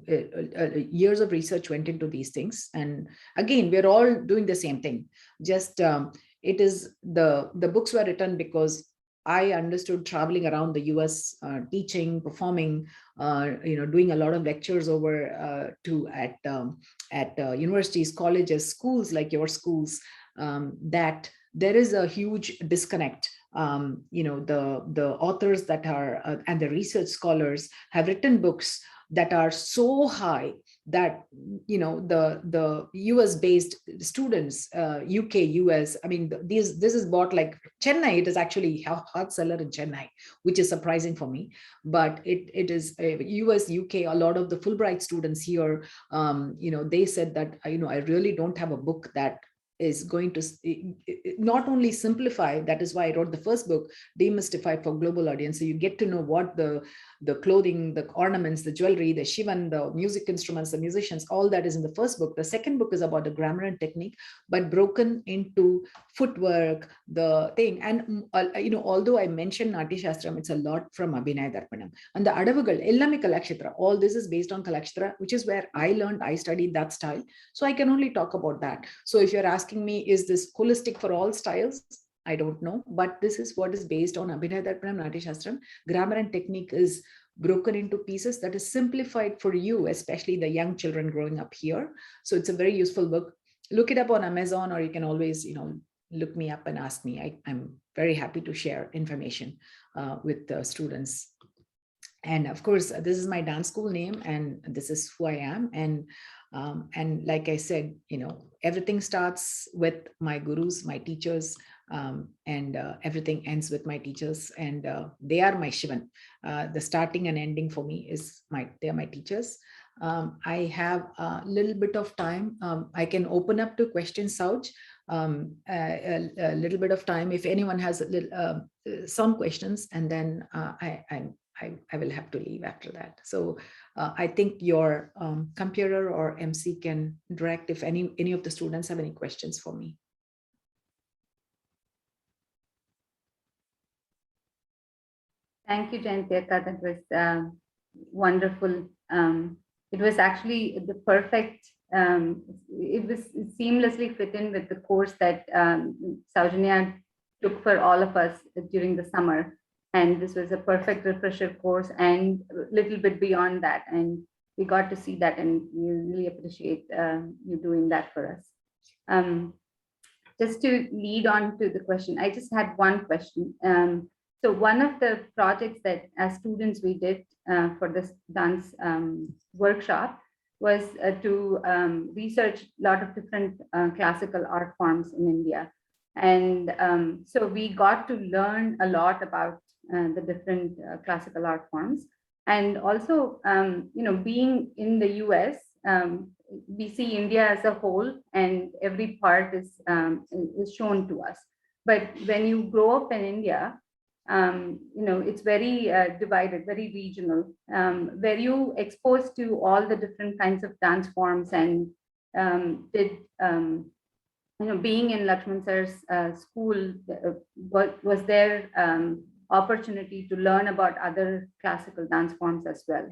years of research went into these things. And again, we're all doing the same thing. Just it is the books were written because I understood traveling around the US, teaching, performing, doing a lot of lectures over at universities, colleges, schools like your schools, that there is a huge disconnect. The authors that are and the research scholars have written books that are so high that the US based students, UK, US, I mean, this is bought like Chennai. It is actually a hard seller in Chennai, which is surprising for me. But it is US, UK. A lot of the Fulbright students here, they said that I really don't have a book that is going to not only simplify, that is why I wrote the first book, Demystify, for global audience. So you get to know what the clothing, the ornaments, the jewelry, the shivan, the music instruments, the musicians, all that is in the first book. The second book is about the grammar and technique, but broken into footwork, the thing. And, although I mentioned Natya Shastram, it's a lot from Abhinaya Darpanam. And the Adavagal, Ellame Kalakshatra, all this is based on Kalakshatra, which is where I studied that style. So I can only talk about that. So if you're asking me, is this holistic for all styles? I don't know, but this is what is based on Abhinaya Darpanam, Natya Shastram. Grammar and technique is broken into pieces that is simplified for you, especially the young children growing up here. So it's a very useful book. Look it up on Amazon, or you can always, look me up and ask me. I'm very happy to share information with the students. And of course, this is my dance school name, and this is who I am. And like I said, everything starts with my gurus, my teachers, and everything ends with my teachers, and they are my Shivan. The starting and ending for me is they are my teachers. I have a little bit of time. I can open up to questions, Sauj. A little bit of time if anyone has some questions, and then I will have to leave after that. So I think your computer or MC can direct if any of the students have any questions for me.
Thank you, Jayanthi Akka. That was wonderful. It was actually the perfect, it was seamlessly fit in with the course that Saujanya took for all of us during the summer. And this was a perfect refresher course and a little bit beyond that. And we got to see that, and we really appreciate you doing that for us. Just to lead on to the question, I just had one question. So one of the projects that as students we did for this dance workshop was to research a lot of different classical art forms in India. And so we got to learn a lot about the different classical art forms. And also, being in the US, we see India as a whole, and every part is shown to us. But when you grow up in India, it's very divided, very regional, where you exposed to all the different kinds of dance forms, and being in Lakshman sir's school, was there opportunity to learn about other classical dance forms as well?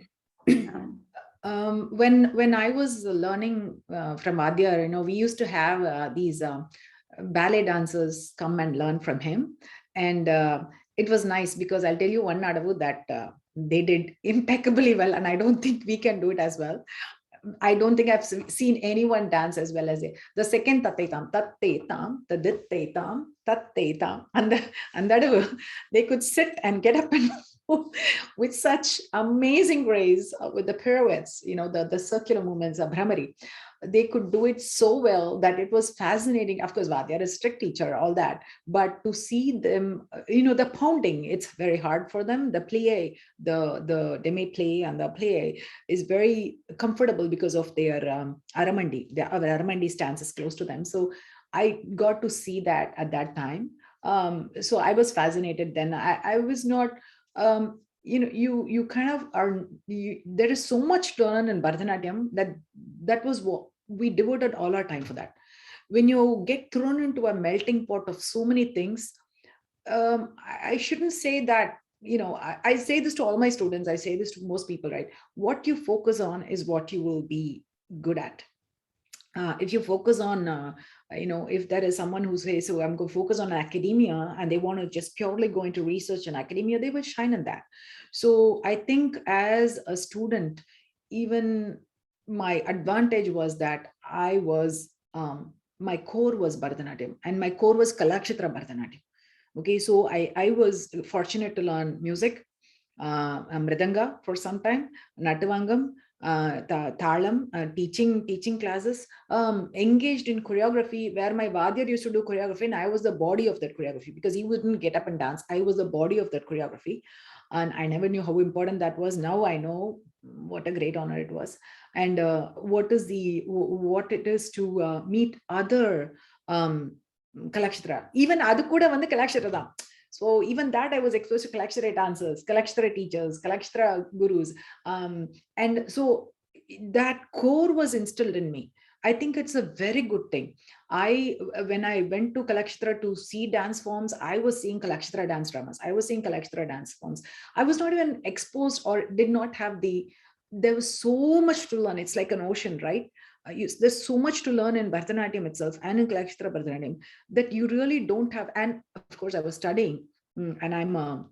When I was learning from Adya, we used to have these ballet dancers come and learn from him. And it was nice, because I'll tell you one Nadavu that they did impeccably well, and I don't think we can do it as well. I don't think I've seen anyone dance as well as they. The second tatetam, tatetam, taditetam, tatetam, and that they could sit and get up and move with such amazing grace with the pirouettes, the circular movements, of Brahmari. They could do it so well that it was fascinating. Of course, Vadyar is a strict teacher, all that, but to see them, the pounding, it's very hard for them. The plie, the demi plie and the plie is very comfortable because of their aramandi. Their aramandi stance is close to them. So I got to see that at that time. So I was fascinated then. I was not, you kind of are, there is so much to learn in Bharatanatyam that was what we devoted all our time for that. When you get thrown into a melting pot of so many things, I shouldn't say that, I say this to all my students, I say this to most people, right? What you focus on is what you will be good at. If you focus on, if there is someone who says, so I'm going to focus on academia and they want to just purely go into research and academia, they will shine in that. So I think as a student, even my advantage was that I was, my core was Bharatanatyam and my core was Kalakshatra Bharatanatyam. Okay, so I was fortunate to learn music, Mridanga for some time, Natavangam, Thalam, teaching classes, engaged in choreography, where my Vadyar used to do choreography and I was the body of that choreography because he wouldn't get up and dance. I was the body of that choreography. And I never knew how important that was. Now I know what a great honor it was. And what it is to meet other Kalakshatra. Even Adu kuda vandu Kalakshatra da. So even that I was exposed to Kalakshatra dancers, Kalakshatra teachers, Kalakshatra gurus. And so that core was instilled in me. I think it's a very good thing. When I went to Kalakshatra to see dance forms, I was seeing Kalakshatra dance dramas. I was seeing Kalakshatra dance forms. I was not even exposed or did not have there was so much to learn. It's like an ocean, right? There's so much to learn in Bharatanatyam itself and in Kalakshatra Bharatanatyam that you really don't have. And of course I was studying and I'm an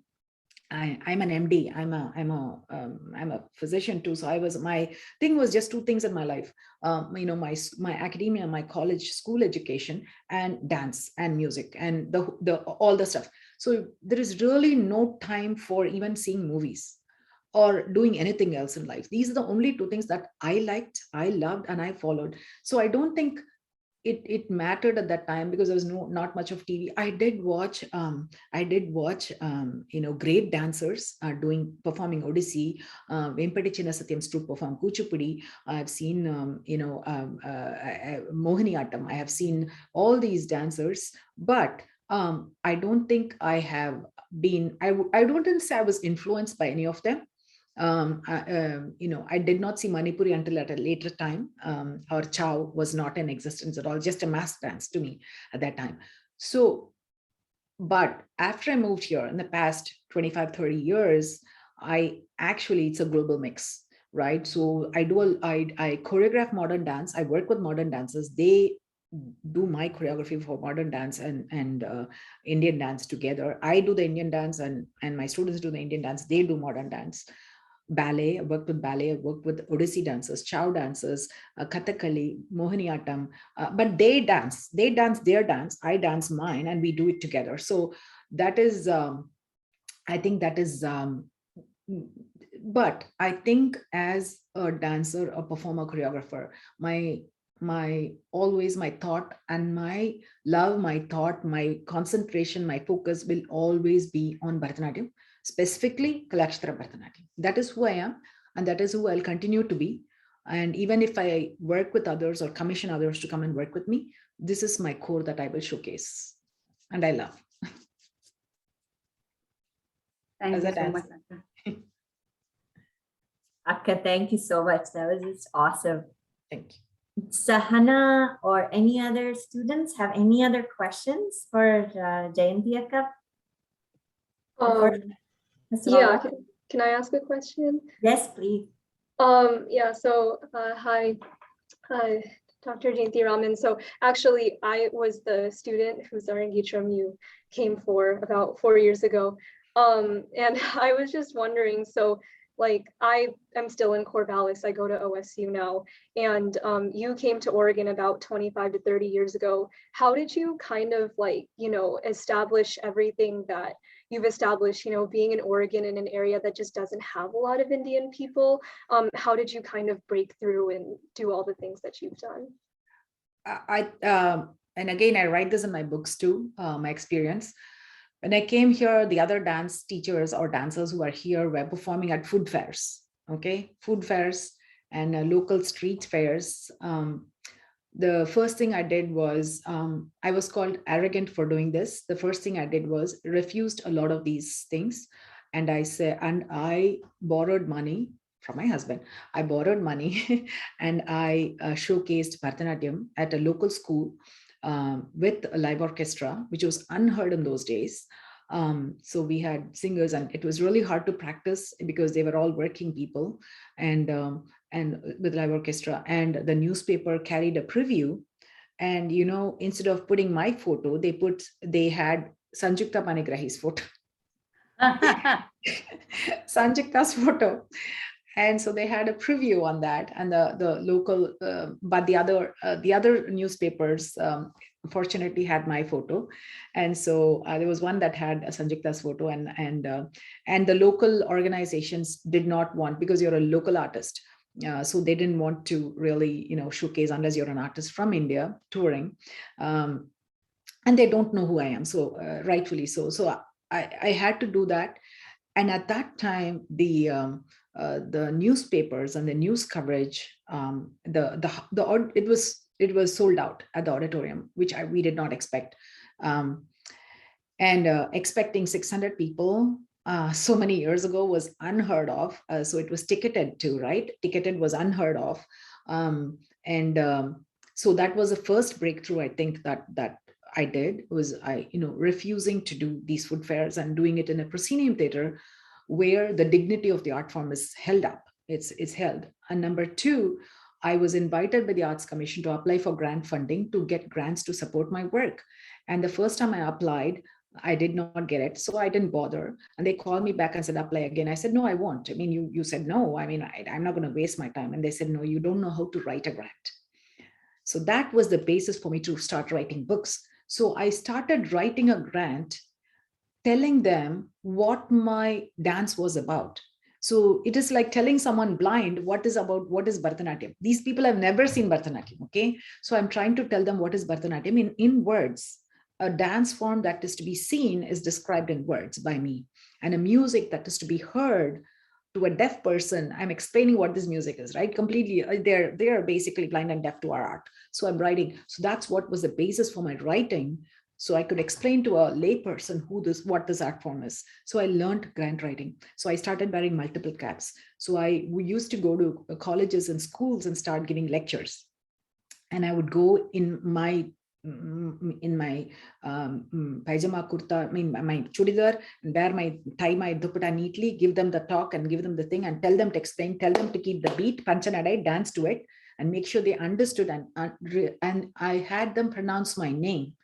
MD. I'm a physician too. So my thing was just two things in my life, my academia, my college, school education, and dance and music and all the stuff. So there is really no time for even seeing movies or doing anything else in life. These are the only two things that I liked, I loved, and I followed. So I don't think it mattered at that time because there was not much of TV. I did watch great dancers performing Odissi. Vempati Chinnasatyam's troupe perform Kuchipudi. I've seen Mohini Attam. I have seen all these dancers, but I don't think I have been. I don't say I was influenced by any of them. I did not see Manipuri until at a later time. Or Chow was not in existence at all, just a mass dance to me at that time. So, but after I moved here in the past 25, 30 years, it's a global mix, right? So I choreograph modern dance. I work with modern dancers. They do my choreography for modern dance and Indian dance together. I do the Indian dance and my students do the Indian dance. They do modern dance. Ballet, I worked with ballet, I worked with Odissi dancers, Chow dancers, Kathakali, Mohiniyattam, but they dance their dance, I dance mine, and we do it together. So that is, I think that is, but I think as a dancer, a performer, choreographer, my thought and my love, my concentration, my focus will always be on Bharatanatyam, specifically Kalakshatra Bharatanatyam. That is who I am, and that is who I'll continue to be. And even if I work with others or commission others to come and work with me, this is my core that I will showcase, and I love.
Thank you so much,
Akka. Akka, thank you so much. That was just awesome.
Thank you.
Sahana or any other students have any other questions for Jayanthi Akka?
Yeah, can I ask a question?
Yes, please.
Yeah, so hi, Dr. Jayanthi Raman. So actually, I was the student whose Arangitram you came for about 4 years ago. And I was just wondering, so Like I am still in Corvallis, I go to OSU now, and you came to Oregon about 25 to 30 years ago. How did you kind of like, you know, establish everything that you've established, you know, being in Oregon in an area that just doesn't have a lot of Indian people? How did you kind of break through and do all the things that you've done?
And again, I write this in my books too, my experience. When I came here, the other dance teachers or dancers who are here were performing at food fairs, okay? Food fairs and local street fairs. The first thing I did was, I was called arrogant for doing this. The first thing I did was refused a lot of these things. And I borrowed money from my husband. I borrowed money and I showcased Bharatanatyam at a local school with a live orchestra, which was unheard in those days. So we had singers, and it was really hard to practice because they were all working people, and with live orchestra. And the newspaper carried a preview, and you know, instead of putting my photo, they had Sanjukta Panigrahi's photo. Sanjukta's photo. And so they had a preview on that, and the local, but the other newspapers fortunately had my photo, and so there was one that had Sanjukta's photo, and the local organizations did not want, because you're a local artist, so they didn't want to really, you know, showcase unless you're an artist from India touring, and they don't know who I am. So rightfully so. So I had to do that, and at that time the newspapers and the news coverage, it was sold out at the auditorium, which we did not expect, and expecting 600 people so many years ago was unheard of. So it was ticketed too, right? Ticketed was unheard of, so that was the first breakthrough, I think, that I did, was refusing to do these food fairs and doing it in a proscenium theater, where the dignity of the art form is held up. It's held. And number two, I was invited by the Arts Commission to apply for grant funding to get grants to support my work. And the first time I applied, I did not get it, so I didn't bother. And they called me back and said, apply again. I said, no, I won't. I mean, you said no. I mean, I'm not going to waste my time. And they said, no, you don't know how to write a grant. So that was the basis for me to start writing books. So I started writing a grant, telling them what my dance was about. So it is like telling someone blind what is Bharatanatyam. These people have never seen Bharatanatyam, okay? So I'm trying to tell them what is Bharatanatyam in words. A dance form that is to be seen is described in words by me. And a music that is to be heard to a deaf person, I'm explaining what this music is, right? Completely, they're basically blind and deaf to our art. So I'm writing. So that's what was the basis for my writing. So I could explain to a lay person what this art form is. So I learned grant writing. So I started wearing multiple caps. So we used to go to colleges and schools and start giving lectures. And I would go in my pajama kurta, my chudidar, and tie my dupatta neatly, give them the talk and give them the thing and tell them to explain, tell them to keep the beat, panchanadai, dance to it, and make sure they understood. And I had them pronounce my name.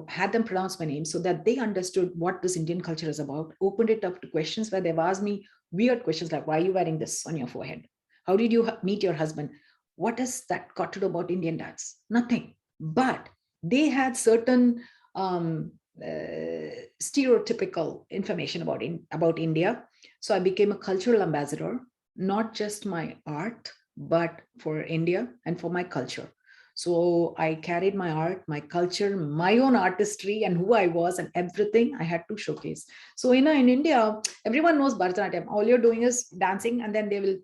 Had them pronounce my name so that they understood what this Indian culture is about, opened it up to questions where they've asked me weird questions like, why are you wearing this on your forehead? How did you meet your husband? What has that got to do about Indian dance? Nothing. But they had certain stereotypical information about India. So I became a cultural ambassador, not just my art, but for India and for my culture. So I carried my art, my culture, my own artistry, and who I was, and everything I had to showcase. So in India, everyone knows Bharatanatyam. All you're doing is dancing, and then they will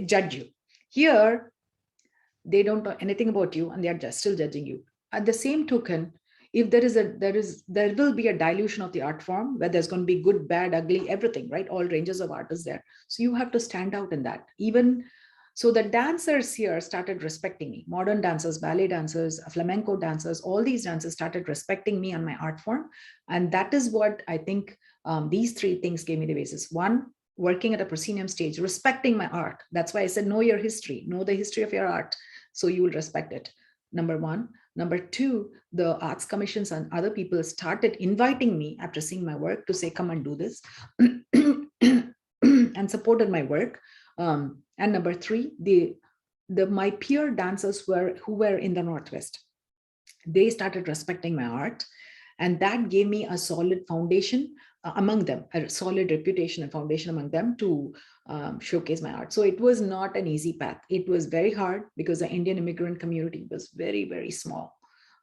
judge you. Here, they don't know anything about you, and they are just still judging you. At the same token, if there will be a dilution of the art form where there's going to be good, bad, ugly, everything, right? All ranges of art is there. So you have to stand out in that. So the dancers here started respecting me. Modern dancers, ballet dancers, flamenco dancers, all these dancers started respecting me and my art form. And that is what I think these three things gave me the basis. One, working at a proscenium stage, respecting my art. That's why I said, know your history, know the history of your art, so you will respect it. Number one. Number two, the arts commissions and other people started inviting me after seeing my work to say, come and do this. And and supported my work. And number three, my peer dancers who were in the Northwest, they started respecting my art, and that gave me a solid foundation among them, a solid reputation and foundation among them to showcase my art. So it was not an easy path. It was very hard because the Indian immigrant community was very, very small.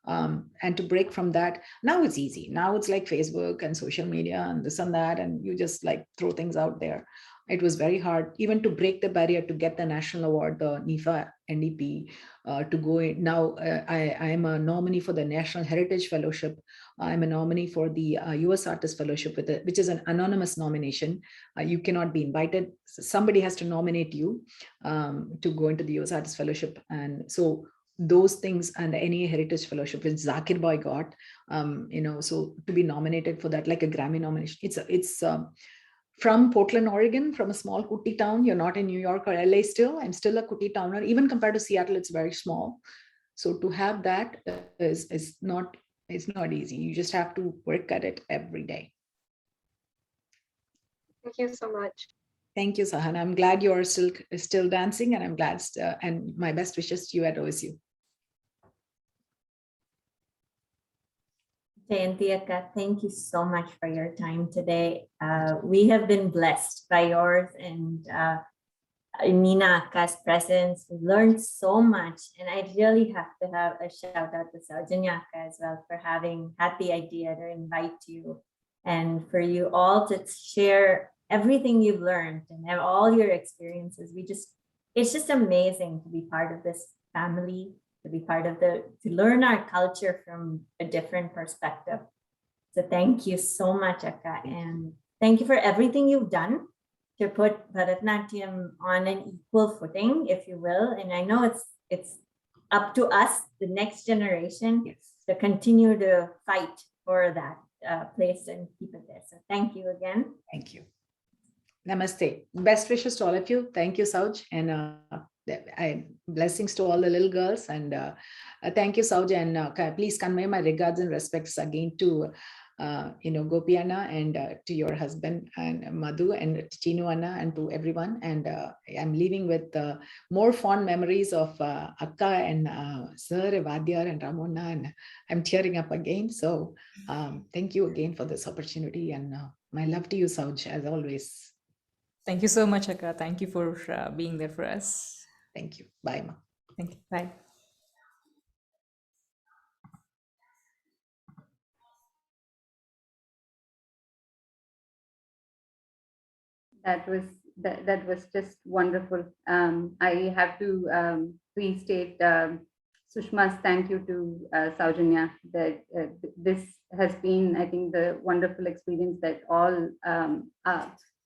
And to break from that, now it's easy. Now it's like Facebook and social media and this and that, and you just like throw things out there. It was very hard even to break the barrier to get the national award, the NIFA NDP, to go in. Now I am a nominee for the National Heritage Fellowship. I'm a nominee for the US Artist Fellowship, which is an anonymous nomination. You cannot be invited. Somebody has to nominate you to go into the US Artist Fellowship. And so those things, and the NEA Heritage Fellowship, which Zakir Boy got, so to be nominated for that, like a Grammy nomination, it's from Portland, Oregon, from a small Kuti town. You're not in New York or LA still. I'm still a Kuti towner. Even compared to Seattle, it's very small. So to have that is not easy. You just have to work at it every day.
Thank you so much.
Thank you, Sahana. I'm glad you're still dancing, and I'm glad, and my best wishes to you at OSU.
Jayanthi Akka, thank you so much for your time today. We have been blessed by yours and Neena Akka's presence. We learned so much, and I really have to have a shout out to Saujanya Akka as well for having had the idea to invite you, and for you all to share everything you've learned and have all your experiences. It's just amazing to be part of this family, to be part of to learn our culture from a different perspective. So thank you so much, Akka, and thank you for everything you've done to put Bharatanatyam on an equal footing, if you will. And I know it's up to us, the next generation, to continue to fight for that place and keep it there. So thank you again.
Thank you. Namaste. Best wishes to all of you. Thank you, Sauj, and blessings to all the little girls. And thank you, Sauj, and please convey my regards and respects again to Gopi Anna, and to your husband and Madhu, and to Chinu Anna, and to everyone. And I'm leaving with more fond memories of Akka and Sir Vadyar and Ramona, and I'm tearing up again. So thank you again for this opportunity, and my love to you, Sauj, as always.
Thank you so much, Akka. Thank you for being there for us.
Thank you. Bye, Ma.
Thank you. Bye.
That was just wonderful. I have to restate Sushma's thank you to Saujanya, that this has been, I think, the wonderful experience that all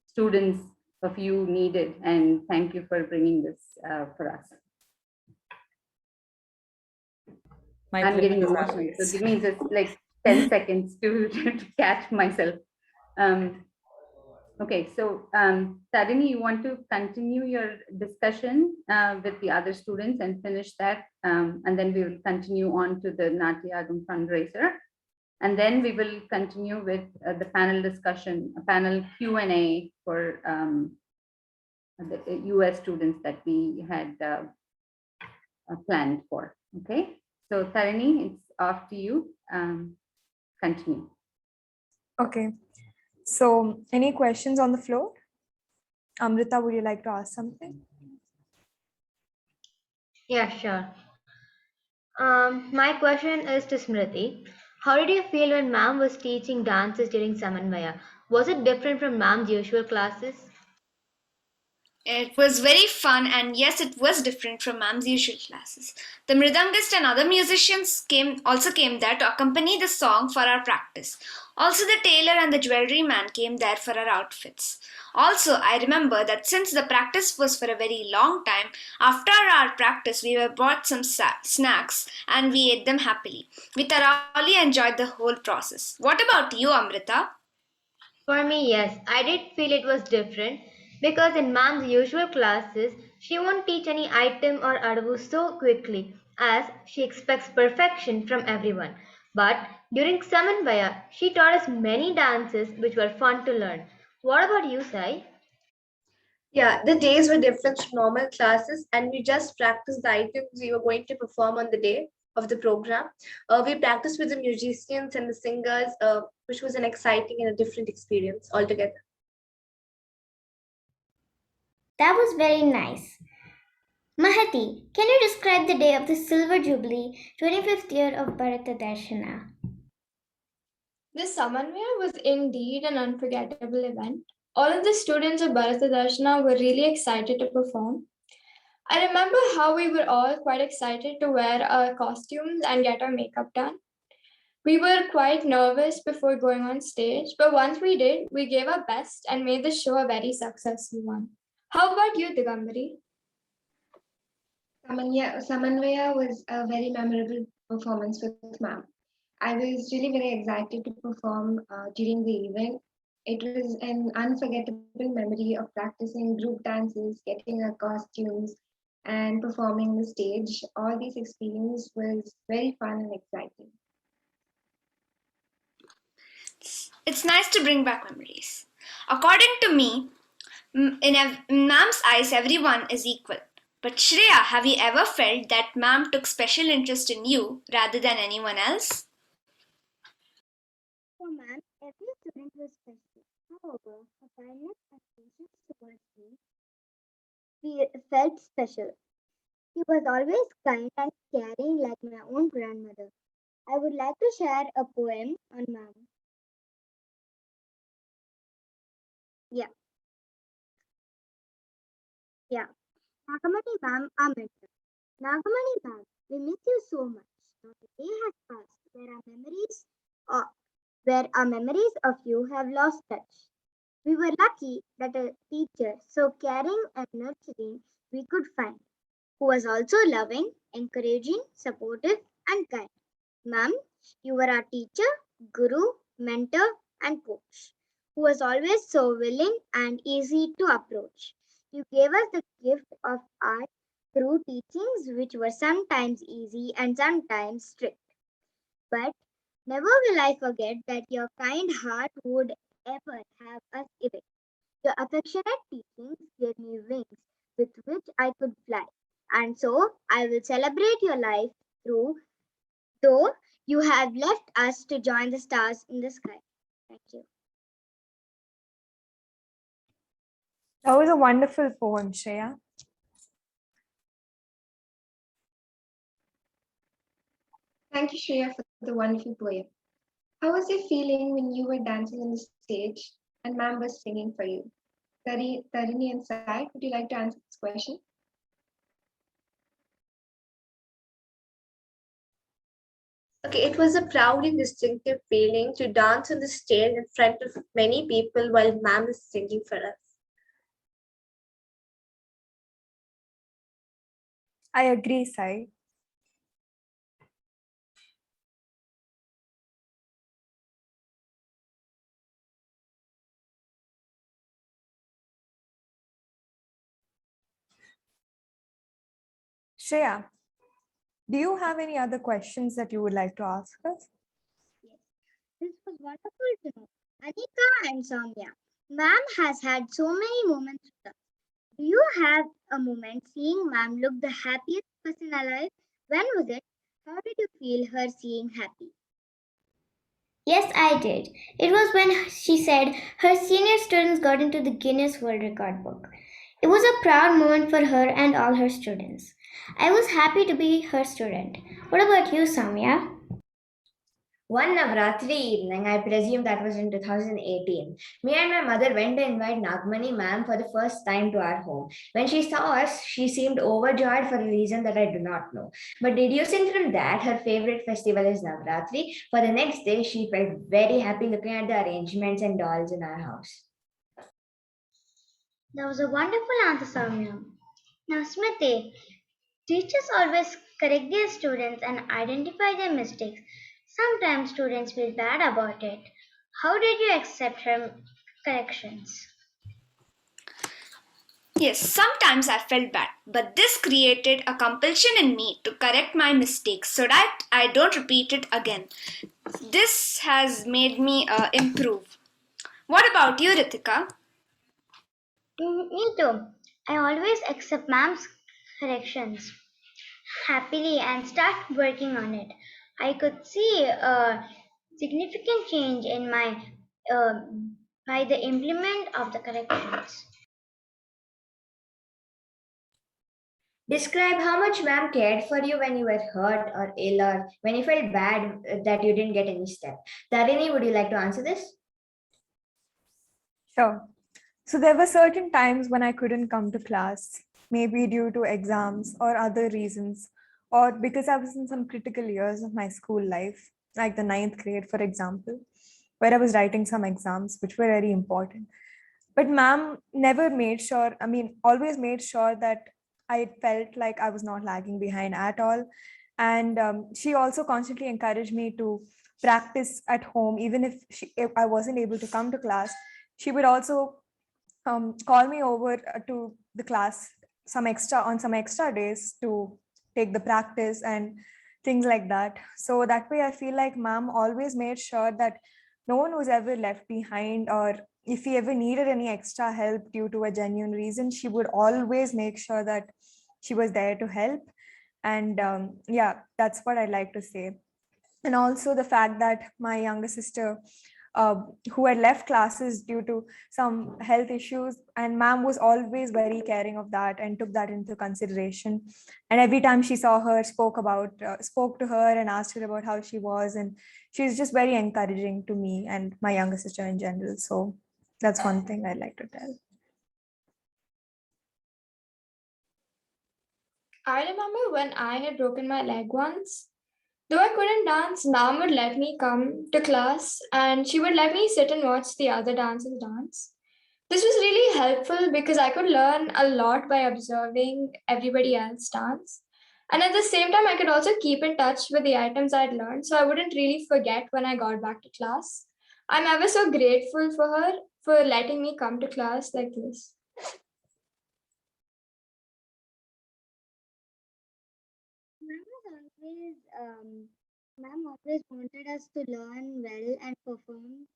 students of you needed, and thank you for bringing this for us. I'm getting emotional, so give me just like 10 seconds to catch myself. Okay, so Tarini, you want to continue your discussion with the other students and finish that, and then we will continue on to the Natya Yagam fundraiser, and then we will continue with the panel discussion, a panel Q&A for the US students that we had planned for. Okay, so Tarini, it's off to you. Continue.
Okay. So any questions on the floor? Amrita, would you like to ask something?
Yeah, sure. My question is to Smriti. How did you feel when ma'am was teaching dances during Samanvaya? Was it different from ma'am's usual classes?
It was very fun, and yes, it was different from ma'am's usual classes. The mridangist and other musicians also came there to accompany the song for our practice. Also, the tailor and the jewelry man came there for our outfits. Also, I remember that since the practice was for a very long time, after our practice, we were brought some snacks and we ate them happily. We thoroughly enjoyed the whole process. What about you, Amrita?
For me, yes, I did feel it was different because in ma'am's usual classes, she won't teach any item or adavu so quickly as she expects perfection from everyone. But during Samanvaya, she taught us many dances which were fun to learn. What about you, Sai?
Yeah, the days were different from normal classes, and we just practiced the items we were going to perform on the day of the program. We practiced with the musicians and the singers, which was an exciting and a different experience altogether.
That was very nice. Mahati, can you describe the day of the Silver Jubilee, 25th year of Bharatha Darshana?
This Samanvaya was indeed an unforgettable event. All of the students of Bharatha Darshana were really excited to perform. I remember how we were all quite excited to wear our costumes and get our makeup done. We were quite nervous before going on stage, but once we did, we gave our best and made the show a very successful one. How about you, Digambari?
Samanvaya was a very memorable performance with ma'am. I was really very excited to perform during the event. It was an unforgettable memory of practicing group dances, getting our costumes, and performing the stage. All these experience was very fun and exciting.
It's nice to bring back memories. According to me, in ma'am's eyes, everyone is equal. But Shreya, have you ever felt that ma'am took special interest in you rather than anyone else?
For ma'am, every student was special. However, her kindness and patience towards me felt special. She was always kind and caring like my own grandmother. I would like to share a poem on ma'am. Yeah, yeah. Nagamani ma'am, our mentor. Nagamani ma'am, we miss you so much. Not a day has passed where our memories of you have lost touch. We were lucky that a teacher so caring and nurturing we could find, who was also loving, encouraging, supportive, and kind. Ma'am, you were our teacher, guru, mentor, and coach, who was always so willing and easy to approach. You gave us the gift of art through teachings which were sometimes easy and sometimes strict. But never will I forget that your kind heart would ever have us erect. Your affectionate teachings gave me wings with which I could fly. And so I will celebrate your life through, though you have left us to join the stars in the sky. Thank you.
That was a wonderful poem, Shreya.
Thank you, Shreya, for the wonderful poem. How was your feeling when you were dancing on the stage and ma'am was singing for you? Tarini and Sai, would you like to answer this question?
Okay, it was a proud and distinctive feeling to dance on the stage in front of many people while ma'am is singing for us.
I agree, Sai. Shreya, do you have any other questions that you would like to ask us?
Yes, this was wonderful to know. Anika and Soumya, ma'am has had so many moments with us. Do you have a moment seeing ma'am look the happiest person alive? When was it? How did you feel her seeing happy?
Yes, I did. It was when she said her senior students got into the Guinness World Record book. It was a proud moment for her and all her students. I was happy to be her student. What about you, Samya?
One Navaratri evening, I presume that was in 2018, me and my mother went to invite Nagamani ma'am for the first time to our home. When she saw us, she seemed overjoyed for a reason that I do not know. But deducing from that, her favorite festival is Navaratri. For the next day, she felt very happy looking at the arrangements and dolls in our house.
That was a wonderful answer, Soumya. Now, Smriti, teachers always correct their students and identify their mistakes. Sometimes students feel bad about it. How did you accept her corrections?
Yes, sometimes I felt bad, but this created a compulsion in me to correct my mistakes so that I don't repeat it again. This has made me improve. What about you, Ritika?
Me too. I always accept ma'am's corrections happily and start working on it. I could see a significant change in my uh, by the implement of the corrections.
Describe how much ma'am cared for you when you were hurt or ill or when you felt bad that you didn't get any step. Tarini, would you like to answer this?
Sure. So there were certain times when I couldn't come to class, maybe due to exams or other reasons, or because I was in some critical years of my school life, like the ninth grade, for example, where I was writing some exams which were very important. But ma'am never made sure, always made sure that I felt like I was not lagging behind at all. And she also constantly encouraged me to practice at home, even if I wasn't able to come to class. She would also call me over to the class some extra days to take the practice and things like that. So that way I feel like ma'am always made sure that no one was ever left behind, or if he ever needed any extra help due to a genuine reason, she would always make sure that she was there to help. And yeah, that's what I'd like to say. And also the fact that my younger sister, uh, who had left classes due to some health issues, and ma'am was always very caring of that and took that into consideration. And every time she saw her, spoke to her and asked her about how she was, and she's just very encouraging to me and my younger sister in general. So that's one thing I'd like to tell.
I remember when I had broken my leg once. Though I couldn't dance, mom would let me come to class and she would let me sit and watch the other dancers dance. This was really helpful because I could learn a lot by observing everybody else dance. And at the same time, I could also keep in touch with the items I'd learned so I wouldn't really forget when I got back to class. I'm ever so grateful for her for letting me come to class like this.
Ma'am always wanted us to learn well and perform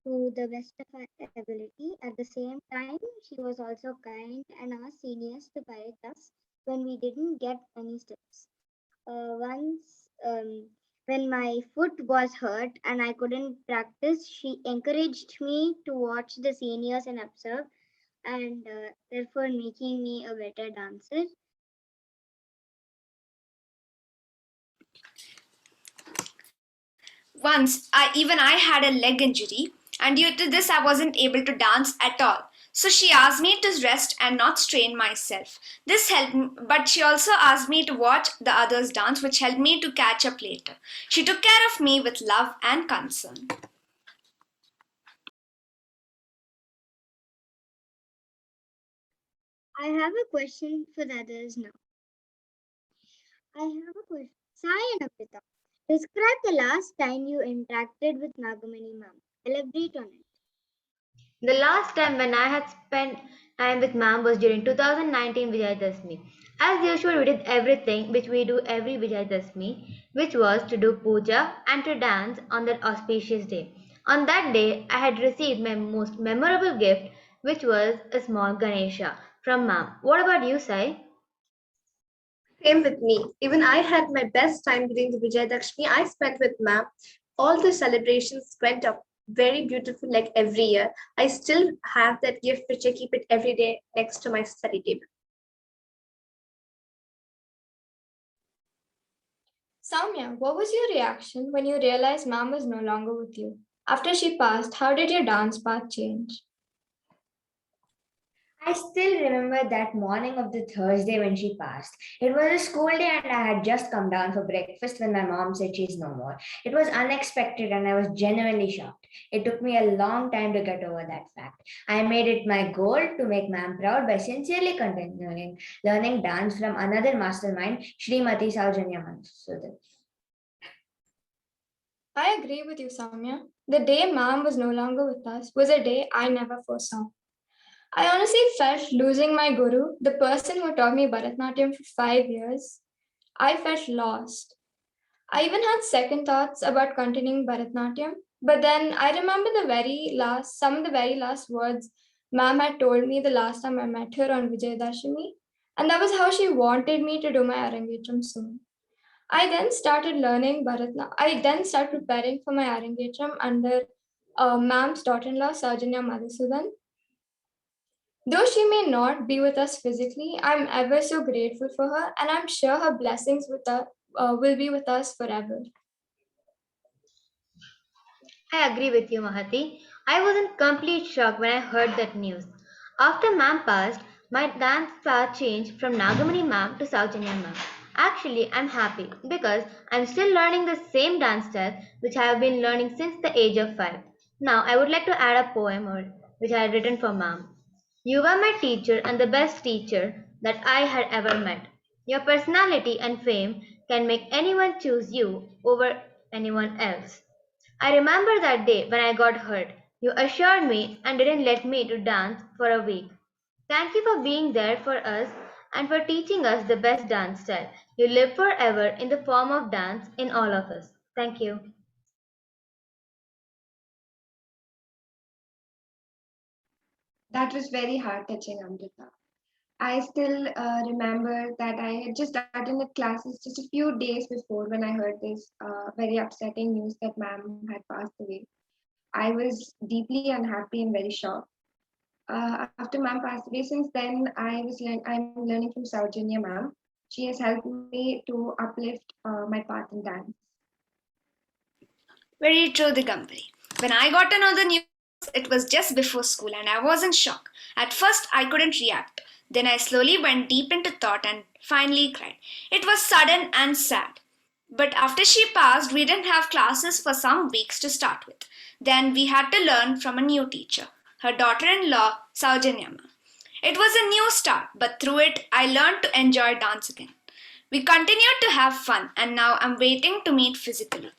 to the best of our ability. At the same time, she was also kind and asked seniors to correct us when we didn't get any steps. Once, when my foot was hurt and I couldn't practice, she encouraged me to watch the seniors and observe, and therefore making me a better dancer.
Once, I had a leg injury, and due to this, I wasn't able to dance at all. So she asked me to rest and not strain myself. This helped me, but she also asked me to watch the others dance, which helped me to catch up later. She took care of me with love and concern.
I have a question for the others now. I have a question. Sai and Amrita, describe the last time you interacted with Nagamani ma'am. Elaborate on it.
The last time when I had spent time with ma'am was during 2019 Vijayadashmi. As usual, we did everything which we do every Vijayadashmi, which was to do puja and to dance on that auspicious day. On that day, I had received my most memorable gift, which was a small Ganesha from ma'am. What about you, Sai?
Same with me. Even I had my best time during the Vijayadashmi I spent with ma'am. All the celebrations went up very beautiful like every year. I still have that gift which I keep it every day next to my study table.
Samya, what was your reaction when you realized ma'am was no longer with you? After she passed, how did your dance path change?
I still remember that morning of the Thursday when she passed. It was a school day and I had just come down for breakfast when my mom said she's no more. It was unexpected and I was genuinely shocked. It took me a long time to get over that fact. I made it my goal to make ma'am proud by sincerely continuing learning dance from another mastermind, Srimati Saujanya Mansudan.
I agree with you, Samya. The day ma'am was no longer with us was a day I never foresaw. I honestly felt losing my guru, the person who taught me Bharatanatyam for 5 years. I felt lost. I even had second thoughts about continuing Bharatanatyam, but then I remember some of the very last words Ma'am had told me the last time I met her on Vijayadashami, and that was how she wanted me to do my Arangetram soon. I then started learning Bharatna. I then started preparing for my Arangetram under ma'am's daughter-in-law, Saujanya Madhusudan. Though she may not be with us physically, I'm ever so grateful for her, and I'm sure her blessings will be with us forever.
I agree with you, Mahati. I was in complete shock when I heard that news. After ma'am passed, my dance path changed from Nagamani ma'am to Saujanya ma'am. Actually, I'm happy because I'm still learning the same dance style which I have been learning since the age of 5. Now, I would like to add a poem which I had written for ma'am. You were my teacher and the best teacher that I had ever met. Your personality and fame can make anyone choose you over anyone else. I remember that day when I got hurt. You assured me and didn't let me to dance for a week. Thank you for being there for us and for teaching us the best dance style. You live forever in the form of dance in all of us. Thank you.
That was very heart touching, Amrita. I still remember that I had just attended classes just a few days before when I heard this very upsetting news that ma'am had passed away. I was deeply unhappy and very shocked. After ma'am passed away, since then I'm learning from Saujanya ma'am. She has helped me to uplift my path in dance.
Very true, Digambari. When I got to know the news, it was just before school and I was in shock. At first, I couldn't react. Then I slowly went deep into thought and finally cried. It was sudden and sad. But after she passed, we didn't have classes for some weeks to start with. Then we had to learn from a new teacher, her daughter-in-law, Saujanyama. It was a new start, but through it, I learned to enjoy dance again. We continued to have fun, and now I'm waiting to meet physically.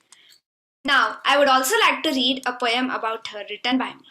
Now, I would also like to read a poem about her written by me.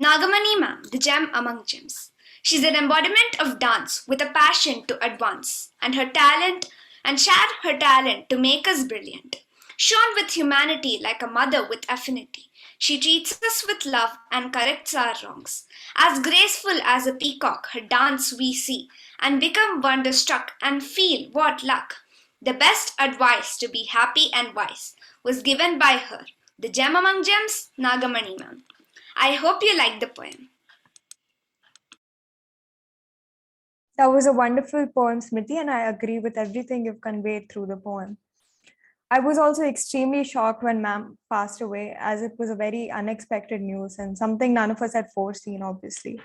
Nagamani ma'am, the gem among gems. She's an embodiment of dance with a passion to advance and share her talent to make us brilliant. Shone with humanity like a mother with affinity. She treats us with love and corrects our wrongs. As graceful as a peacock, her dance we see and become wonderstruck and feel what luck. The best advice to be happy and wise was given by her, the gem among gems, Nagamani ma'am. I hope you like the poem.
That was a wonderful poem, Smriti, and I agree with everything you've conveyed through the poem. I was also extremely shocked when ma'am passed away, as it was a very unexpected news and something none of us had foreseen, obviously.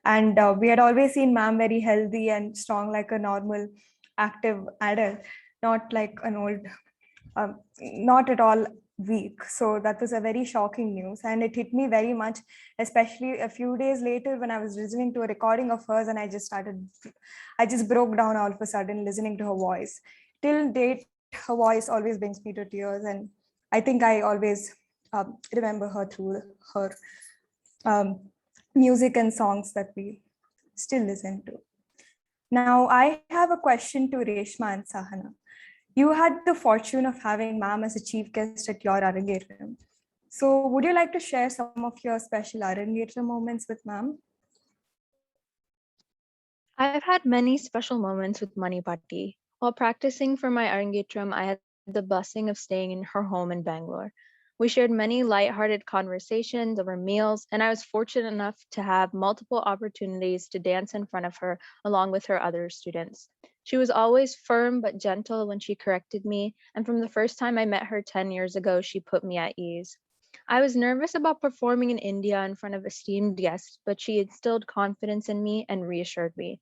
And we had always seen ma'am very healthy and strong, like a normal, active adult, not like an old, not at all weak. So that was a very shocking news, and it hit me very much, especially a few days later when I was listening to a recording of hers, and I just broke down all of a sudden listening to her voice. Till date, her voice always brings me to tears, and I think I always remember her through her music and songs that we still listen to. Now, I have a question to Reshma and Sahana. You had the fortune of having ma'am as a chief guest at your Arangetram. So would you like to share some of your special Arangetram moments with ma'am?
I've had many special moments with Mani Patti. While practicing for my Arangetram, I had the blessing of staying in her home in Bangalore. We shared many light-hearted conversations over meals, and I was fortunate enough to have multiple opportunities to dance in front of her along with her other students. She was always firm but gentle when she corrected me, and from the first time I met her 10 years ago, she put me at ease. I was nervous about performing in India in front of esteemed guests, but she instilled confidence in me and reassured me.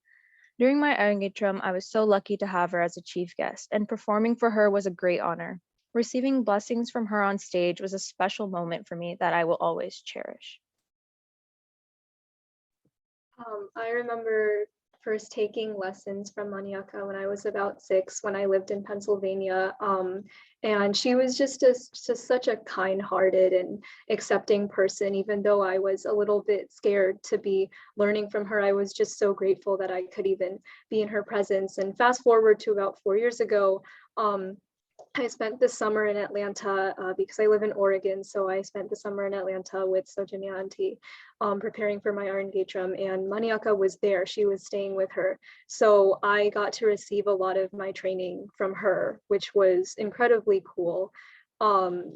During my Arangetram, I was so lucky to have her as a chief guest, and performing for her was a great honor. Receiving blessings from her on stage was a special moment for me that I will always cherish.
I remember first taking lessons from Mani Akka when I was about 6, when I lived in Pennsylvania. And she was just such a kind-hearted and accepting person. Even though I was a little bit scared to be learning from her, I was just so grateful that I could even be in her presence. And fast forward to about 4 years ago, I spent the summer in Atlanta because I live in Oregon. So I spent the summer in Atlanta with Jayanthi, preparing for my Arangethram, and Mani Akka was there. She was staying with her. So I got to receive a lot of my training from her, which was incredibly cool.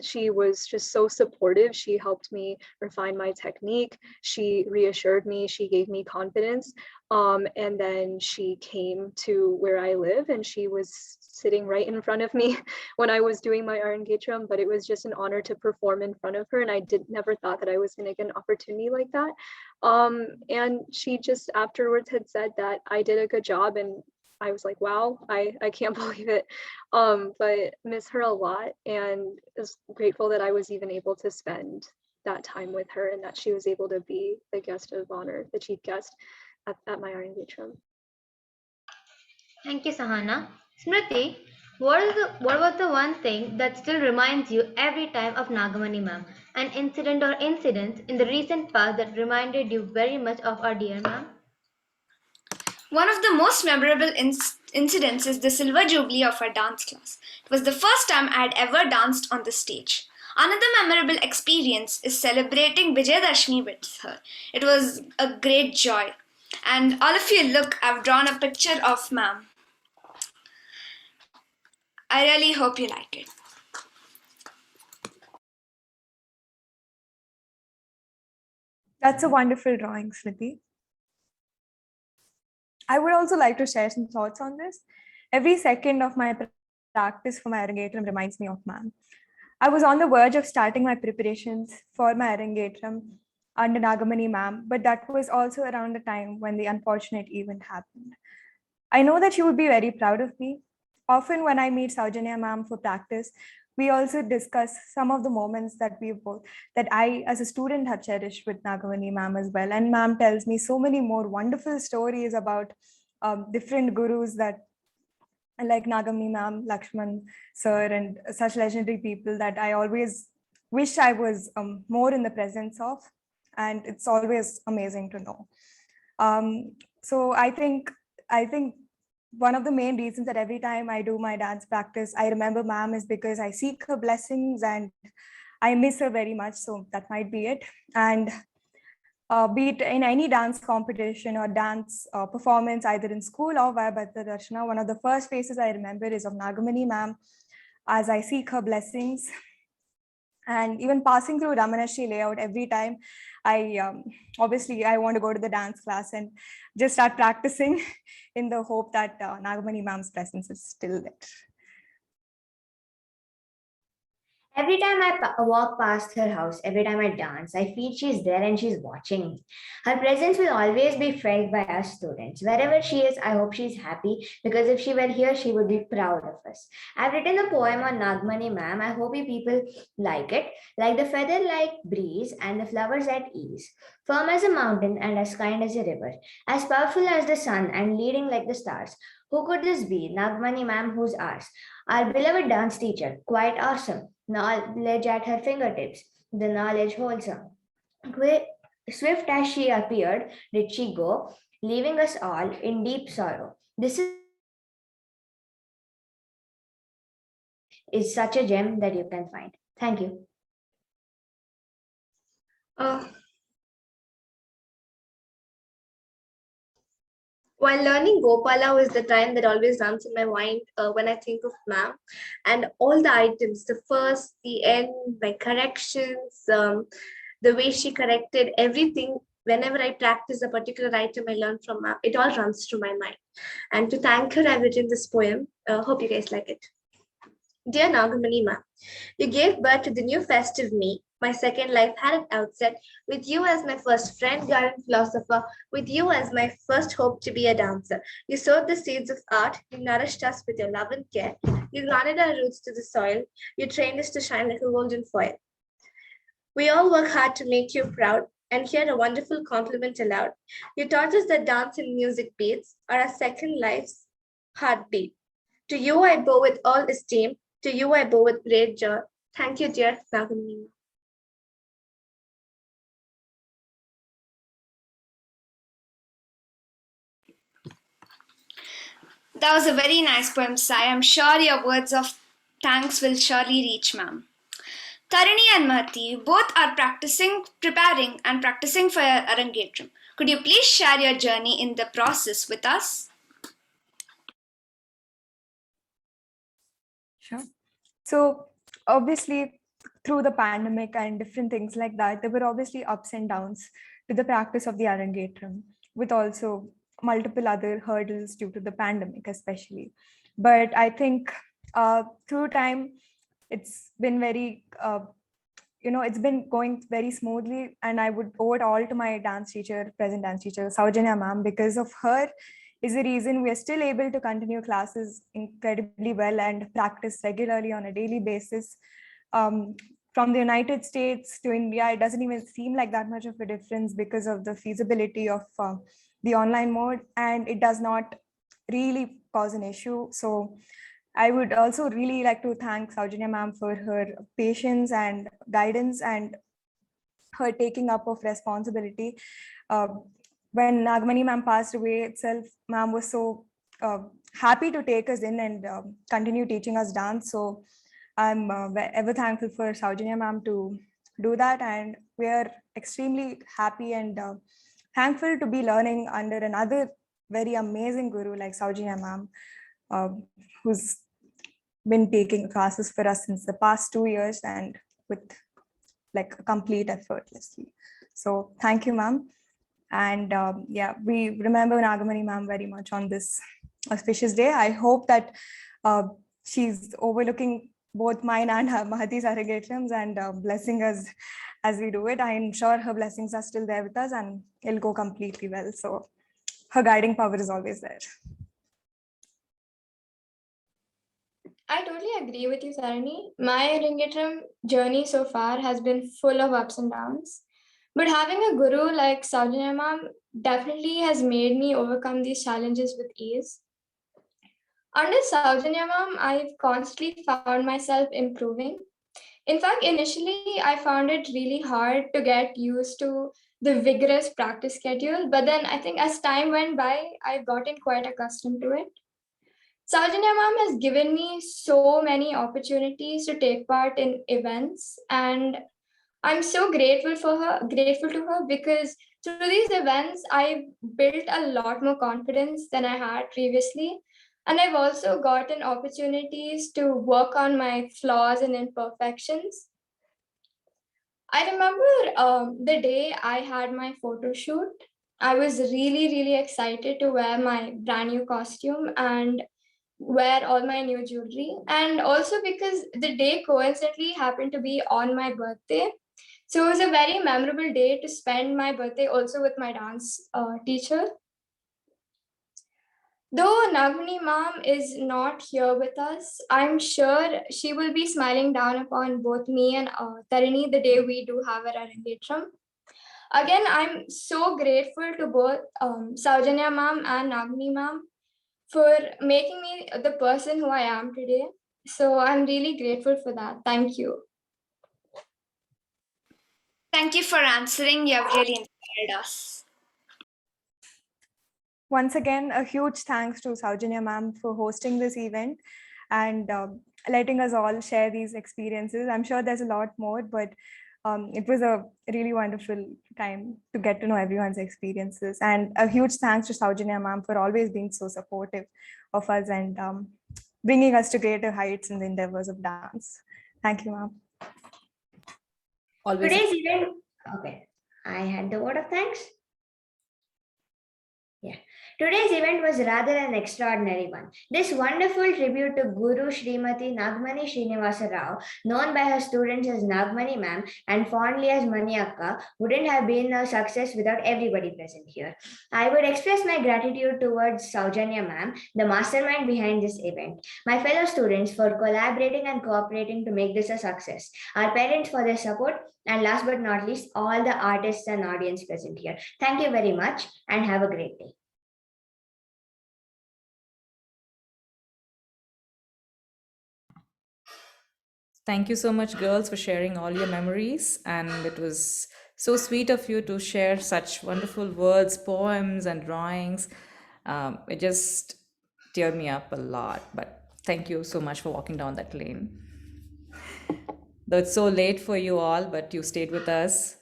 She was just so supportive. She helped me refine my technique. She reassured me. She gave me confidence. And then she came to where I live, and she was sitting right in front of me when I was doing my Arangethram, but it was just an honor to perform in front of her. And I never thought that I was going to get an opportunity like that. And she just afterwards had said that I did a good job, and I was like, wow, I can't believe it. But miss her a lot, and is grateful that I was even able to spend that time with her, and that she was able to be the guest of honor, the chief guest at my Arangethram.
Thank you, Sahana. Smriti, what was the one thing that still reminds you every time of Nagamani ma'am? An incident or incidents in the recent past that reminded you very much of our dear ma'am?
One of the most memorable incidents is the Silver Jubilee of our dance class. It was the first time I had ever danced on the stage. Another memorable experience is celebrating Vijayadashmi with her. It was a great joy. And all of you, look, I've drawn a picture of ma'am. I really hope you like it.
That's a wonderful drawing, Smriti. I would also like to share some thoughts on this. Every second of my practice for my Arangethram reminds me of ma'am. I was on the verge of starting my preparations for my Arangethram under Nagamani ma'am, but that was also around the time when the unfortunate event happened. I know that she would be very proud of me. Often when I meet Saujanya ma'am for practice, we also discuss some of the moments that I as a student have cherished with Nagamani ma'am as well. And ma'am tells me so many more wonderful stories about different gurus that like Nagamani ma'am, Lakshman sir, and such legendary people that I always wish I was more in the presence of. And it's always amazing to know. So I think one of the main reasons that every time I do my dance practice, I remember ma'am is because I seek her blessings and I miss her very much. So that might be it. And be it in any dance competition or dance performance, either in school or via Bharatha Darshana, one of the first faces I remember is of Nagamani ma'am as I seek her blessings. And even passing through Ramanashri layout every time, obviously I want to go to the dance class and just start practicing in the hope that Nagamani ma'am's presence is still there.
Every time I walk past her house, every time I dance, I feel she's there and she's watching me. Her presence will always be felt by us students. Wherever she is, I hope she's happy, because if she were here, she would be proud of us. I've written a poem on Nagamani ma'am. I hope you people like it. Like the feather-like breeze and the flowers at ease, firm as a mountain and as kind as a river, as powerful as the sun and leading like the stars. Who could this be? Nagamani ma'am, who's ours? Our beloved dance teacher, quite awesome. Knowledge at her fingertips, the knowledge wholesome. Swift as she appeared, did she go, leaving us all in deep sorrow. This is such a gem that you can find. Thank you.
While learning Gopala was the time that always runs in my mind when I think of ma'am, and all the items, the first, the end, my corrections, the way she corrected everything. Whenever I practice a particular item I learned from ma'am, it all runs through my mind. And to thank her, I've written this poem. Hope you guys like it. Dear Nagamani ma'am, you gave birth to the new festive me. My second life had an outset with you as my first friend, guide, and philosopher, with you as my first hope to be a dancer. You sowed the seeds of art, you nourished us with your love and care. You grounded our roots to the soil, you trained us to shine like a golden foil. We all work hard to make you proud, and hear a wonderful compliment aloud. You taught us that dance and music beats are our second life's heartbeat. To you I bow with all esteem, to you I bow with great joy. Thank you, dear Nagamani.
That was a very nice poem, Sai. I'm sure your words of thanks will surely reach, ma'am. Tarini and Mahati both are preparing and practicing for your Arangetram. Could you please share your journey in the process with us?
Sure. So obviously, through the pandemic and different things like that, there were obviously ups and downs to the practice of the Arangetram, with also multiple other hurdles due to the pandemic, especially. But I think through time, it's been very, it's been going very smoothly. And I would owe it all to my dance teacher, present dance teacher, Saujanya ma'am. Because of her is the reason we are still able to continue classes incredibly well and practice regularly on a daily basis. Um, from the United States to India, it doesn't even seem like that much of a difference because of the feasibility of the online mode, and it does not really cause an issue. So I would also really like to thank Saujanya ma'am for her patience and guidance and her taking up of responsibility. Uh, when Nagamani ma'am passed away itself, ma'am was so happy to take us in and continue teaching us dance. So I'm ever thankful for Saujanya ma'am to do that. And we are extremely happy and thankful to be learning under another very amazing guru like Saujanya ma'am, who's been taking classes for us since the past 2 years and with like complete effortlessly. So thank you, ma'am. And yeah, we remember Nagamani ma'am very much on this auspicious day. I hope that she's overlooking both mine and Mahati's Aragatrams and blessing us as we do it. I'm sure her blessings are still there with us and it'll go completely well. So her guiding power is always there.
I totally agree with you, Sarani. My Arangetram journey so far has been full of ups and downs. But having a guru like Saujanya ma'am definitely has made me overcome these challenges with ease. Under Saujanya ma'am, I've constantly found myself improving. In fact, initially, I found it really hard to get used to the vigorous practice schedule. But then I think as time went by, I've gotten quite accustomed to it. Saujanya ma'am has given me so many opportunities to take part in events, and I'm so grateful to her because through these events, I've built a lot more confidence than I had previously. And I've also gotten opportunities to work on my flaws and imperfections. I remember the day I had my photo shoot. I was really excited to wear my brand new costume and wear all my new jewelry. And also because the day coincidentally happened to be on my birthday. So it was a very memorable day to spend my birthday also with my dance teacher. Though Nagmani ma'am is not here with us, I'm sure she will be smiling down upon both me and Tarini the day we do have our Arangetram. Again, I'm so grateful to both Saujanya ma'am and Nagmani ma'am for making me the person who I am today. So I'm really grateful for that. Thank you.
Thank you for answering. You have really inspired us.
Once again, a huge thanks to Saujanya ma'am for hosting this event and letting us all share these experiences. I'm sure there's a lot more, but it was a really wonderful time to get to know everyone's experiences. And a huge thanks to Saujanya ma'am for always being so supportive of us and bringing us to greater heights in the endeavors of dance. Thank you, ma'am.
Always.
Today's event, okay, I had the word of thanks. Yeah. Today's event was rather an extraordinary one. This wonderful tribute to Guru Srimati Nagmani Srinivasa Rao, known by her students as Nagmani ma'am and fondly as Mani Akka, wouldn't have been a success without everybody present here. I would express my gratitude towards Saujanya ma'am, the mastermind behind this event, my fellow students for collaborating and cooperating to make this a success, our parents for their support, and last but not least, all the artists and audience present here. Thank you very much and have a great day.
Thank you so much, girls, for sharing all your memories. And it was so sweet of you to share such wonderful words, poems, and drawings. It just teared me up a lot. But Thank you so much for walking down that lane. Though it's so late for you all, but you stayed with us.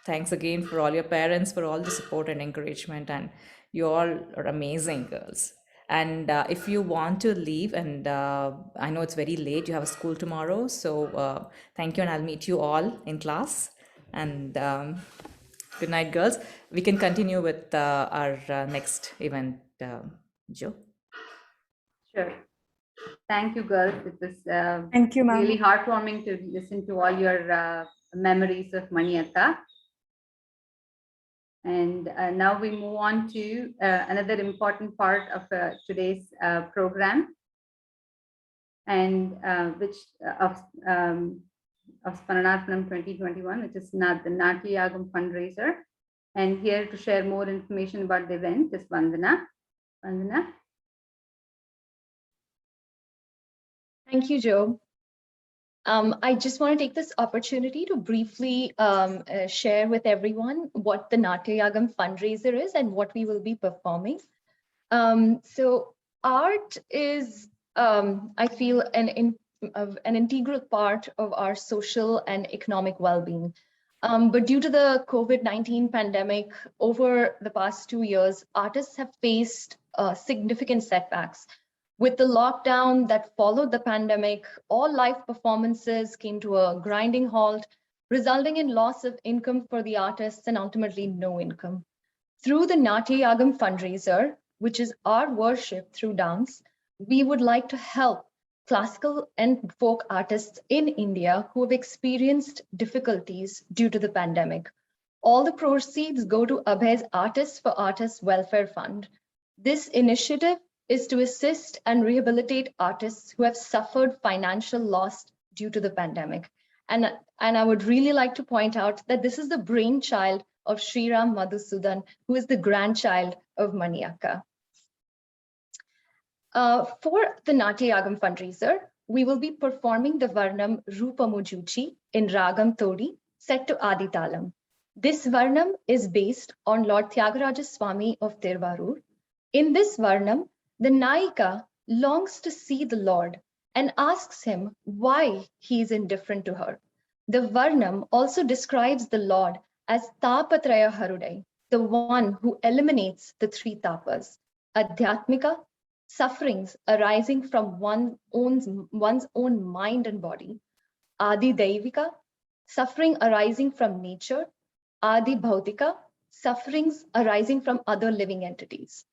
Thanks again for all your parents, for all the support and encouragement. And you all are amazing girls. And if you want to leave, and I know it's very late, you have a school tomorrow. So thank you, and I'll meet you all in class. And good night, girls. We can continue with our next event, Joe.
Sure. Thank you, girls. It was
Thank you, ma'am.
really heartwarming to listen to all your memories of Mani Akka. And now we move on to another important part of today's program, and which of Smaranarpanam 2021, which is the Natya Yagam Fundraiser. And here to share more information about the event is Vandana. Vandana.
Thank you, Joe. I just want to take this opportunity to briefly share with everyone what the Natya Yagam fundraiser is and what we will be performing. So art is, I feel, an integral part of our social and economic well-being. But due to the COVID-19 pandemic, over the past 2 years, artists have faced significant setbacks. With the lockdown that followed the pandemic, all live performances came to a grinding halt, resulting in loss of income for the artists and ultimately no income. Through the Natya Yagam fundraiser, which is our worship through dance, we would like to help classical and folk artists in India who have experienced difficulties due to the pandemic. All the proceeds go to Abhay's Artists for Artists Welfare Fund. This initiative is to assist and rehabilitate artists who have suffered financial loss due to the pandemic. And I would really like to point out that this is the brainchild of Sriram Madhusudan, who is the grandchild of Mani Akka. For the Natya Yagam fundraiser, we will be performing the Varnam Rupamujuchi in Ragam Todi, set to Adi Talam. This Varnam is based on Lord Tyagaraja Swami of Tirvarur. In this Varnam, the Nayika longs to see the Lord and asks him why he is indifferent to her. The Varnam also describes the Lord as Tapatraya Harudai, the one who eliminates the three tapas: Adhyatmika, sufferings arising from one's own mind and body; Adi Daivika, suffering arising from nature; Adi Bhautika, sufferings arising from other living entities.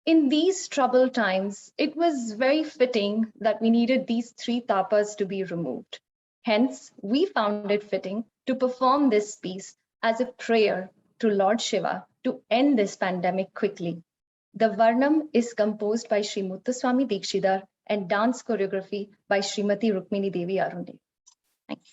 In these troubled times, it was very fitting that we needed these three tapas to be removed. Hence, we found it fitting to perform this piece as a prayer to Lord Shiva to end this pandemic quickly. The Varnam is composed by Sri Muthuswami Dikshidhar and dance choreography by Srimati Rukmini Devi Arunde. Thank you.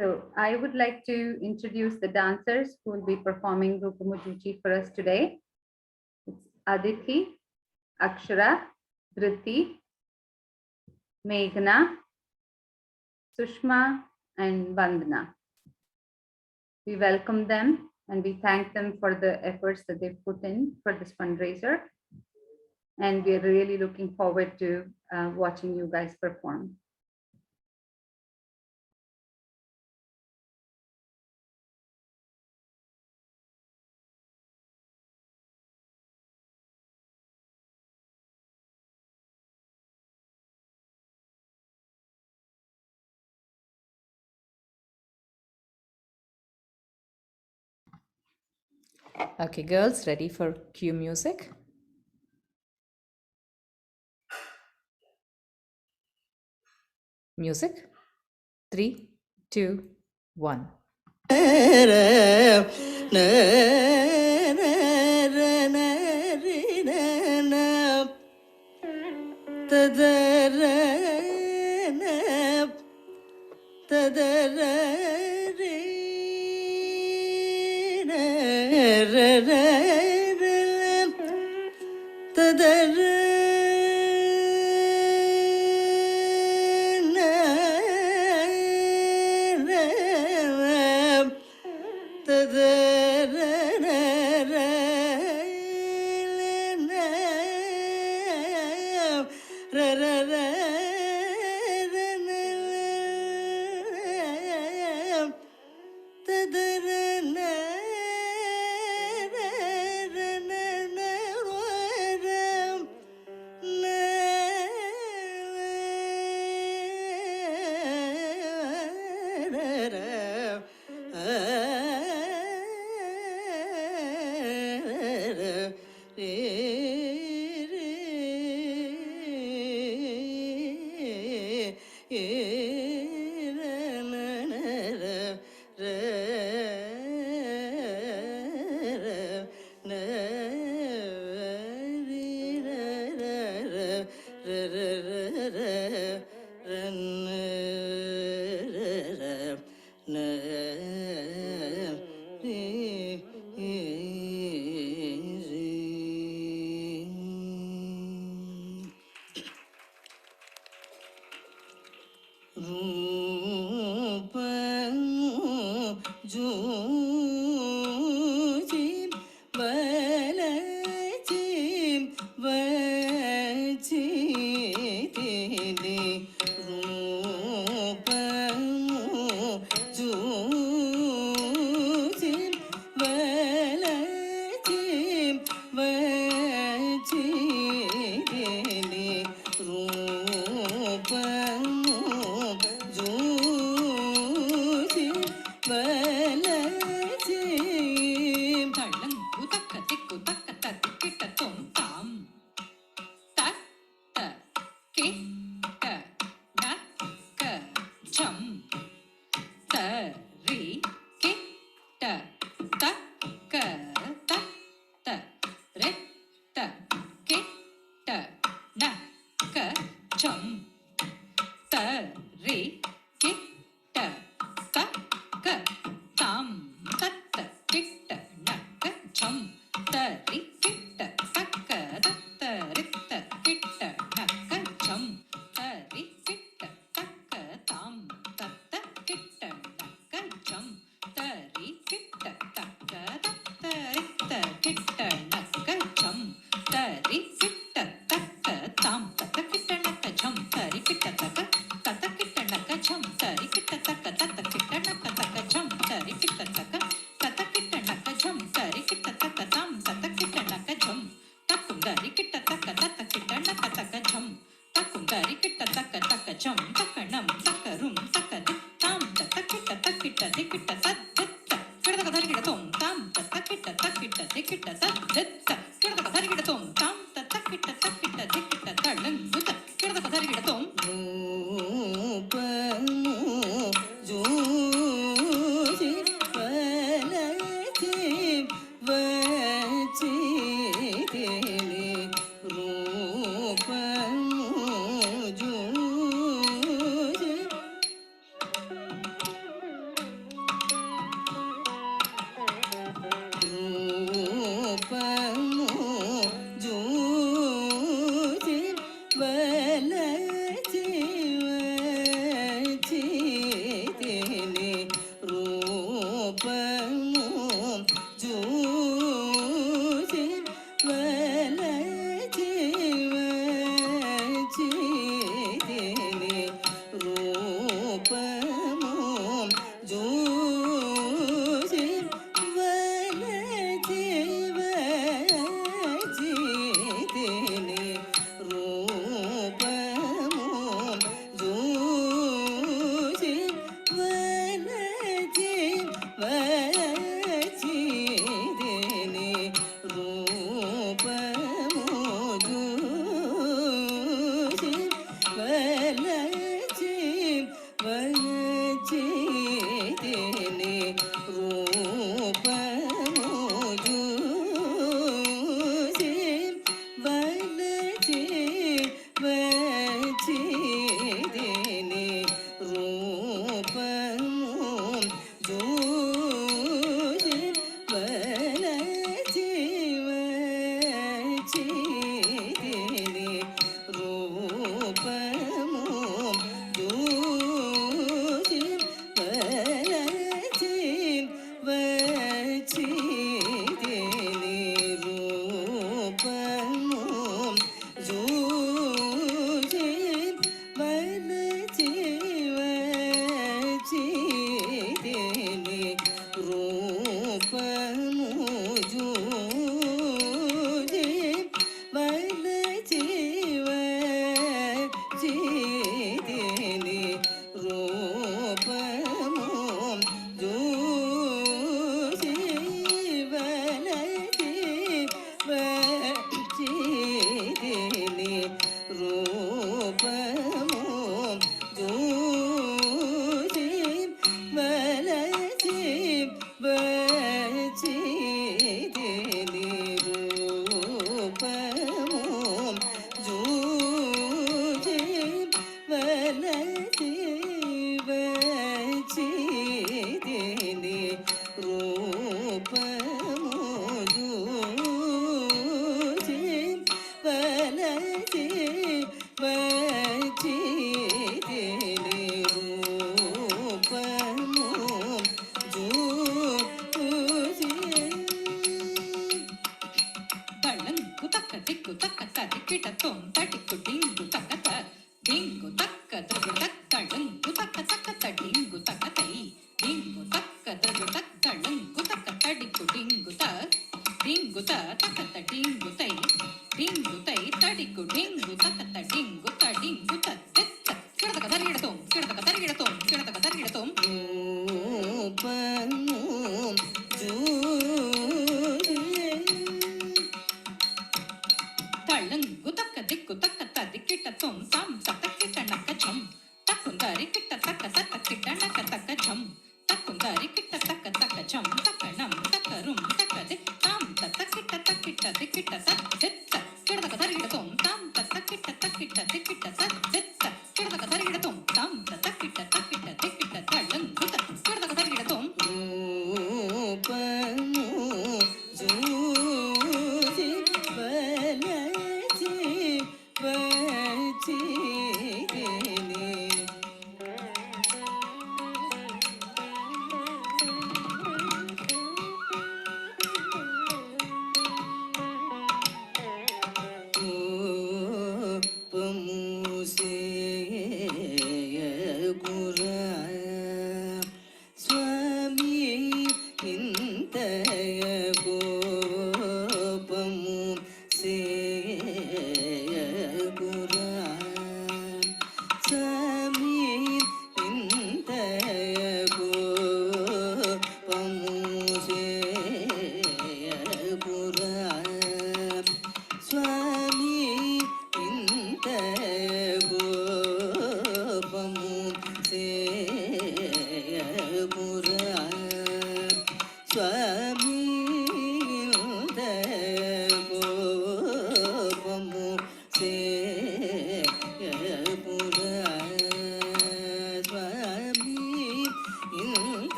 So I would like to introduce the dancers who will be performing Rupamujuchi for us today. It's Aditi, Akshara, Dhriti, Meghna, Sushma, and Vandana. We welcome them and we thank them for the efforts that they've put in for this fundraiser. And we're really looking forward to watching you guys perform.
Okay, girls, ready for cue music? Music. 3, 2, 1.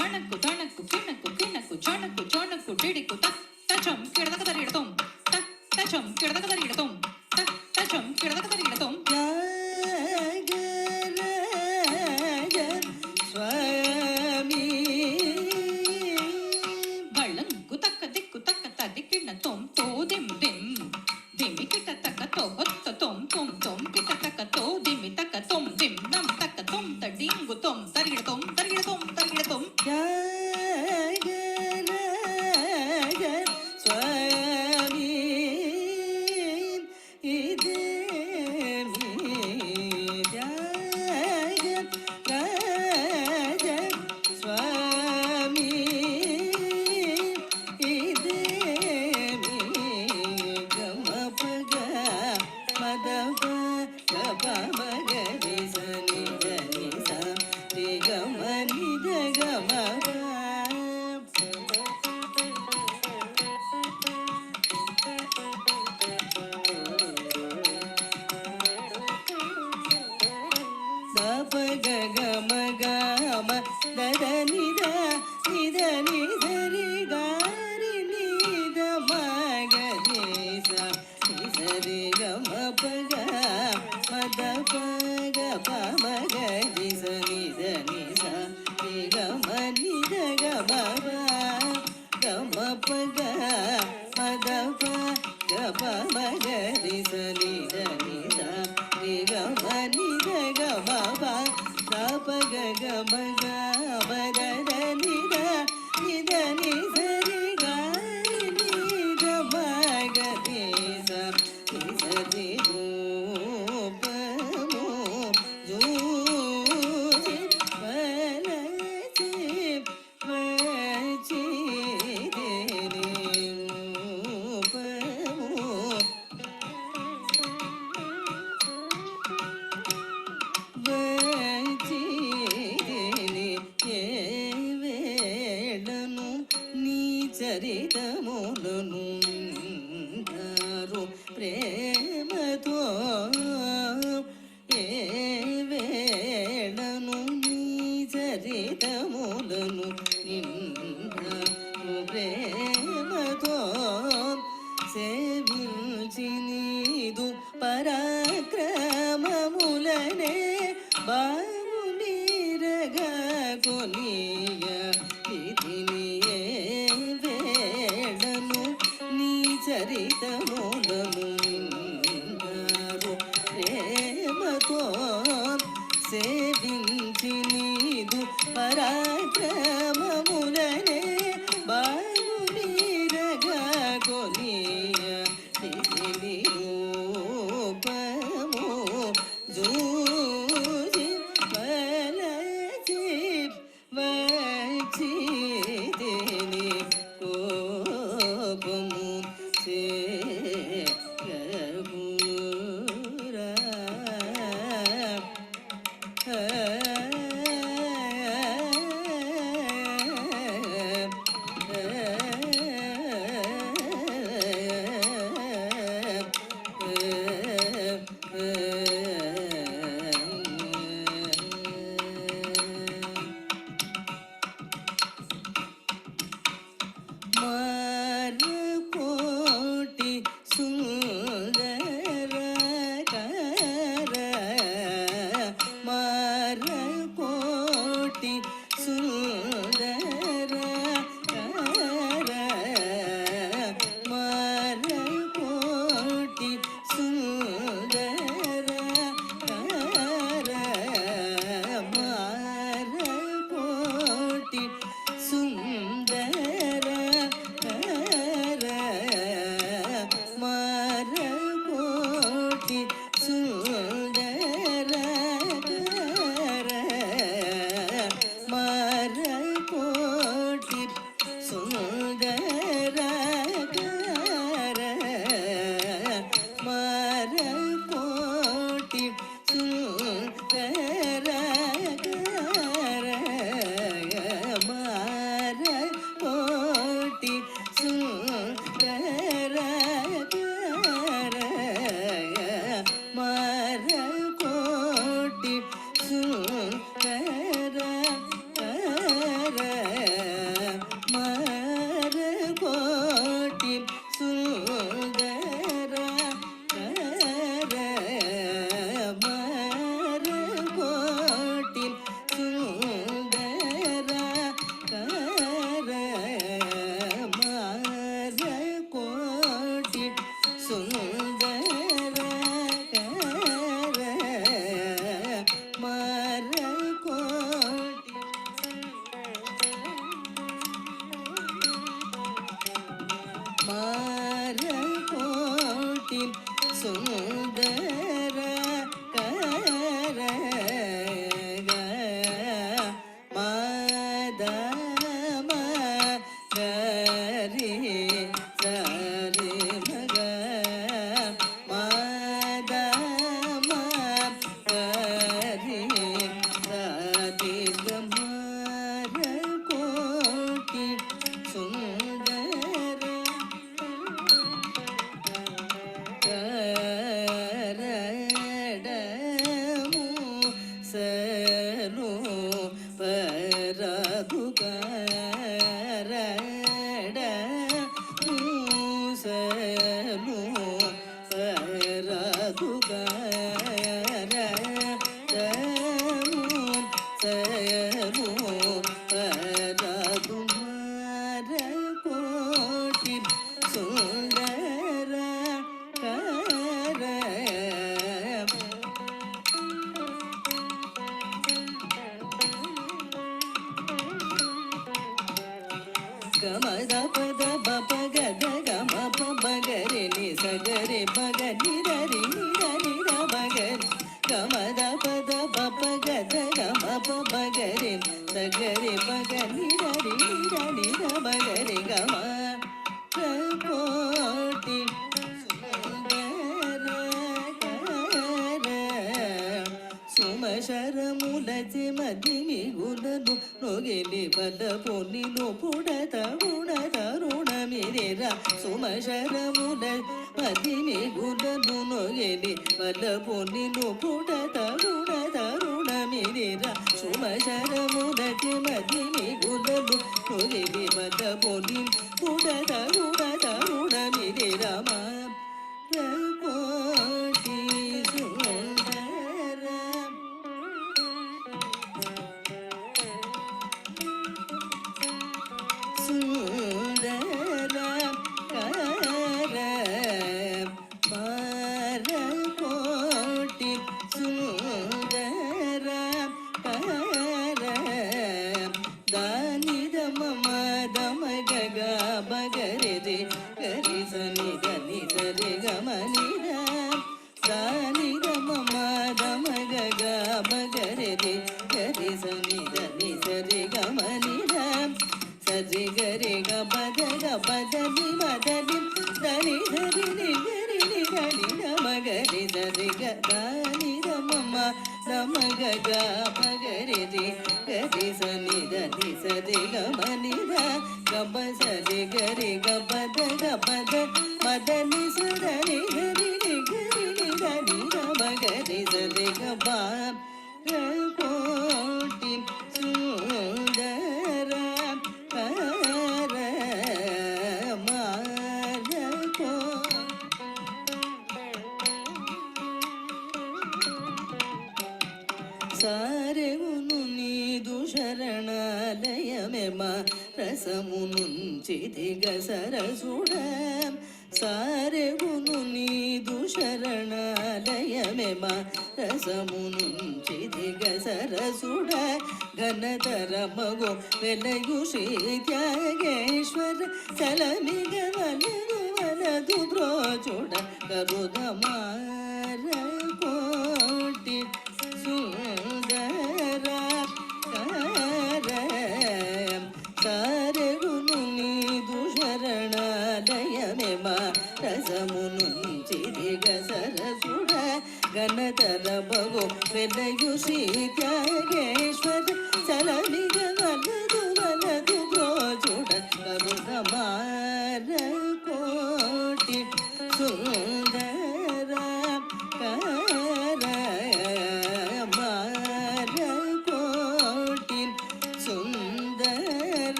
ధణకు ధణకు కిణకు కిణకు జణకు జణకు డిడికు తచం కిడదక దరిడతం తచం కిడదక దరిడతం తచం కిడదక దరిడతం స్వామి బళ్ళంగు తక్క దిక్కు తక్క తదికిణ తొం తో దిం దిం దిమి కిట తక్క తో హొత్త తొం తొం తొం కిట తక్క తో దిమి తక్క తొం దిం నం తక్క తొం తడింగు తొం తరిగిడతొం తరిగిడతొం తరిగిడతొం స్వామి ఇదే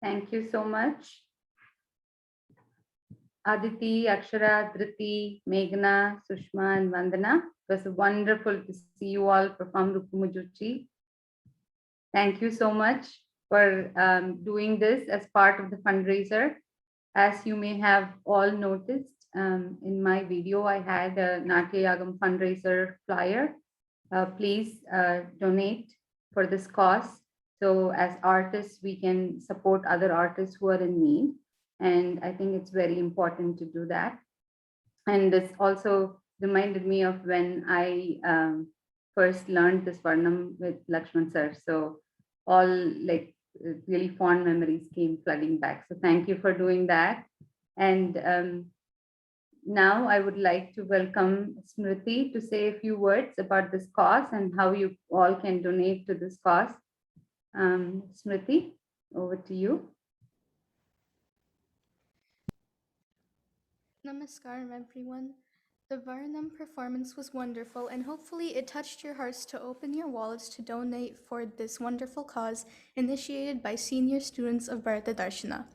Thank you so much. Aditi, Akshara, Dhriti, Meghna, Sushma, and Vandana. It was wonderful to see you all perform Rupumujuchi. Thank you so much for doing this as part of the fundraiser. As you may have all noticed, in my video, I had a Natya Yagam fundraiser flyer. Please donate for this cause. So as artists, we can support other artists who are in need. And I think it's very important to do that. And this also reminded me of when I first learned this Varnam with Lakshman sir. So all like really fond memories came flooding back. So thank you for doing that. And now I would like to welcome Smriti to say a few words about this cause and how you all can donate to this cause. Smriti, over to you.
Namaskaram, everyone. The Varnam performance was wonderful, and hopefully it touched your hearts to open your wallets to donate for this wonderful cause initiated by senior students of Bharatha Darshana.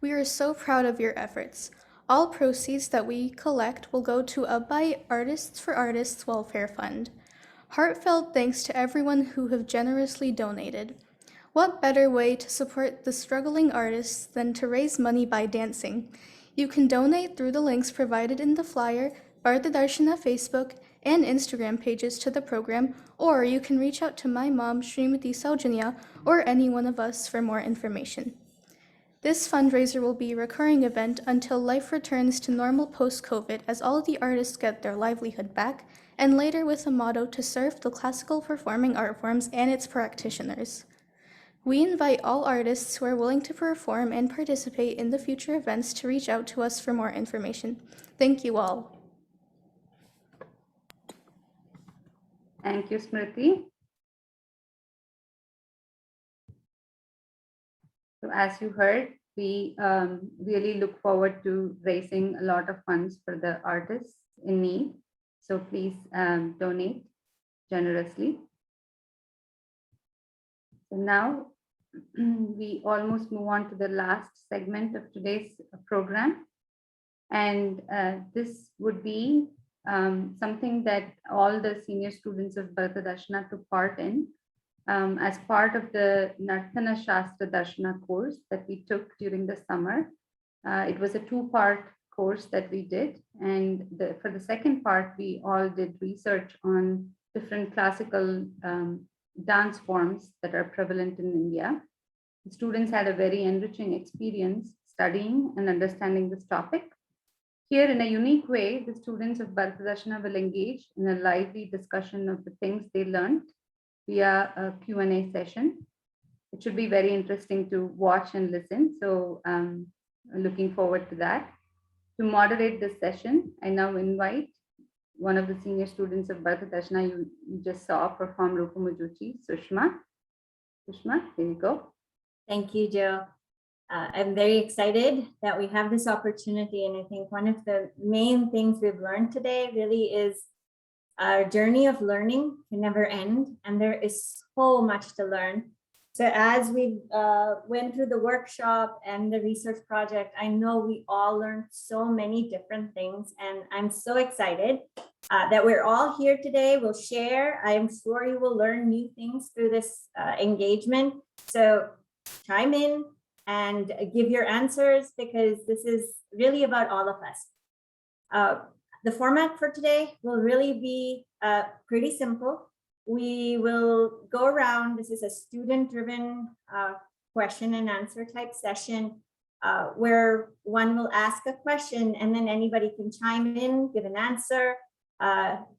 We are so proud of your efforts. All proceeds that we collect will go to Abhay Artists for Artists Welfare Fund. Heartfelt thanks to everyone who have generously donated. What better way to support the struggling artists than to raise money by dancing? You can donate through the links provided in the flyer, Bharatha Darshana Facebook and Instagram pages to the program, or you can reach out to my mom, Srimati Saujanya, or any one of us for more information. This fundraiser will be a recurring event until life returns to normal post-COVID as all the artists get their livelihood back, and later with a motto to serve the classical performing art forms and its practitioners. We invite all artists who are willing to perform and participate in the future events to reach out to us for more information. Thank you all.
Thank you, Smriti. So as you heard, we really look forward to raising a lot of funds for the artists in need. So please donate generously. So now we almost move on to the last segment of today's program. And this would be something that all the senior students of Bharatha Darshana took part in as part of the Nartana Shastra Darshana course that we took during the summer. It was a two-part course that we did. And for the second part, we all did research on different classical dance forms that are prevalent in India. The students had a very enriching experience studying and understanding this topic. Here, in a unique way, the students of Bharatha Darshana will engage in a lively discussion of the things they learned via a Q&A session. It should be very interesting to watch and listen. So I'm looking forward to that. To moderate this session, I now invite one of the senior students of Bharatha Darshana you just saw perform Rupumujuchi, Sushma. Sushma, here you go.
Thank you, Joe. I'm very excited that we have this opportunity. And I think one of the main things we've learned today really is our journey of learning can never end. And there is so much to learn. So as we went through the workshop and the research project, I know we all learned so many different things. And I'm so excited that we're all here today. We'll share. I'm sure you will learn new things through this engagement. So chime in and give your answers, because this is really about all of us. The format for today will really be pretty simple. We will go around. This is a student-driven question and answer type session where one will ask a question and then anybody can chime in, give an answer,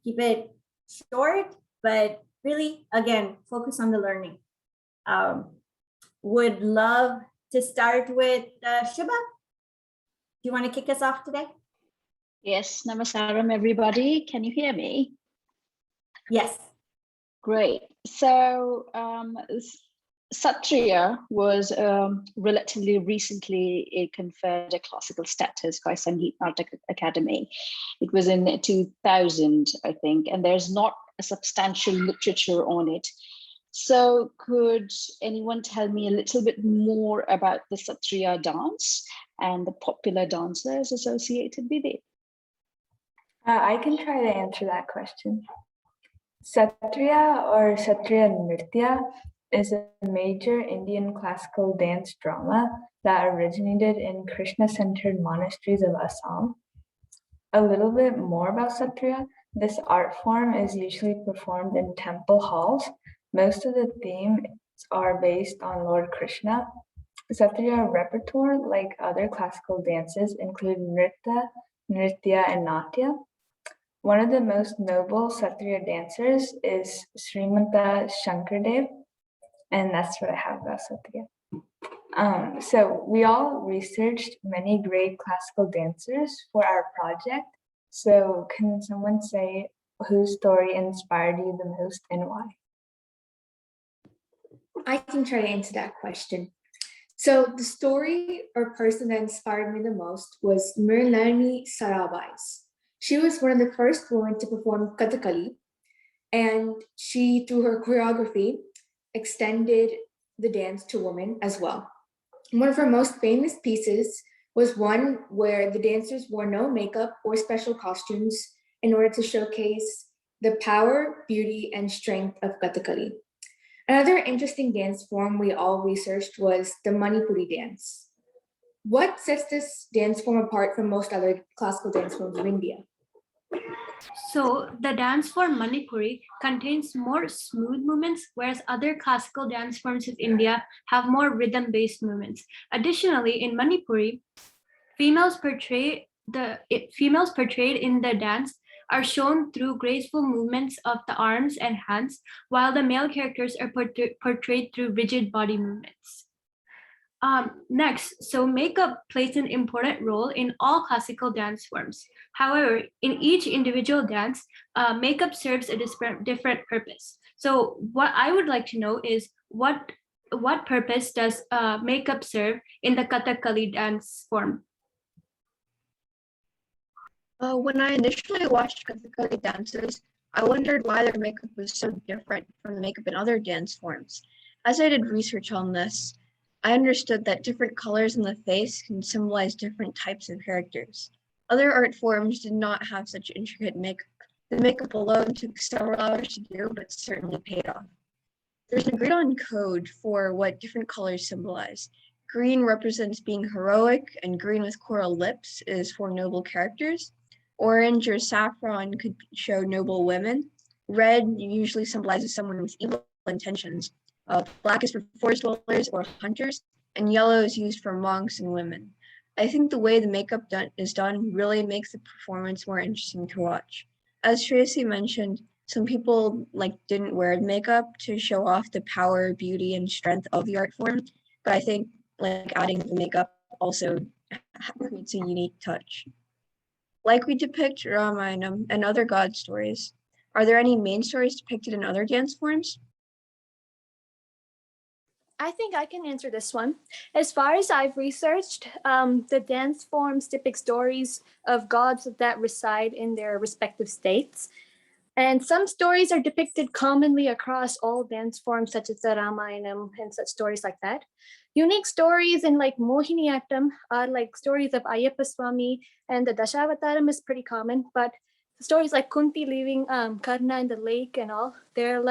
keep it short, but really, again, focus on the learning. Would love to start with Shubha. Do you want to kick us off today?
Yes, namaskaram everybody. Can you hear me?
Yes.
Great. So Satriya was relatively recently conferred a classical status by Sangeet Natak Academy. It was in 2000, I think, and there's not a substantial literature on it. So could anyone tell me a little bit more about the Satriya dance and the popular dancers associated with it?
I can try to answer that question. Satriya or Satriya Nritya is a major Indian classical dance drama that originated in Krishna-centered monasteries of Assam. A little bit more about Satriya. This art form is usually performed in temple halls. Most of the themes are based on Lord Krishna. Satriya repertoire, like other classical dances, include Nritya, and Natya. One of the most noble Satriya dancers is Srimanta Shankardev, and that's what I have about Satriya. So we all researched many great classical dancers for our project. So can someone say whose story inspired you the most and why?
I can try to answer that question. So the story or person that inspired me the most was Mrinalini Sarabais. She was one of the first women to perform Kathakali, and she, through her choreography, extended the dance to women as well. One of her most famous pieces was one where the dancers wore no makeup or special costumes in order to showcase the power, beauty, and strength of Kathakali. Another interesting dance form we all researched was the Manipuri dance. What sets this dance form apart from most other classical dance forms of India?
So the dance form Manipuri contains more smooth movements, whereas other classical dance forms of India have more rhythm-based movements. Additionally, in Manipuri, females portrayed in the dance are shown through graceful movements of the arms and hands, while the male characters are portrayed through rigid body movements. Next, so makeup plays an important role in all classical dance forms. However, in each individual dance, makeup serves a different purpose. So what I would like to know is what purpose does makeup serve in the Kathakali dance form?
When I initially watched Kathakali dancers, I wondered why their makeup was so different from the makeup in other dance forms. As I did research on this, I understood that different colors in the face can symbolize different types of characters. Other art forms did not have such intricate makeup. The makeup alone took several hours to do, but certainly paid off. There's an agreed on code for what different colors symbolize. Green represents being heroic, and green with coral lips is for noble characters. Orange or saffron could show noble women. Red usually symbolizes someone with evil intentions. Black is for forest dwellers or hunters, and yellow is used for monks and women. I think the way the makeup is done really makes the performance more interesting to watch. As Tracy mentioned, some people didn't wear makeup to show off the power, beauty, and strength of the art form, but I think adding the makeup also creates a unique touch. Like we depict Ramayana and other god stories, are there any main stories depicted in other dance forms?
I think I can answer this one. As far as I've researched, the dance forms depict stories of gods that reside in their respective states. And some stories are depicted commonly across all dance forms, such as the Ramayana and such stories like that. Unique stories in Mohiniyattam are stories of Ayyappa Swami, and the Dashavatam is pretty common, but stories like Kunti leaving Karna in the lake and all, they're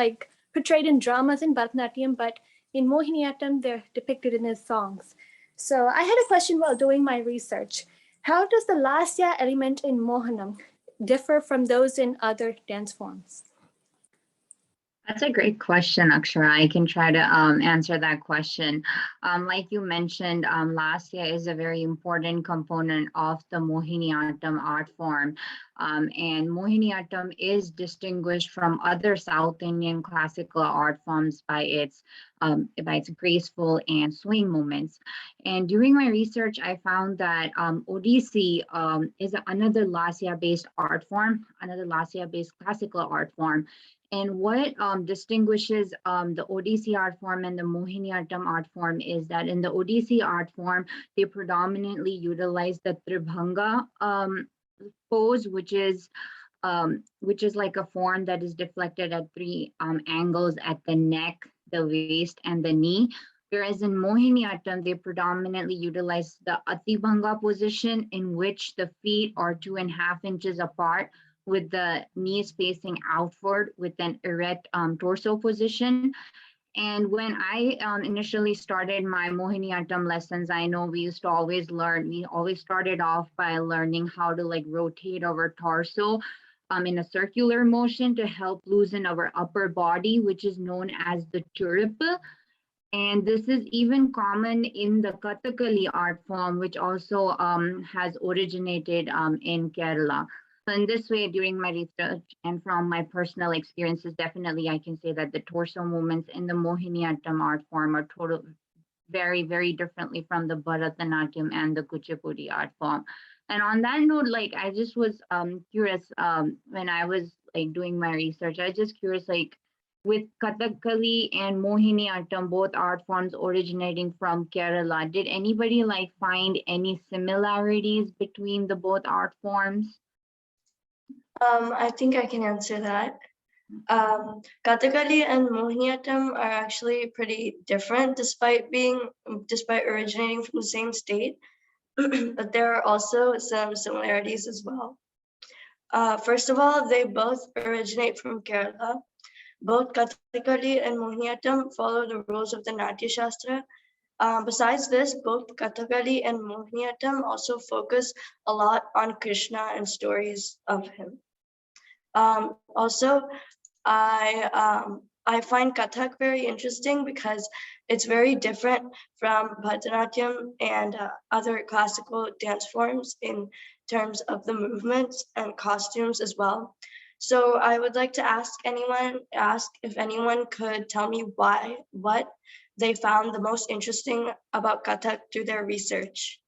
portrayed in dramas in Bharatanatyam, but in Mohiniyattam, they're depicted in his songs. So I had a question while doing my research. How does the Lasya element in Mohanam differ from those in other dance forms?
That's a great question, Akshara. I can try to answer that question. Like you mentioned, Lasya is a very important component of the Mohiniyattam art form. And Mohiniyattam is distinguished from other South Indian classical art forms by its graceful and swing movements. And during my research, I found that Odissi is another Lasya-based art form, another Lasya-based classical art form. And what distinguishes the Odissi art form and the Mohiniyattam art form is that in the Odissi art form, they predominantly utilize the Tribhanga pose, which is like a form that is deflected at three angles at the neck, the waist, and the knee. Whereas in Mohiniyattam, they predominantly utilize the Atibhanga position, in which the feet are 2.5 inches apart, with the knees facing outward with an erect torso position. And when I initially started my Mohiniyattam lessons, I know we always started off by learning how to like rotate our torso in a circular motion to help loosen our upper body, which is known as the turip. And this is even common in the Kathakali art form, which also has originated in Kerala. So in this way, during my research and from my personal experiences, definitely I can say that the torso movements in the Mohiniyattam art form are very, very differently from the Bharatanatyam and the Kuchipudi art form. And on that note, like I just was curious when I was like doing my research, I was just curious, like with Kathakali and Mohiniyattam, both art forms originating from Kerala, did anybody like find any similarities between the both art forms?
I think I can answer that. Kathakali and Mohiniyattam are actually pretty different despite originating from the same state, but there are also some similarities as well. First of all, they both originate from Kerala. Both Kathakali and Mohiniyattam follow the rules of the Natya Shastra. Besides this, both Kathakali and Mohiniyattam also focus a lot on Krishna and stories of him. Also, I find Kathak very interesting because it's very different from Bharatanatyam and other classical dance forms in terms of the movements and costumes as well. So I would like to ask if anyone could tell me what they found the most interesting about Kathak through their research.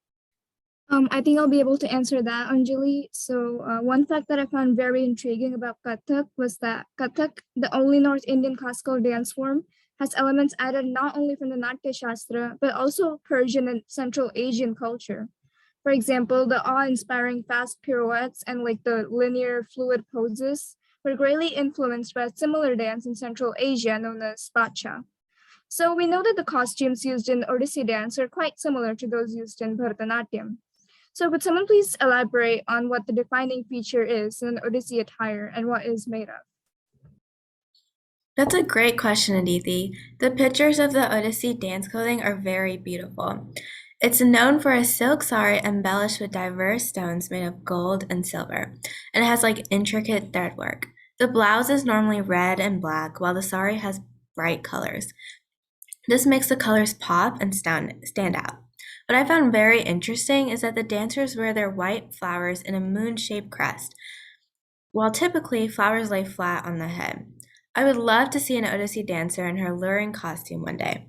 I think I'll be able to answer that, Anjali. So one fact that I found very intriguing about Kathak was that Kathak, the only North Indian classical dance form, has elements added not only from the Natya Shastra, but also Persian and Central Asian culture. For example, the awe-inspiring fast pirouettes and like the linear fluid poses were greatly influenced by a similar dance in Central Asia known as Pacha. So we know that the costumes used in Odissi dance are quite similar to those used in Bharatanatyam. So would someone please elaborate on what the defining feature is in Odissi attire and what it is made of?
That's a great question, Aditi. The pictures of the Odissi dance clothing are very beautiful. It's known for a silk sari embellished with diverse stones made of gold and silver, and it has like intricate thread work. The blouse is normally red and black, while the sari has bright colors. This makes the colors pop and stand out. What I found very interesting is that the dancers wear their white flowers in a moon-shaped crest, while typically flowers lay flat on the head. I would love to see an Odissi dancer in her alluring costume one day.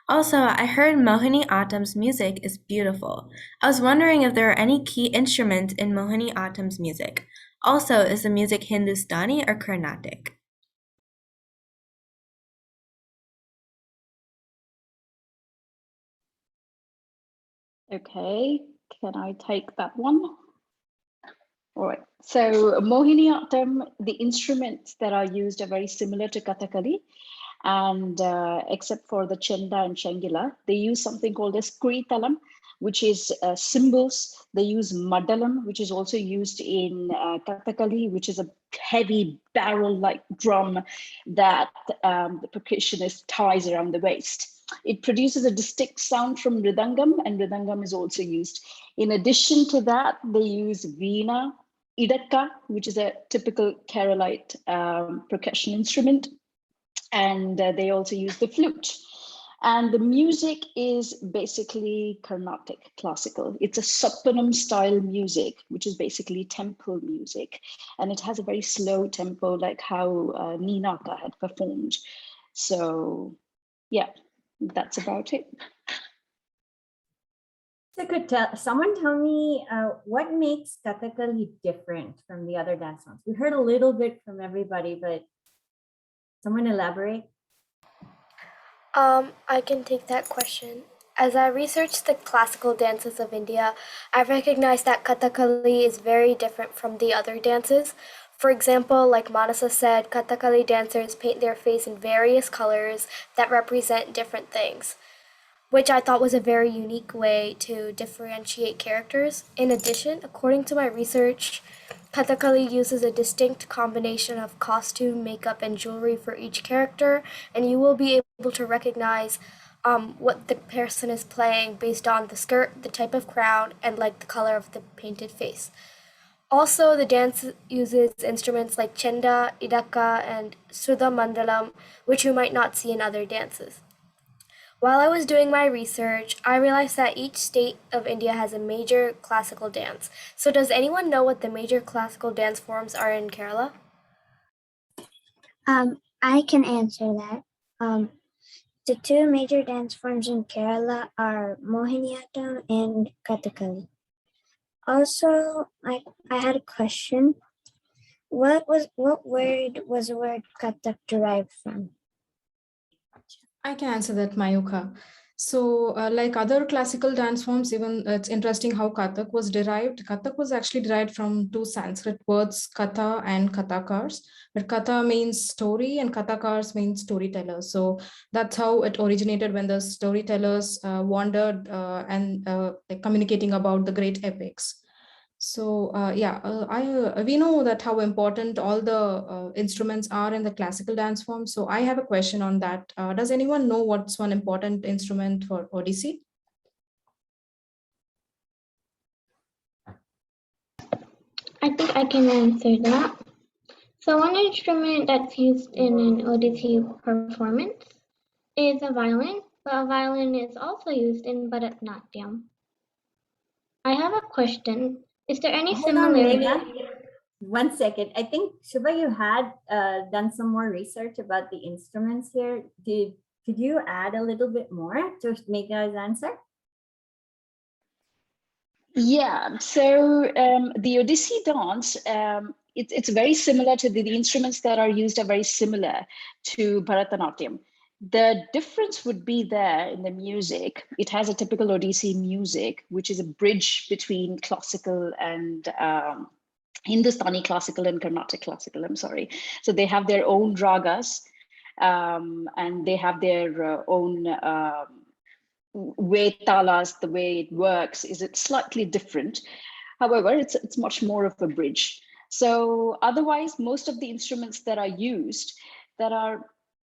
Also, I heard Mohiniyattam's music is beautiful. I was wondering if there are any key instruments in Mohiniyattam's music. Also, is the music Hindustani or Carnatic?
Okay, can I take that one? All right, so Mohiniyattam, the instruments that are used are very similar to Kathakali, and except for the Chenda and Shangila, they use something called as Kuritalam, which is cymbals. They use Madalam, which is also used in Kathakali, which is a heavy barrel-like drum that the percussionist ties around the waist. It produces a distinct sound from Mridangam, and Mridangam is also used. In addition to that, they use Veena, Idakka, which is a typical Keralite percussion instrument, and they also use the flute. And the music is basically Carnatic classical. It's a Sappanam style music, which is basically temple music. And it has a very slow tempo, like how Neena Akka had performed. So yeah, that's about it.
So could someone tell me what makes Kathakali different from the other dance forms? We heard a little bit from everybody, but someone elaborate?
I can take that question. As I researched the classical dances of India, I recognized that Kathakali is very different from the other dances. For example, like Manasa said, Kathakali dancers paint their face in various colors that represent different things, which I thought was a very unique way to differentiate characters. In addition, according to my research, Kathakali uses a distinct combination of costume, makeup, and jewelry for each character, and you will be able to recognize what the person is playing based on the skirt, the type of crown, and like the color of the painted face. Also, the dance uses instruments like chenda, idaka, and sudha mandalam, which you might not see in other dances. While I was doing my research, I realized that each state of India has a major classical dance. So does anyone know what the major classical dance forms are in Kerala?
I can answer that. The two major dance forms in Kerala are Mohiniyattam and Kathakali. Also, I had a question. What word was the word Kathak derived from?
I can answer that, Mayuka. So, like other classical dance forms, even it's interesting how Kathak was derived. Kathak was actually derived from two Sanskrit words, Katha and Kathakars. But Katha means story and Kathakars means storytellers. So that's how it originated when the storytellers wandered and like communicating about the great epics. So we know that how important all the instruments are in the classical dance form. So I have a question on that. Does anyone know what's one important instrument for Odissi?
I think I can answer that. So one instrument that's used in an Odissi performance is a violin, but a violin is also used in Bharatanatyam. I have a question. Is there any
Hold on,
similarity?
Megha. 1 second. I think, Shubha, you had done some more research about the instruments here. Could you add a little bit more to Megha's answer?
Yeah, so the Odissi dance, it's very similar to the instruments that are used are very similar to Bharatanatyam. The difference would be there in the music. It has a typical Odissi music, which is a bridge between classical and Hindustani classical and Carnatic classical, I'm sorry. So they have their own ragas and they have their own way talas, the way it works is it's slightly different. However, it's much more of a bridge. So otherwise, most of the instruments that are used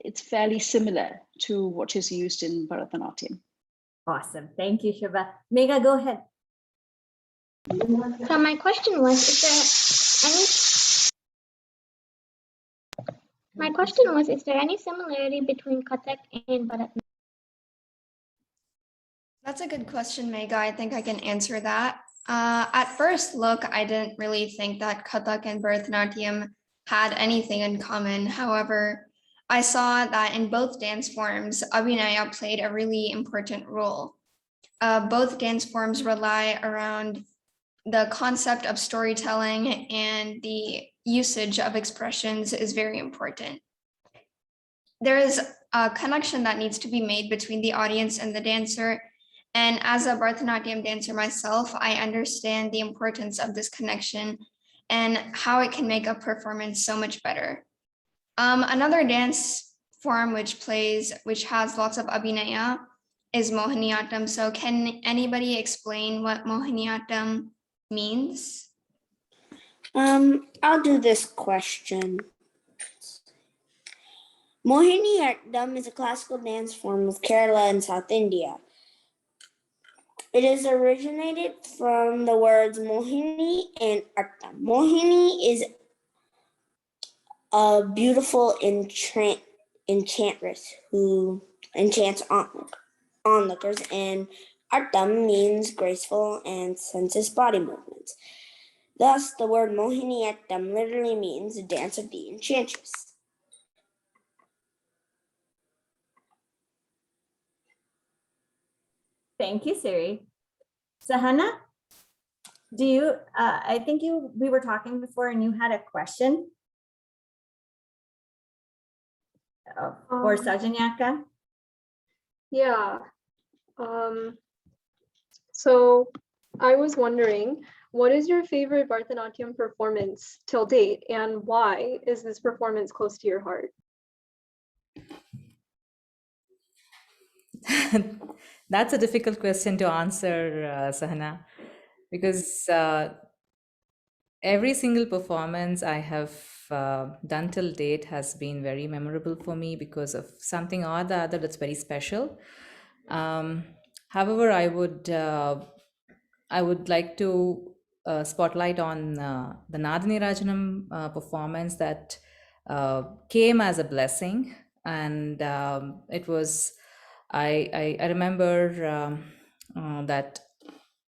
it's fairly similar to what is used in Bharatanatyam.
Awesome. Thank you, Shubha. Megha, go ahead.
So my question was, is there any similarity between Kathak and Bharatanatyam?
That's a good question, Megha. I think I can answer that. At first look, I didn't really think that Kathak and Bharatanatyam had anything in common. However, I saw that in both dance forms, Abhinaya played a really important role. Both dance forms rely around the concept of storytelling, and the usage of expressions is very important. There is a connection that needs to be made between the audience and the dancer. And as a Bharatanatyam dancer myself, I understand the importance of this connection and how it can make a performance so much better. Another dance form which has lots of abhinaya is Mohiniyattam. So can anybody explain what Mohiniyattam means?
I'll do this question. Mohiniyattam is a classical dance form of Kerala and South India. It is originated from the words Mohini and Attam. Mohini is a beautiful enchantress who enchants onlookers, and Attam means graceful and sensuous body movements. Thus, the word Mohiniyattam literally means the dance of the enchantress.
Thank you, Siri. Sahana, I think we were talking before and you had a question for Sajanyaka.
Yeah. So I was wondering, what is your favorite Bharatanatyam performance till date, and why is this performance close to your heart?
That's a difficult question to answer, Sahana, because every single performance I have done till date has been very memorable for me because of something or the other that's very special. However, I would like to spotlight on the Nadani Rajanam performance that came as a blessing, and it was I remember that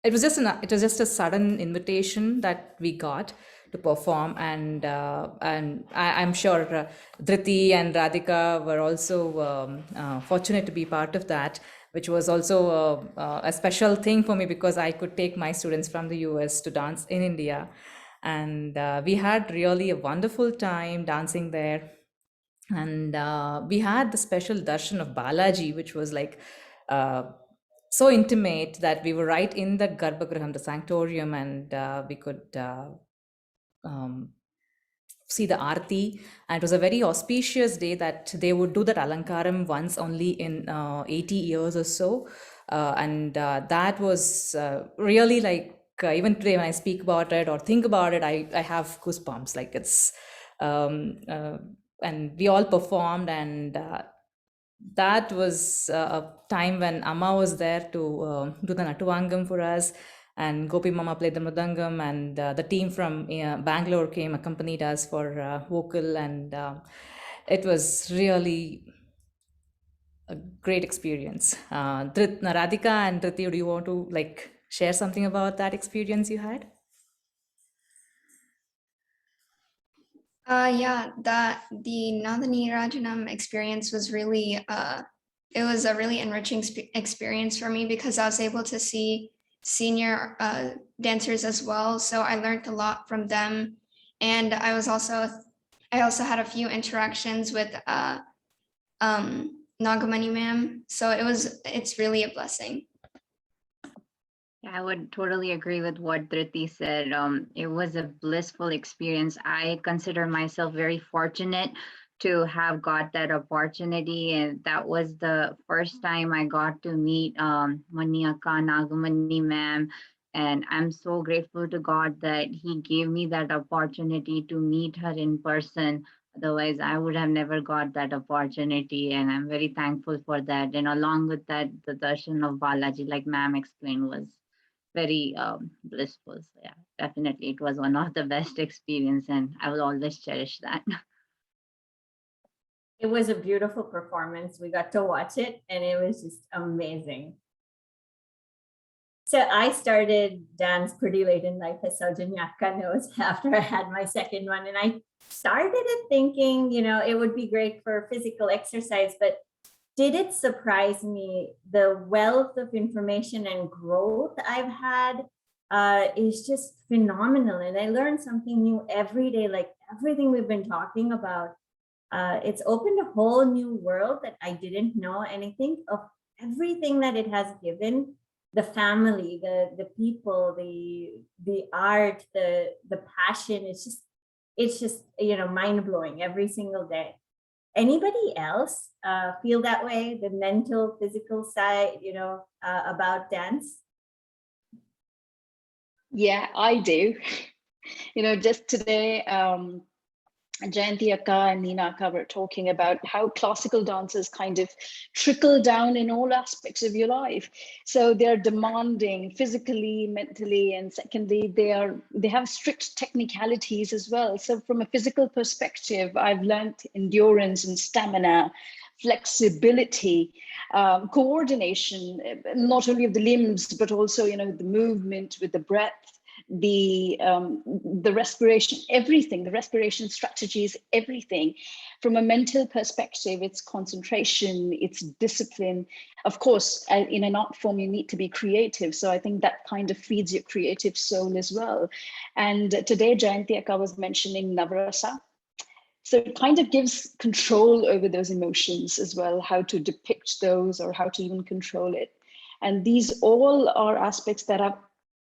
it was just a sudden invitation that we got to perform, and I'm sure Dhriti and Radhika were also fortunate to be part of that, which was also a special thing for me because I could take my students from the US to dance in India, and we had really a wonderful time dancing there. And we had the special darshan of Balaji, which was like so intimate that we were right in the Garbhagraham, the sanctorium, and we could see the Aarti. And it was a very auspicious day that they would do that Alankaram once only in 80 years or so. And that was really like, even today when I speak about it or think about it, I have goosebumps. Like it's, and we all performed, and that was a time when Amma was there to do the Natuvangam for us, and Gopi Mama played the Mridangam, and the team from Bangalore came, accompanied us for vocal, and it was really a great experience. Radhika and Dhriti, do you want to like share something about that experience you had?
Yeah, the Nadani Rajanam experience was really it was a really enriching experience for me because I was able to see senior dancers as well. So I learned a lot from them, and I also had a few interactions with Nagamani ma'am. So it's really a blessing.
I would totally agree with what Dhriti said. It was a blissful experience. I consider myself very fortunate to have got that opportunity, and that was the first time I got to meet Mani Akka, Nagamani ma'am, and I'm so grateful to God that He gave me that opportunity to meet her in person. Otherwise, I would have never got that opportunity, and I'm very thankful for that. And along with that, the darshan of Balaji, like ma'am explained, was very blissful. So yeah, definitely it was one of the best experience, and I will always cherish that.
It was a beautiful performance. We got to watch it and it was just amazing. So I started dance pretty late in life, as Saujanyaka knows, after I had my second one. And I started it thinking, it would be great for physical exercise, but did it surprise me the wealth of information and growth I've had is just phenomenal. And I learned something new every day, like everything we've been talking about. It's opened a whole new world that I didn't know. And I think of everything that it has given, the family, the people, the art, the passion, it's just mind-blowing every single day. Anybody else feel that way, the mental, physical side, about dance?
Yeah, I do. Just today, Jayanthi Akka and Neena Akka were talking about how classical dances kind of trickle down in all aspects of your life. So they're demanding physically, mentally, and secondly, they have strict technicalities as well. So from a physical perspective, I've learned endurance and stamina, flexibility, coordination, not only of the limbs, but also, the movement with the breath, the respiration, everything, the respiration strategies, everything. From a mental perspective, it's concentration, it's discipline. Of course, in an art form, you need to be creative. So I think that kind of feeds your creative soul as well. And today, Jayanthi Akka was mentioning Navarasa. So it kind of gives control over those emotions as well, how to depict those or how to even control it. And these all are aspects that are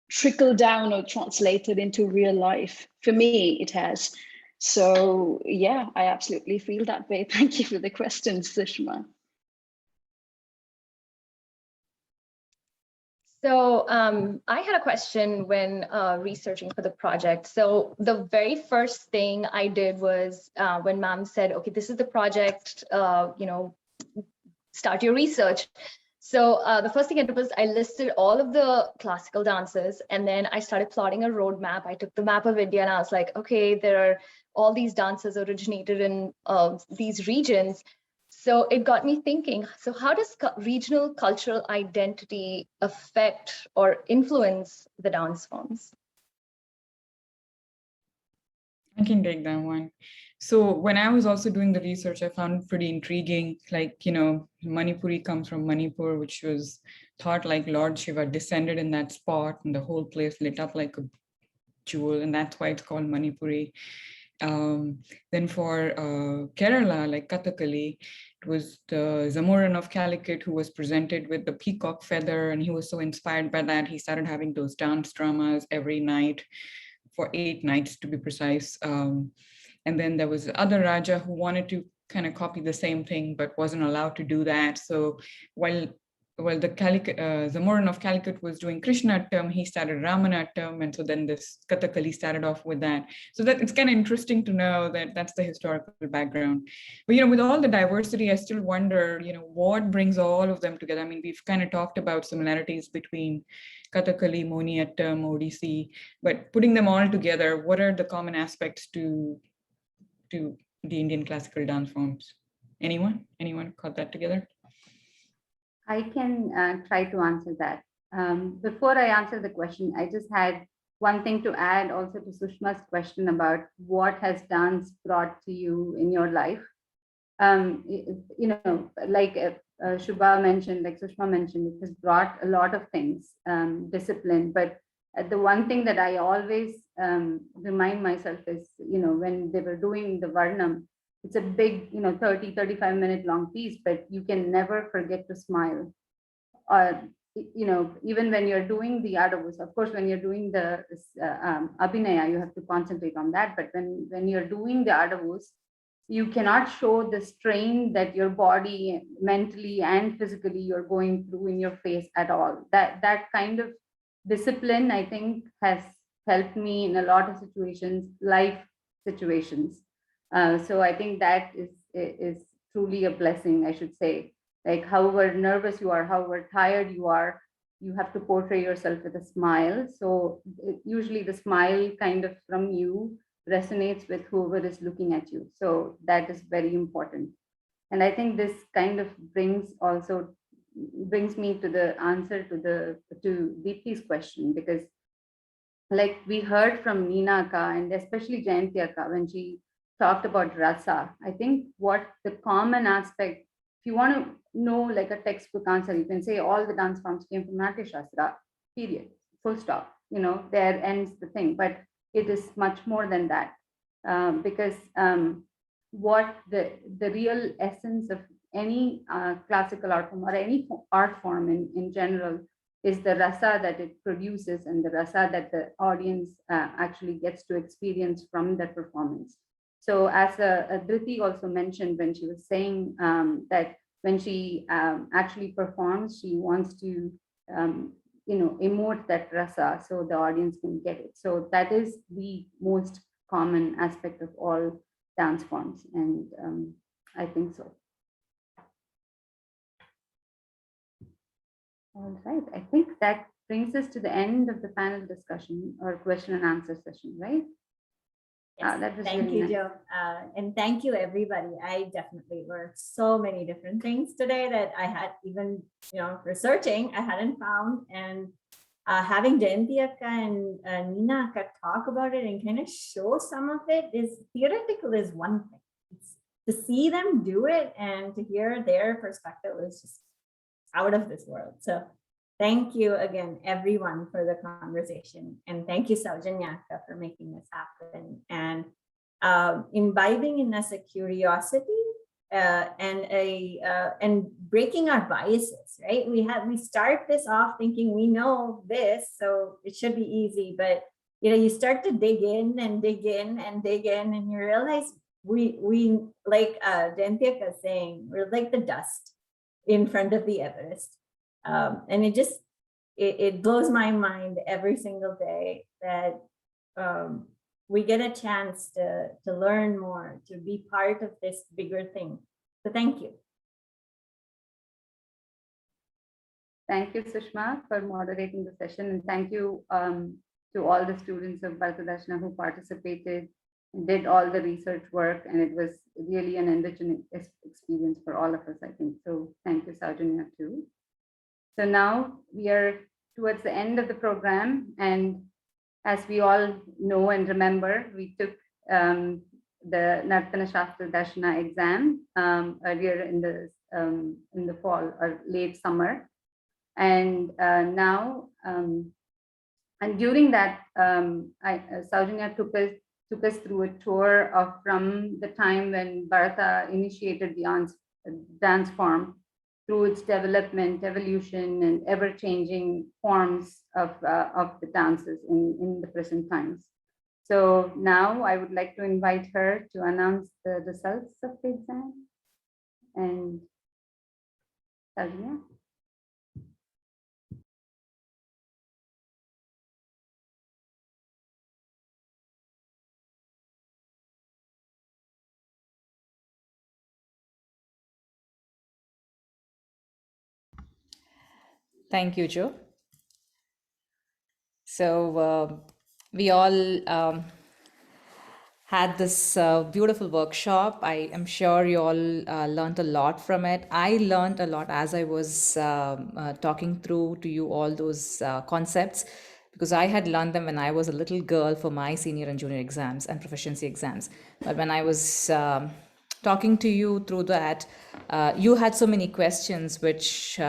trickled down or translated into real life. For me, it has. So yeah, I absolutely feel that way. Thank you for the question, Sushma.
So I had a question when researching for the project. So the very first thing I did was when ma'am said, okay, this is the project, start your research. So the first thing I did was I listed all of the classical dances, and then I started plotting a roadmap. I took the map of India and I was like, okay, there are all these dances originated in these regions. So it got me thinking, so how does regional cultural identity affect or influence the dance forms?
I can take that one. So when I was also doing the research, I found it pretty intriguing. Like, Manipuri comes from Manipur, which was thought like Lord Shiva descended in that spot and the whole place lit up like a jewel. And that's why it's called Manipuri. Then for Kerala, like Kathakali, it was the Zamoran of Calicut who was presented with the peacock feather, and he was so inspired by that, he started having those dance dramas every night, for 8 nights to be precise. And then there was the other Raja who wanted to kind of copy the same thing, but wasn't allowed to do that. So while the Zamoran of Calicut was doing Krishnattam, he started Ramanattam, and so then this Kathakali started off with that. So that it's kind of interesting to know that that's the historical background. But with all the diversity, I still wonder, what brings all of them together. I mean, we've kind of talked about similarities between Kathakali, Mohiniyattam, Odissi, but putting them all together, what are the common aspects to the Indian classical dance forms? Anyone caught that together?
I can try to answer that. Before I answer the question, I just had one thing to add also to Sushma's question about what has dance brought to you in your life. Like Shubha mentioned, like Sushma mentioned, it has brought a lot of things, discipline. But the one thing that I always remind myself is, when they were doing the Varnam, it's a big, 30, 35-minute long piece, but you can never forget to smile. Or, even when you're doing the adavus, of course, when you're doing the Abhinaya, you have to concentrate on that. But when you're doing the adavus, you cannot show the strain that your body mentally and physically you're going through in your face at all. That kind of discipline, I think, has helped me in a lot of situations, life situations. So I think that is truly a blessing, I should say. Like, however nervous you are, however tired you are, you have to portray yourself with a smile. So usually the smile kind of from you resonates with whoever is looking at you. So that is very important. And I think this kind of brings me to the answer to Deepti's question, because like we heard from Neena Akka and especially Jayanthi Akka when she talked about rasa, I think what the common aspect, if you want to know like a textbook answer, you can say all the dance forms came from Natya Shastra, period, full stop. There ends the thing. But it is much more than that, because what the real essence of any classical art form or any art form in general is the rasa that it produces and the rasa that the audience actually gets to experience from that performance. So as Dhriti also mentioned when she was saying that when she actually performs, she wants to emote that rasa so the audience can get it. So that is the most common aspect of all dance forms, and I think so. All right, I think that brings us to the end of the panel discussion or question and answer session, right?
Yes,
That was
thank
really
you,
nice.
Jo. And thank you, everybody. I definitely learned so many different things today that I had even, researching, I hadn't found. And having Jayanthi Akka and Neena Akka talk about it and kind of show some of it is theoretical is one thing. It's to see them do it and to hear their perspective is just out of this world. So thank you again, everyone, for the conversation. And thank you, Saujanya Akka, for making this happen and imbibing in us a curiosity and breaking our biases, right? We start this off thinking we know this, so it should be easy, but you start to dig in and dig in and dig in, and you realize we like Jayanthi was saying, we're like the dust in front of the Everest, and it blows my mind every single day that we get a chance to learn more, to be part of this bigger thing. So thank you.
Thank you, Sushma, for moderating the session. And thank you to all the students of Bharatha Darshana who participated and did all the research work. And it was really an enriching experience for all of us, I think. So thank you, Saujanya, too. So now we are towards the end of the program. And as we all know and remember, we took the Nartana Shastra Darshana exam earlier in the fall or late summer. And now, and during that, Saujanya took us through a tour from the time when Bharatha initiated the dance form through its development, evolution, and ever-changing forms of the dances in the present times. So now I would like to invite her to announce the results of the exam. And Saujanya.
Thank you, Jo. So we all had this beautiful workshop. I am sure you all learned a lot from it. I learned a lot as I was talking through to you all those concepts, because I had learned them when I was a little girl for my senior and junior exams and proficiency exams. But when I was talking to you through that, you had so many questions which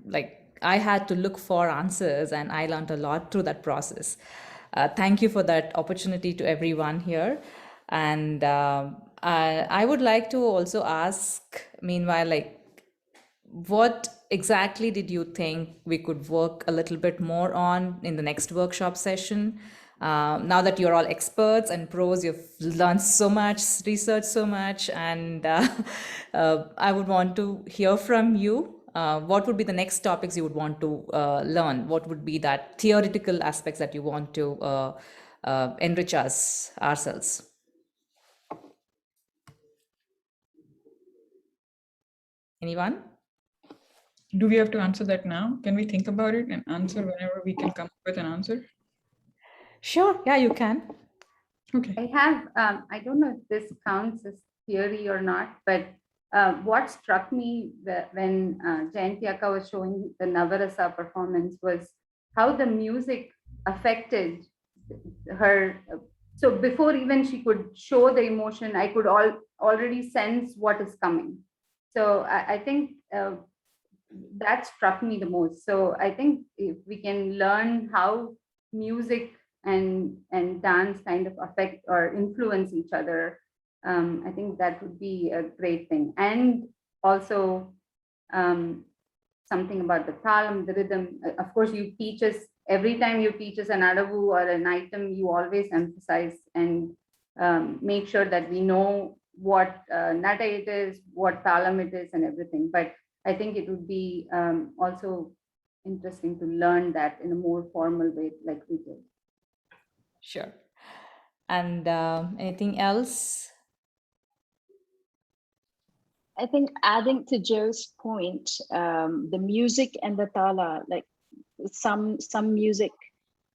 like I had to look for answers, and I learned a lot through that process. Thank you for that opportunity to everyone here. And I would like to also ask, meanwhile, like, what exactly did you think we could work a little bit more on in the next workshop session? Now that you're all experts and pros, you've learned so much, researched so much, and I would want to hear from you. What would be the next topics you would want to learn? What would be that theoretical aspects that you want to enrich ourselves? Anyone?
Do we have to answer that now? Can we think about it and answer whenever we can come up with an answer?
Sure, yeah, you can.
Okay.
I have, I don't know if this counts as theory or not, but what struck me when Jayanthi Akka was showing the Navarasa performance was how the music affected her. So before even she could show the emotion, I could already sense what is coming. So I think that struck me the most. So I think if we can learn how music and dance kind of affect or influence each other, I think that would be a great thing. And also something about the talam, the rhythm. Of course, you teach us, every time you teach us an adavu or an item, you always emphasize and make sure that we know what nata it is, what talam it is, and everything. But I think it would be also interesting to learn that in a more formal way, like we did.
Sure. And anything else?
I think adding to Joe's point, the music and the tala, like some music,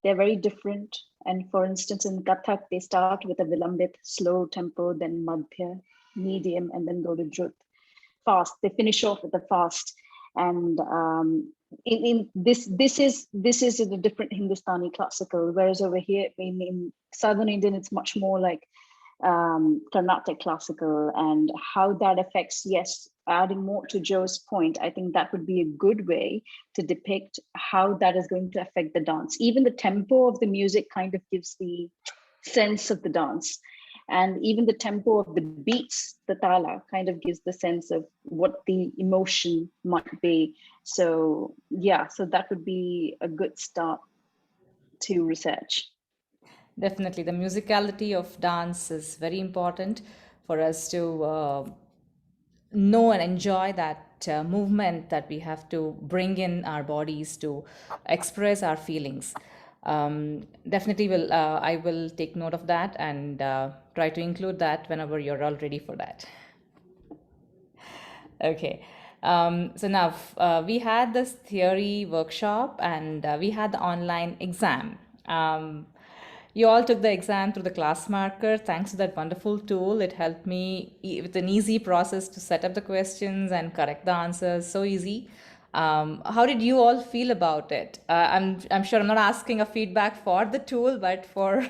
they're very different. And for instance, in Kathak, they start with a vilambit, slow tempo, then madhya, medium, and then go to drut, fast. They finish off with a fast. And this is a different Hindustani classical, whereas over here in Southern Indian, it's much more like Carnatic classical, and how that affects, yes, adding more to Joe's point, I think that would be a good way to depict how that is going to affect the dance. Even the tempo of the music kind of gives the sense of the dance. And even the tempo of the beats, the tala, kind of gives the sense of what the emotion might be. So yeah, so that would be a good start to research.
Definitely, the musicality of dance is very important for us to know and enjoy that movement that we have to bring in our bodies to express our feelings. Definitely will I will take note of that and try to include that whenever you're all ready for that. Okay. So now we had this theory workshop and we had the online exam. You all took the exam through the class marker. Thanks to that wonderful tool, it helped me with an easy process to set up the questions and correct the answers. So easy. How did you all feel about it? I'm sure I'm not asking a feedback for the tool, but for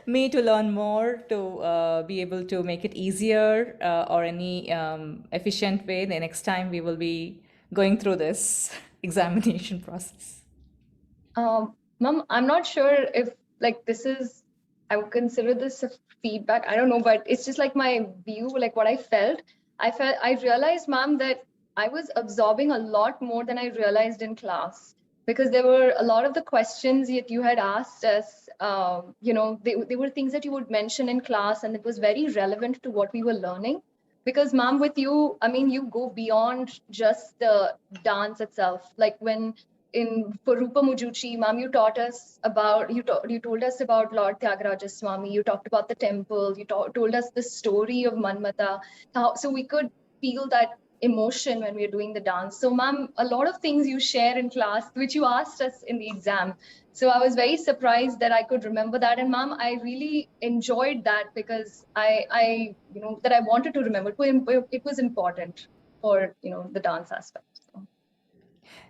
me to learn more to be able to make it easier or any efficient way. The next time we will be going through this examination process.
Ma'am, I'm not sure if like this is, I would consider this a feedback. I don't know, but it's just like my view, like what I felt. I realized, ma'am, that I was absorbing a lot more than I realized in class because there were a lot of the questions that you had asked us, they were things that you would mention in class and it was very relevant to what we were learning. Because ma'am, with you, I mean, you go beyond just the dance itself. Like when for Rupa Mujuchi, ma'am, you taught us about, you told us about Lord Tyagaraja Swami, you talked about the temple, you told us the story of Manmata, so we could feel that emotion when we are doing the dance. So ma'am, a lot of things you share in class, which you asked us in the exam. So I was very surprised that I could remember that. And ma'am, I really enjoyed that because that I wanted to remember. It was important for, the dance aspect.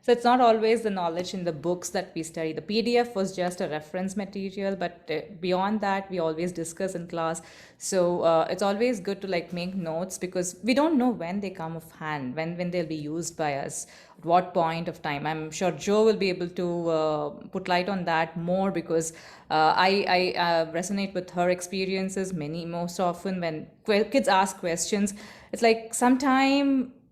So it's not always the knowledge in the books that we study. The PDF was just a reference material, but beyond that, we always discuss in class. So it's always good to like make notes because we don't know when they come of hand, when they'll be used by us, at what point of time. I'm sure Joe will be able to put light on that more because I resonate with her experiences most often when kids ask questions. It's like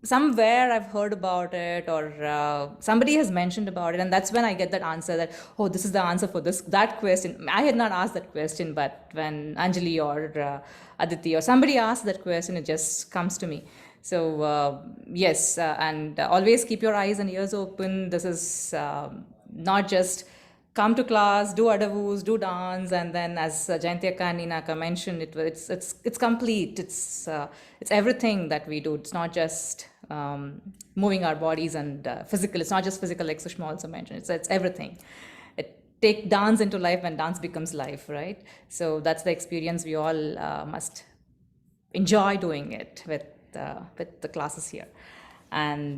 somewhere I've heard about it or somebody has mentioned about it, and that's when I get that answer that, oh, this is the answer for that question. I had not asked that question, but when Anjali or Aditi or somebody asks that question, it just comes to me. So yes, and always keep your eyes and ears open. This is not just come to class, do adavus, do dance, and then as Jayanthi Akka and Neena Akka mentioned, it's complete. It's everything that we do. It's not just moving our bodies and physical. It's not just physical, like Sushma also mentioned. It's everything. Take dance into life when dance becomes life, right? So that's the experience we all must enjoy doing it with the classes here. And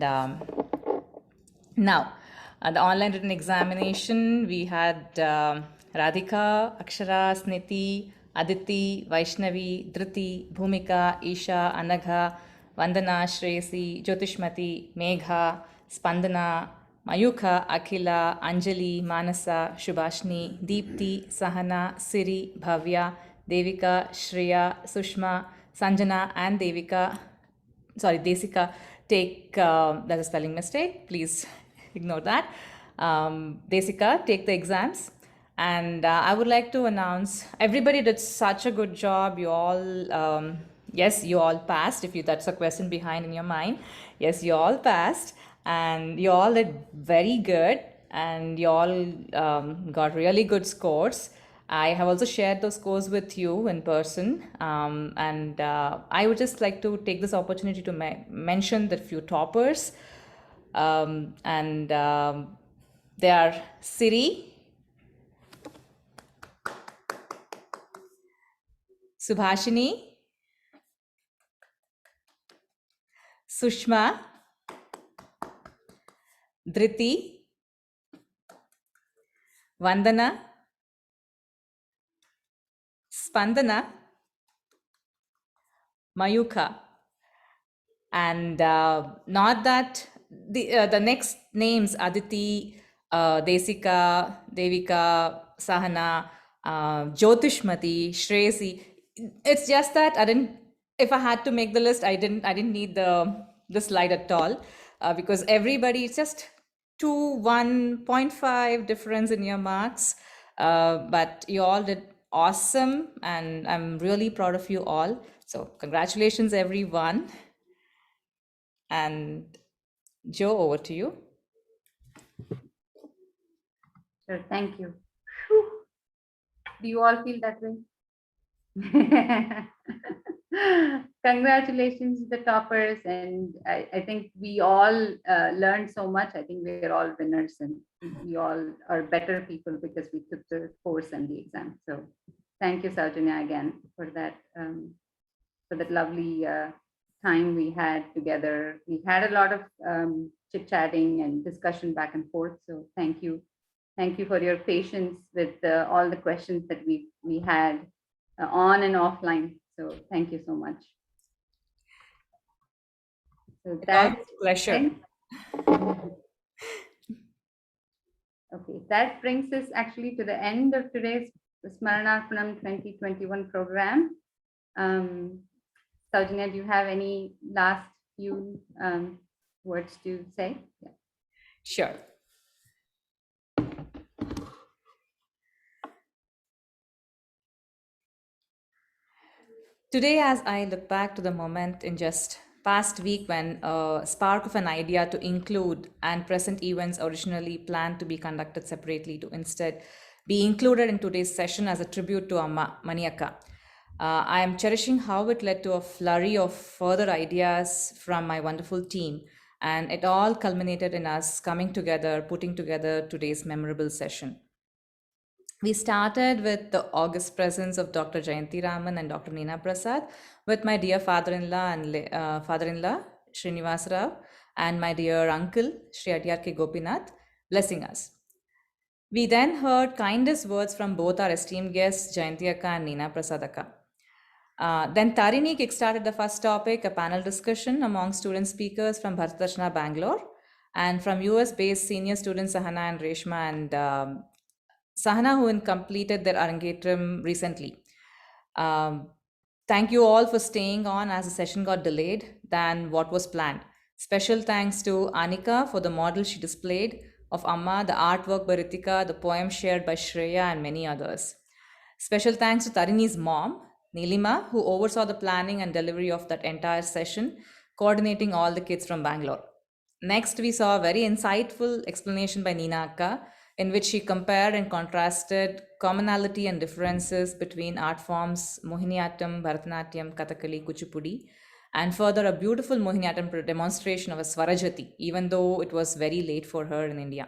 now, the online written examination, we had Radhika, Akshara, Sniti, Aditi, Vaishnavi, Dhriti, Bhumika, Isha, Anagha, Vandana, Shreyasi, Jyotishmati, Megha, Spandana, Mayukha, Akhila, Anjali, Manasa, Shubhashni, Deepti, Sahana, Siri, Bhavya, Devika, Shreya, Sushma, Sanjana, and Desika take, that's a spelling mistake, please ignore that. Desika, take the exams. And I would like to announce, everybody did such a good job. You all, yes, you all passed. That's a question behind in your mind. Yes, you all passed. And you all did very good. And you all got really good scores. I have also shared those scores with you in person. And I would just like to take this opportunity to mention the few toppers. They are Siri, Subhashini, Sushma, Dhriti, Vandana, Spandana, Mayukha. And not that the next names, Aditi, Desika, Devika, Sahana, Jyotishmati, Shreyasi. It's just that if I had to make the list, I didn't need the slide at all, because everybody, it's just 1.5 difference in your marks. But you all did awesome, and I'm really proud of you all. So congratulations, everyone. And Joe, over to you.
Sure, thank you. Do you all feel that way? Congratulations to the toppers, and I think we all learned so much. I think we're all winners, and we all are better people because we took the course and the exam. So thank you, Saujanya, again for that lovely time we had together. We had a lot of chit-chatting and discussion back and forth. So thank you. Thank you for your patience with all the questions that we had on and offline. So thank you so much. So that's
pleasure.
Okay, that brings us actually to the end of today's Smaranarpanam 2021 program. Saujanya, do you have any last few words to say? Yeah.
Sure. Today, as I look back to the moment in just past week when a spark of an idea to include and present events originally planned to be conducted separately to instead be included in today's session as a tribute to Amma, Mani Akka. I am cherishing how it led to a flurry of further ideas from my wonderful team, and it all culminated in us coming together, putting together today's memorable session. We started with the august presence of Dr. Jayanthi Raman and Dr. Neena Prasad, with my dear father-in-law Srinivas Rao and my dear uncle Sri Adiyar K. Gopinath blessing us. We then heard kindest words from both our esteemed guests Jayanthi Akka and Neena Prasad Akka. Then Tarini kickstarted the first topic, a panel discussion among student speakers from Bharatha Darshana, Bangalore, and from US-based senior students Sahana and Reshma and Sahana, who completed their Arangetram recently. Thank you all for staying on as the session got delayed than what was planned. Special thanks to Anika for the model she displayed of Amma, the artwork by Ritika, the poem shared by Shreya, and many others. Special thanks to Tarini's mom, Nilima, who oversaw the planning and delivery of that entire session, coordinating all the kids from Bangalore. Next, we saw a very insightful explanation by Neena Akka, in which she compared and contrasted commonality and differences between art forms Mohiniyattam, Bharatanatyam, Kathakali, Kuchipudi, and further a beautiful Mohiniyattam demonstration of a Swarajati, even though it was very late for her in India.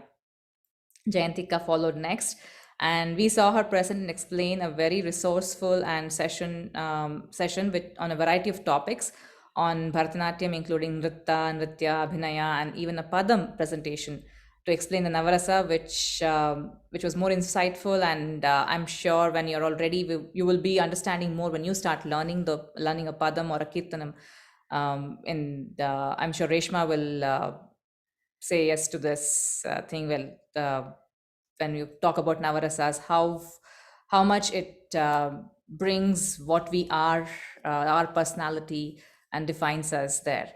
Jayantika followed next, and we saw her present and explain a very resourceful and session with on a variety of topics on Bharatanatyam, including Nritta, Natya, Abhinaya, and even a Padam presentation to explain the Navarasa, which was more insightful. And I'm sure when you're all ready, you will be understanding more when you start learning a Padam or a Kirtanam. I'm sure Reshma will say yes to this thing. When you talk about Navarasas, how much it brings what we are, our personality, and defines us there.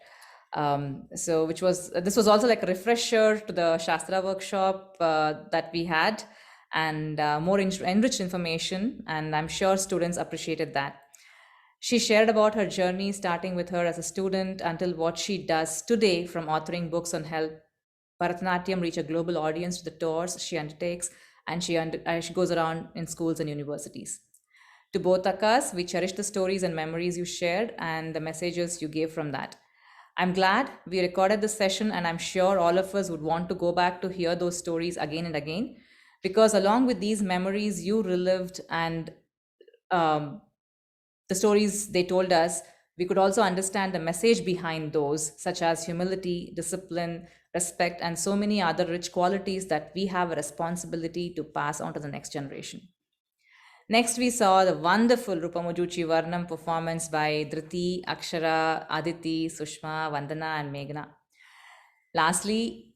This was also like a refresher to the Shastra workshop that we had, and more enriched information, and I'm sure students appreciated that. She shared about her journey, starting with her as a student until what she does today, from authoring books on help Bharatanatyam reach a global audience to the tours she undertakes, and she goes around in schools and universities. To both Akkas, we cherish the stories and memories you shared and the messages you gave from that. I'm glad we recorded this session, and I'm sure all of us would want to go back to hear those stories again and again, because along with these memories you relived and the stories they told us, we could also understand the message behind those, such as humility, discipline, respect, and so many other rich qualities that we have a responsibility to pass on to the next generation. Next, we saw the wonderful Rupamujuchi Varnam performance by Dhriti, Akshara, Aditi, Sushma, Vandana, and Meghna. Lastly,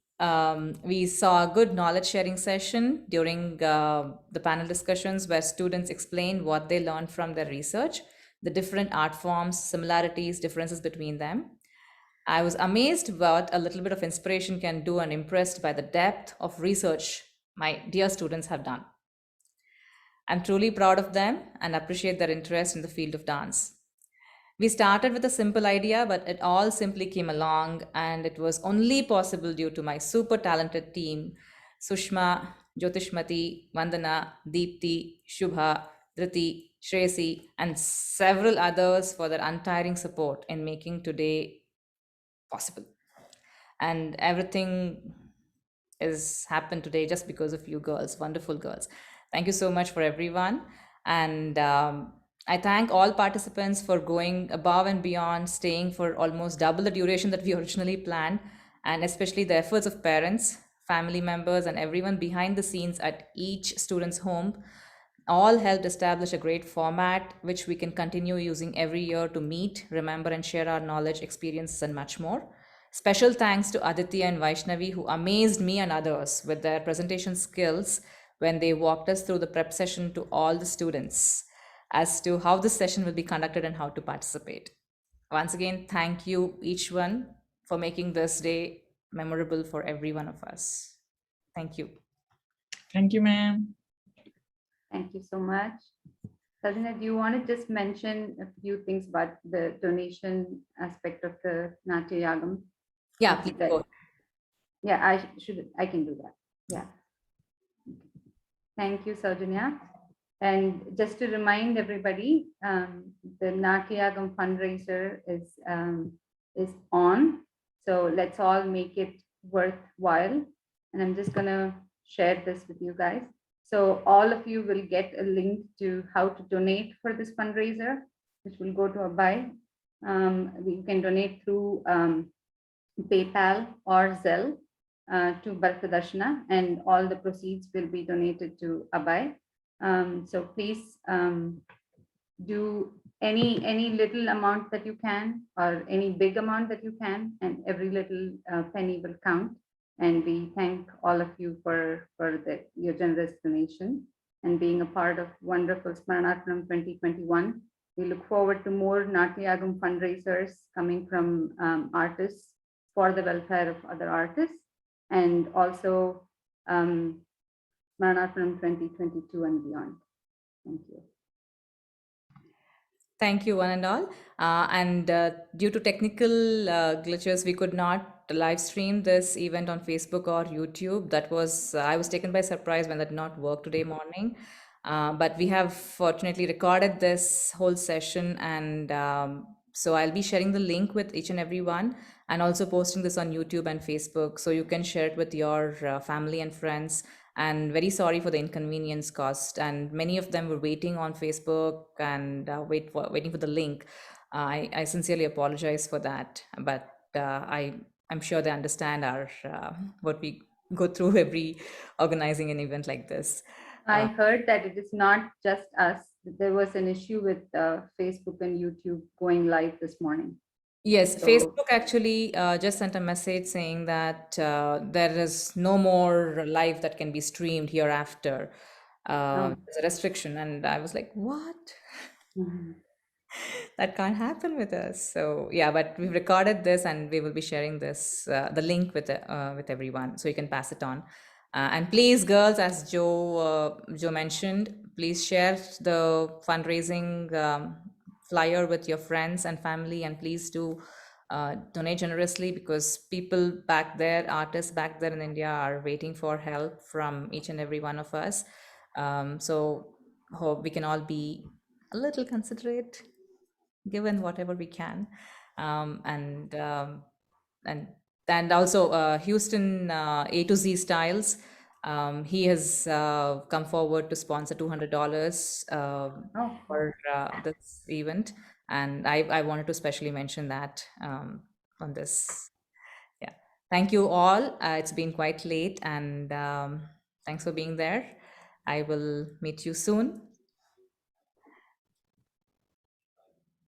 We saw a good knowledge sharing session during the panel discussions where students explained what they learned from their research, the different art forms, similarities, differences between them. I was amazed what a little bit of inspiration can do and impressed by the depth of research my dear students have done. I'm truly proud of them and appreciate their interest in the field of dance. We started with a simple idea, but it all simply came along, and it was only possible due to my super talented team Sushma, Jyotishmati, Vandana, Deepti, Shubha, Dhriti, Shresi, and several others for their untiring support in making today possible. And everything is happened today just because of you girls, wonderful girls. Thank you so much for everyone. And I thank all participants for going above and beyond, staying for almost double the duration that we originally planned, and especially the efforts of parents, family members, and everyone behind the scenes at each student's home all helped establish a great format which we can continue using every year to meet, remember, and share our knowledge, experiences, and much more. Special thanks to Aditya and Vaishnavi, who amazed me and others with their presentation skills when they walked us through the prep session to all the students as to how this session will be conducted and how to participate. Once again, thank you each one for making this day memorable for every one of us. Thank you.
Thank you, ma'am.
Thank you so much. Sadhana, do you want to just mention a few things about the donation aspect of the Natya Yagam?
Yeah, please go.
Yeah, I can do that. Yeah. Thank you, Saujanya. And just to remind everybody, the Natya Yagam fundraiser is on. So let's all make it worthwhile. And I'm just gonna share this with you guys. So all of you will get a link to how to donate for this fundraiser, which will go to Abhay. You can donate through PayPal or Zelle to Bharatha Darshana, and all the proceeds will be donated to Abhay. So please do any little amount that you can, or any big amount that you can, and every little penny will count. And we thank all of you for your generous donation and being a part of wonderful Smaranarpanam 2021. We look forward to more Natya Yagam fundraisers coming from artists for the welfare of other artists, and also Smaranarpanam 2022 and beyond. Thank you.
Thank you, one and all. Due to technical glitches, we could not live stream this event on Facebook or YouTube. That was, I was taken by surprise when that did not work today morning. But we have fortunately recorded this whole session, and so I'll be sharing the link with each and every one, and also posting this on YouTube and Facebook, so you can share it with your family and friends. And very sorry for the inconvenience caused, and many of them were waiting on Facebook and waiting for the link. I sincerely apologize for that, but I'm sure they understand our what we go through every organizing an event like this.
I heard that it is not just us. There was an issue with Facebook and YouTube going live this morning.
Yes,
So-
Facebook actually just sent a message saying that there is no more live that can be streamed hereafter. There's a restriction, and I was like, what? That can't happen with us. So yeah, but we've recorded this, and we will be sharing this the link with everyone, so you can pass it on. And please, girls, as Joe mentioned, please share the fundraising flyer with your friends and family, and please do donate generously, because people back there, artists back there in India, are waiting for help from each and every one of us. So hope we can all be a little considerate, given whatever we can. And also Houston A to Z Styles, he has come forward to sponsor $200 for this event, and I wanted to specially mention that on this. Yeah, thank you all. It's been quite late, and thanks for being there. I will meet you soon.